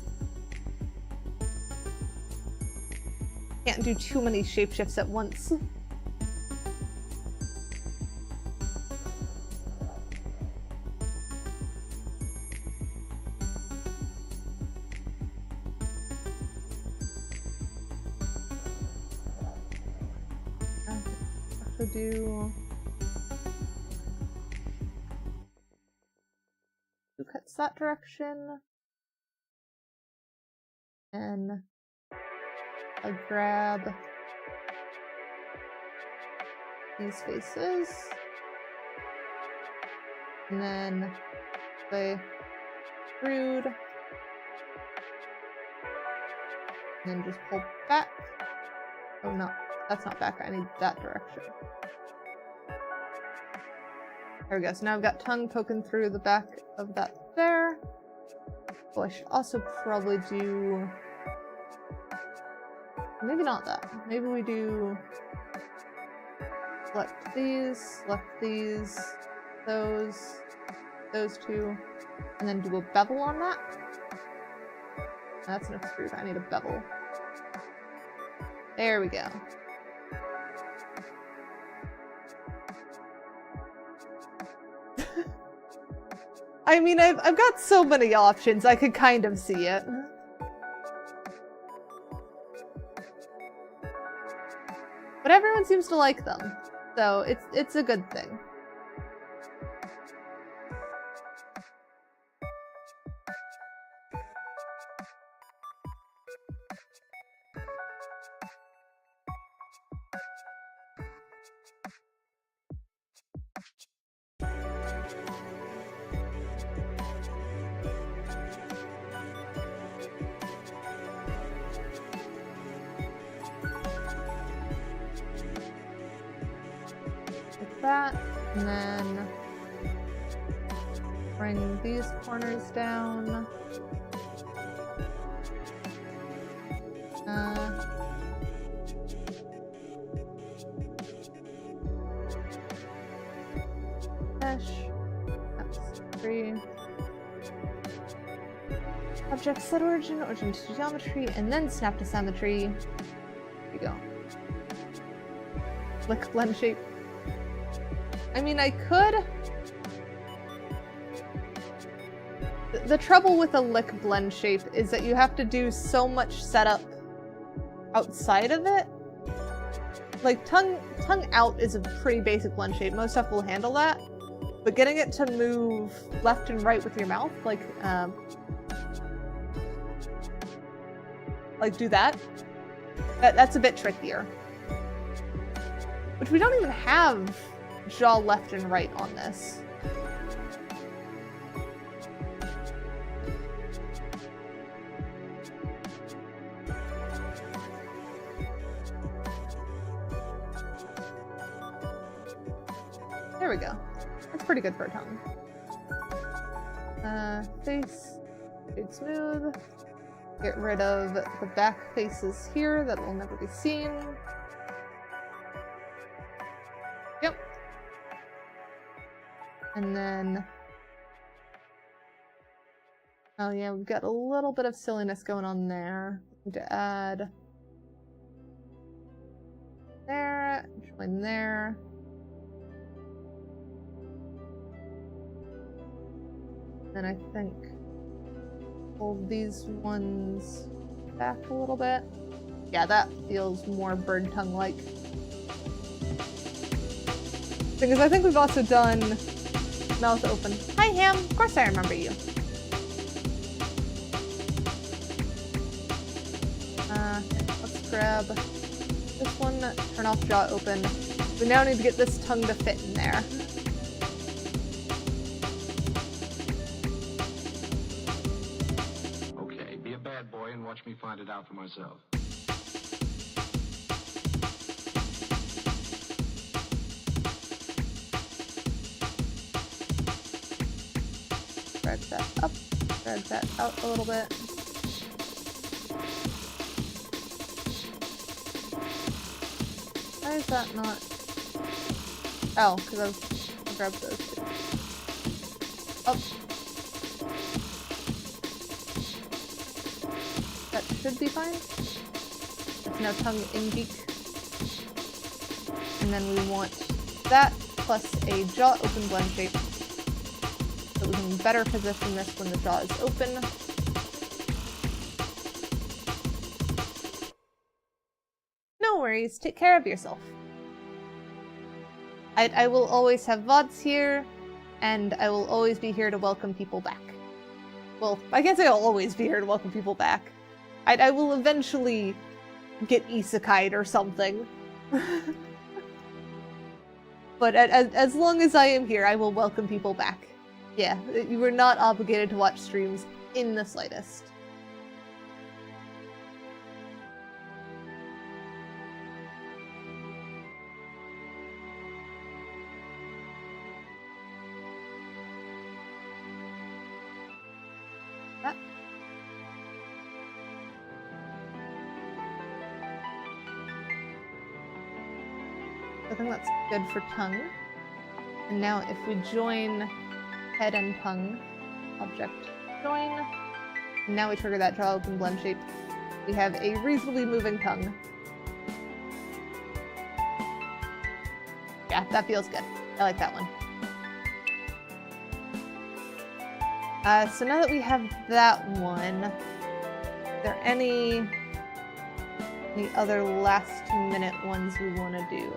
Can't do too many shapeshifts at once. Also do who cuts that direction, and I'll grab these faces, and then say rude, and then just pull back. Oh no, that's not back, I need that direction. There we go, so now I've got tongue poking through the back of that there. Oh, I should also probably do... maybe not that. Maybe we do... select these, those two, and then do a bevel on that. That's an extrude, I need a bevel. There we go. I mean, I've got so many options, I could kind of see it. But everyone seems to like them, so it's a good thing. That, and then bring these corners down. Mesh. That's 3. Object set origin to geometry, and then snap to symmetry. Here we go. Lick blend shape. I mean, I could... The trouble with a lick blend shape is that you have to do so much setup outside of it. Like, tongue out is a pretty basic blend shape. Most stuff will handle that. But getting it to move left and right with your mouth, like do that, that's a bit trickier. Which we don't even have jaw left and right on this. There we go. That's pretty good for a tongue. Face, shade smooth. Get rid of the back faces here that will never be seen. Yep. And then, oh yeah, we've got a little bit of silliness going on there. Need to add there, join there. And I think pull these ones back a little bit. Yeah, that feels more bird tongue-like. Because I think we've also done mouth open. Hi, Ham. Of course I remember you. Let's grab this one, turn off jaw open. We now need to get this tongue to fit in there. Okay, be a bad boy and watch me find it out for myself. Drag that up, drag that out a little bit. Why is that not? Oh, because I grabbed those two. Up. That should be fine. It's now tongue in beak. And then we want that plus a jaw open blend shape. So we can better position this when the jaw is open. No worries, take care of yourself. I will always have VODs here, and I will always be here to welcome people back. Well, I can't say I'll always be here to welcome people back. I will eventually get isekai'd or something. But as long as I am here, I will welcome people back. Yeah, you are not obligated to watch streams in the slightest. I think that's good for tongue. And now if we join head and tongue, object join, and now we trigger that jaw open blend shape, we have a reasonably moving tongue. Yeah, that feels good. I like that one. So now that we have that one, are there any other last minute ones we want to do?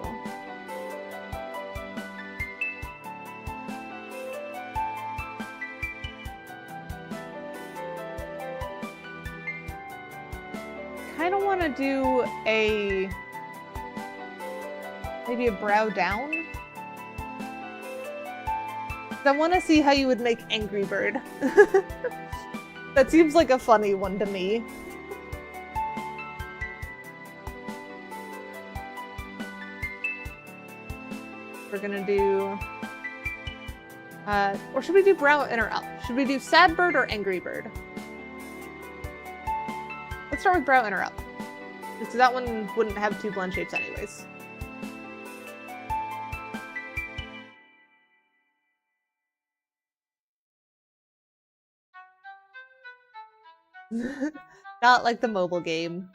Kind of want to do maybe a brow down. I want to see how you would make Angry Bird. That seems like a funny one to me. We're gonna do... or should we do brow in or up? Should we do Sad Bird or Angry Bird? Let's start with brow in or up. Because that one wouldn't have two blend shapes anyways. Not like the mobile game.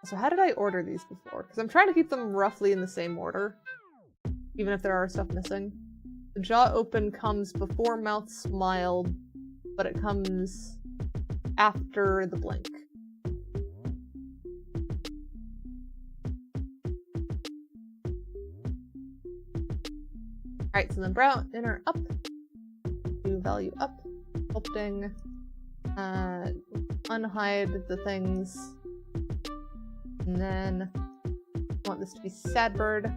So how did I order these before? Because I'm trying to keep them roughly in the same order. Even if there are stuff missing. The jaw open comes before mouth smile, but it comes after the blink. Alright, so then brow inner up. Do value up. Sculpting. Unhide the things. And then I want this to be Sad Bird.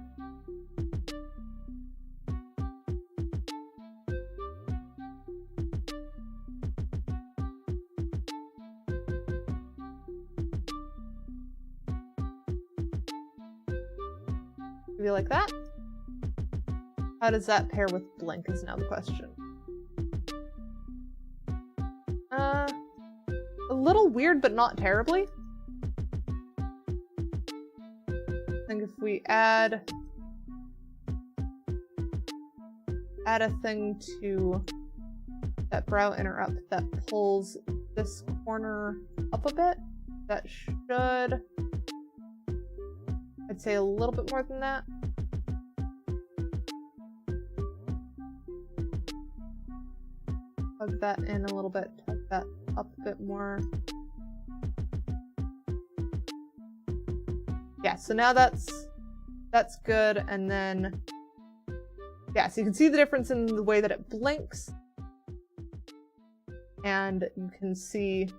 Maybe like that. How does that pair with Blink is now the question. A little weird, but not terribly. I think if we add a thing to that brow inner up that pulls this corner up a bit, that should, I'd say a little bit more than that. Tug that in a little bit, tug that up a bit more. Yeah, so now that's good, and then yeah, so you can see the difference in the way that it blinks, and you can see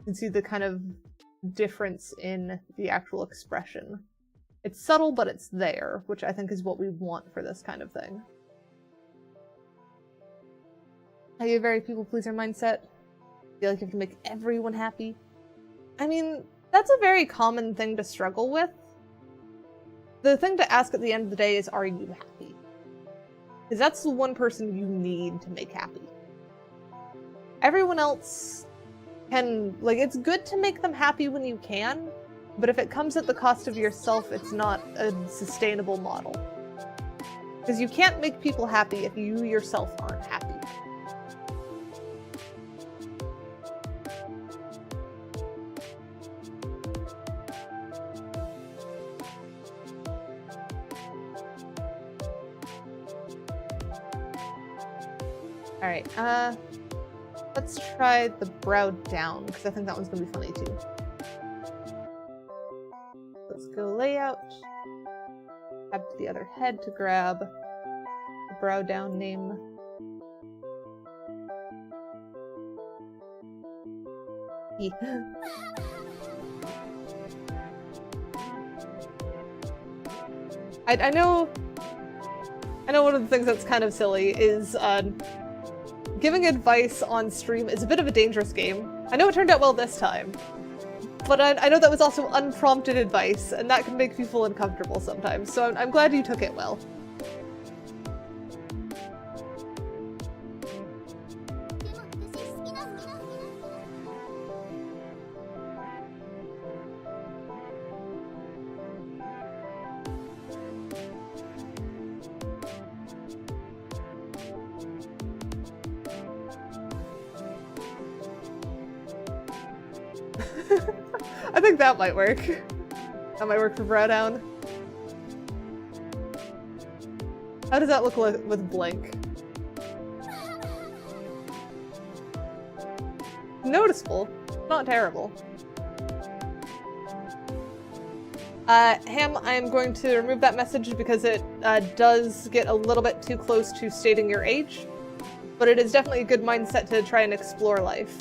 the kind of difference in the actual expression. It's subtle, but it's there, which I think is what we want for this kind of thing. Have you a very people-pleaser mindset? Feel like you have to make everyone happy? I mean, that's a very common thing to struggle with. The thing to ask at the end of the day is, are you happy? Because that's the one person you need to make happy. Everyone else can, like, it's good to make them happy when you can, but if it comes at the cost of yourself, it's not a sustainable model. Because you can't make people happy if you yourself aren't happy. Alright, let's try the brow down, because I think that one's gonna be funny too. Let's go layout, tab to the other head to grab the brow down name. I know one of the things that's kind of silly is giving advice on stream is a bit of a dangerous game. I know it turned out well this time, but I know that was also unprompted advice, and that can make people uncomfortable sometimes, so I'm glad you took it well. I think that might work. That might work for brow down. How does that look with Blink? noticeable. Not terrible. Ham, I'm going to remove that message because it does get a little bit too close to stating your age, but it is definitely a good mindset to try and explore life.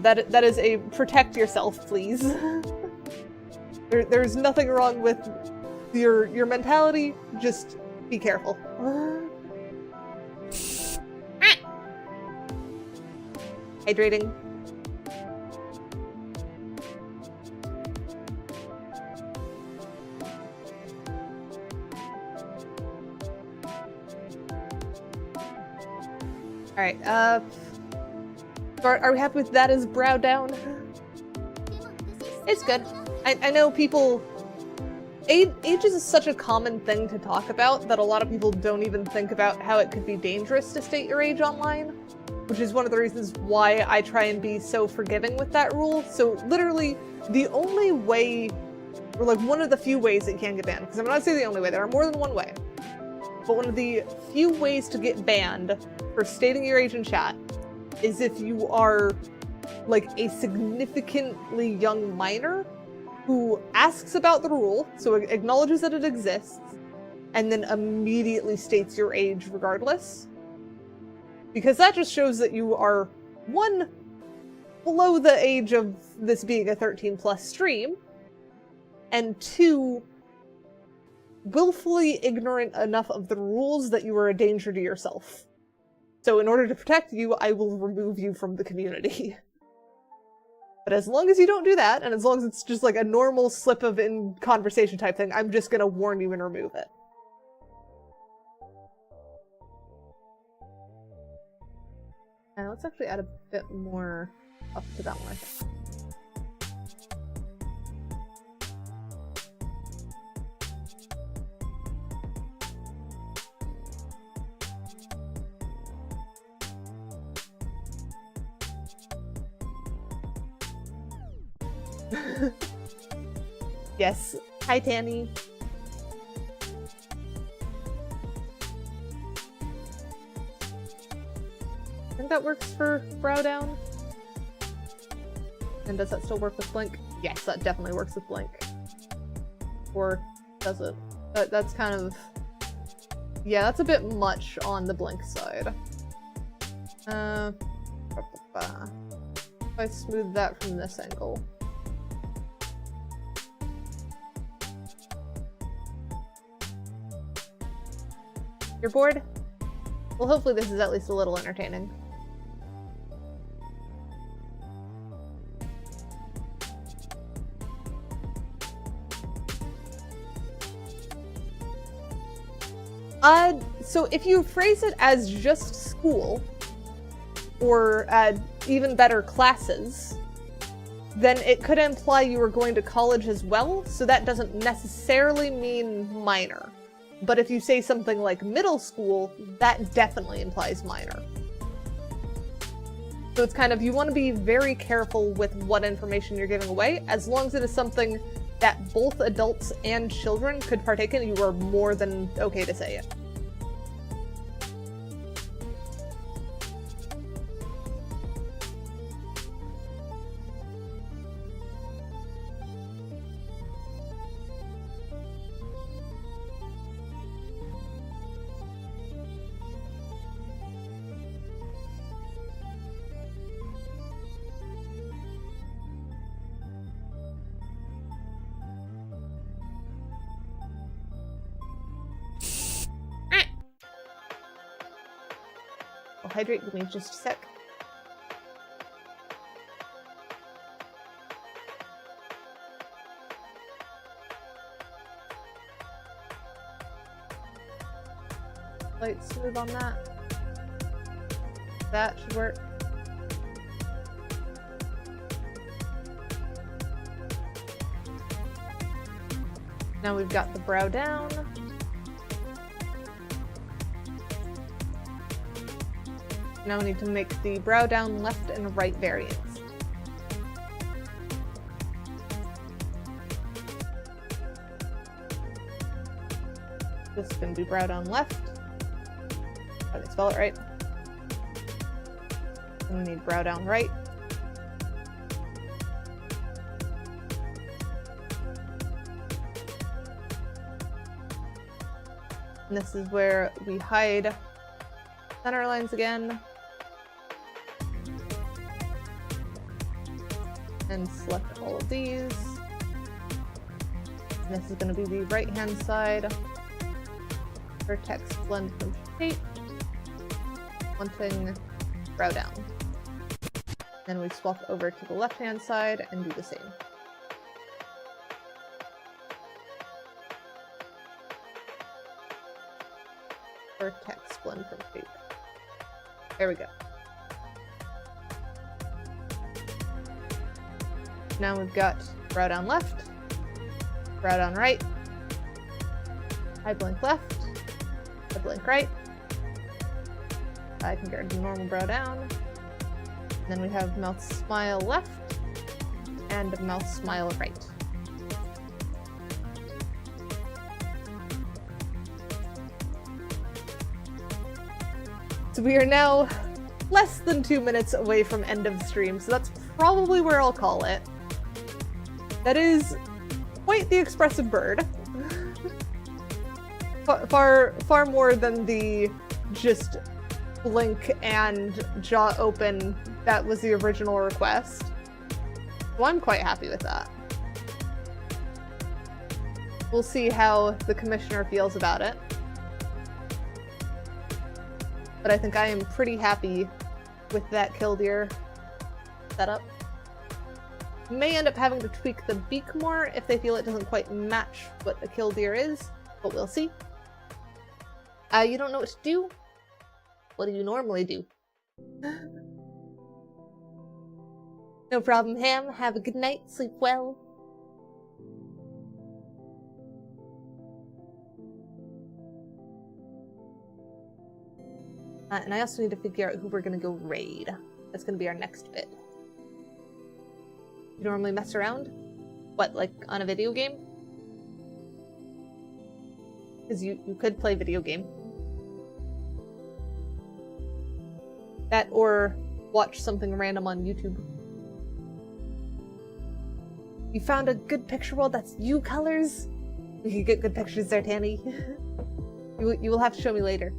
That is a protect yourself, please. There's nothing wrong with your mentality, just be careful. Hydrating. Alright, are we happy with that as brow down? It's good. I know people... Age is such a common thing to talk about that a lot of people don't even think about how it could be dangerous to state your age online, which is one of the reasons why I try and be so forgiving with that rule. So literally, the only way, or like one of the few ways that you can get banned, because I'm not saying the only way, there are more than one way, but one of the few ways to get banned for stating your age in chat is if you are like a significantly young minor who asks about the rule, so acknowledges that it exists, and then immediately states your age regardless. Because that just shows that you are, one, below the age of this being a 13+ stream, and two, willfully ignorant enough of the rules that you are a danger to yourself. So in order to protect you, I will remove you from the community. But as long as you don't do that, and as long as it's just like a normal slip of in conversation type thing, I'm just gonna warn you and remove it. And let's actually add a bit more up to that one. Yes. Hi, Tanny. I think that works for brow down. And does that still work with blink? Yes, that definitely works with blink. Or does it? That's kind of... Yeah, that's a bit much on the blink side. If I smooth that from this angle. You're bored? Well, hopefully this is at least a little entertaining. So if you phrase it as just school, or even better, classes, then it could imply you were going to college as well, so that doesn't necessarily mean minor. But if you say something like middle school, that definitely implies minor. So it's kind of, you want to be very careful with what information you're giving away. As long as it is something that both adults and children could partake in, you are more than okay to say it. I'll hydrate with me just a sec. Light smooth on that. That should work. Now we've got the brow down. Now we need to make the brow down left and right variants. This is going to be brow down left. Did I spell it right? I'm gonna need brow down right. And this is where we hide center lines again. And select all of these. And this is going to be the right hand side. Vertex blend from shape. Wanting brow down. Then we swap over to the left hand side and do the same. Vertex blend from shape. There we go. Now we've got brow down left, brow down right, eye blink left, eye blink right. I can get the normal brow down. And then we have mouth smile left and mouth smile right. So we are now less than 2 minutes away from end of stream, so that's probably where I'll call it. That is quite the expressive bird. Far more than the just blink and jaw open that was the original request. So I'm quite happy with that. We'll see how the commissioner feels about it. But I think I am pretty happy with that Killdeer setup. May end up having to tweak the beak more if they feel it doesn't quite match what the Killdeer is, but we'll see. You don't know what to do? What do you normally do? No problem, Ham. Have a good night. Sleep well. And I also need to figure out who we're gonna go raid. That's gonna be our next bit. You normally mess around? What, like on a video game? Because you could play video game. That or watch something random on YouTube. You found a good picture world that's you colors? We can get good pictures there, Tanny. You will have to show me later.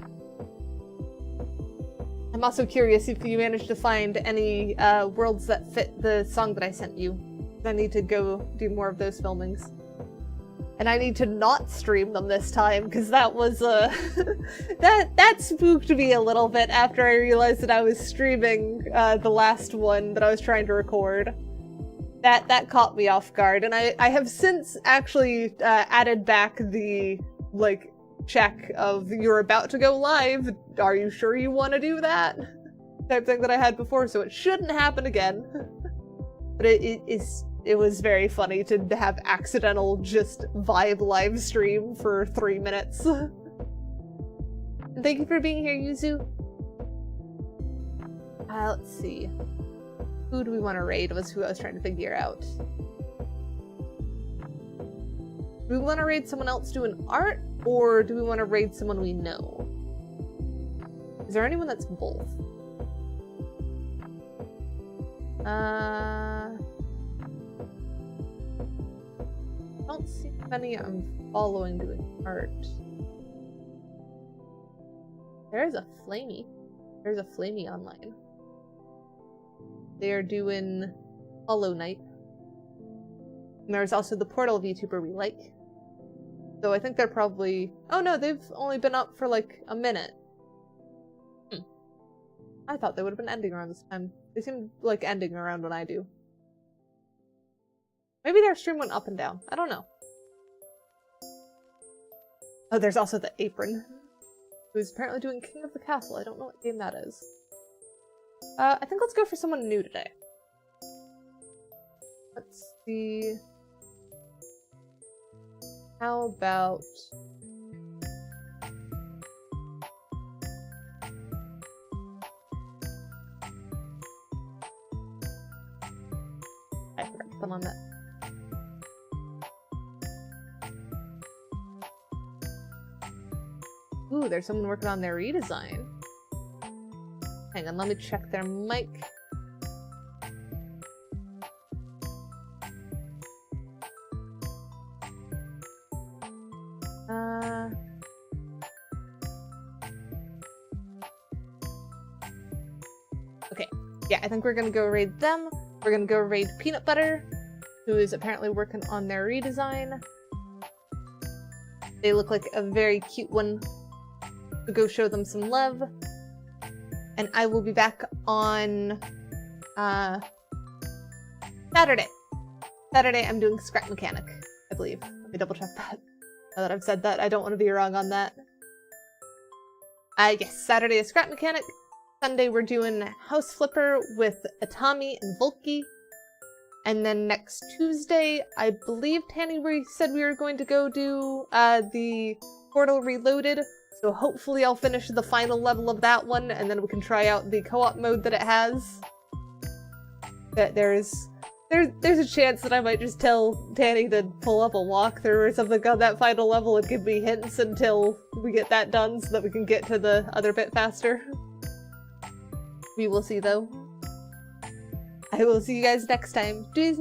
I'm also curious if you managed to find any worlds that fit the song that I sent you. I need to go do more of those filmings. And I need to not stream them this time, because that was that spooked me a little bit after I realized that I was streaming the last one that I was trying to record. That caught me off guard, and I have since actually added back the, like, check of you're about to go live, are you sure you want to do that? Type thing that I had before, so it shouldn't happen again. But it was very funny to have accidental just vibe live stream for 3 minutes. And thank you for being here, Yuzu. Let's see. Who do we want to raid was who I was trying to figure out. Do we want to raid someone else doing art, or do we want to raid someone we know? Is there anyone that's both? I don't see any I'm following doing art. There's a Flamey. There's a Flamey online. They are doing Hollow Knight. And there's also the Portal VTuber we like. So I think they're probably... Oh no, they've only been up for like a minute. I thought they would have been ending around this time. They seem like ending around when I do. Maybe their stream went up and down. I don't know. Oh, there's also the Apron, who's apparently doing King of the Castle. I don't know what game that is. I think let's go for someone new today. Let's see... How about... I forgot to put on that. Ooh, there's someone working on their redesign. Hang on, let me check their mic. Okay, yeah, I think we're gonna go raid them. We're gonna go raid Peanut Butter, who is apparently working on their redesign. They look like a very cute one. So go show them some love. And I will be back on Saturday. Saturday I'm doing Scrap Mechanic, I believe. Let me double check that. Now that I've said that, I don't want to be wrong on that. Yes, Saturday is Scrap Mechanic. Sunday we're doing House Flipper with Atami and Volky. And then next Tuesday, I believe Tanny said we were going to go do the Portal Reloaded. So hopefully I'll finish the final level of that one, and then we can try out the co-op mode that it has. That there's a chance that I might just tell Tanny to pull up a walkthrough or something on that final level and give me hints until we get that done so that we can get to the other bit faster. We will see though. I will see you guys next time. Tschüss,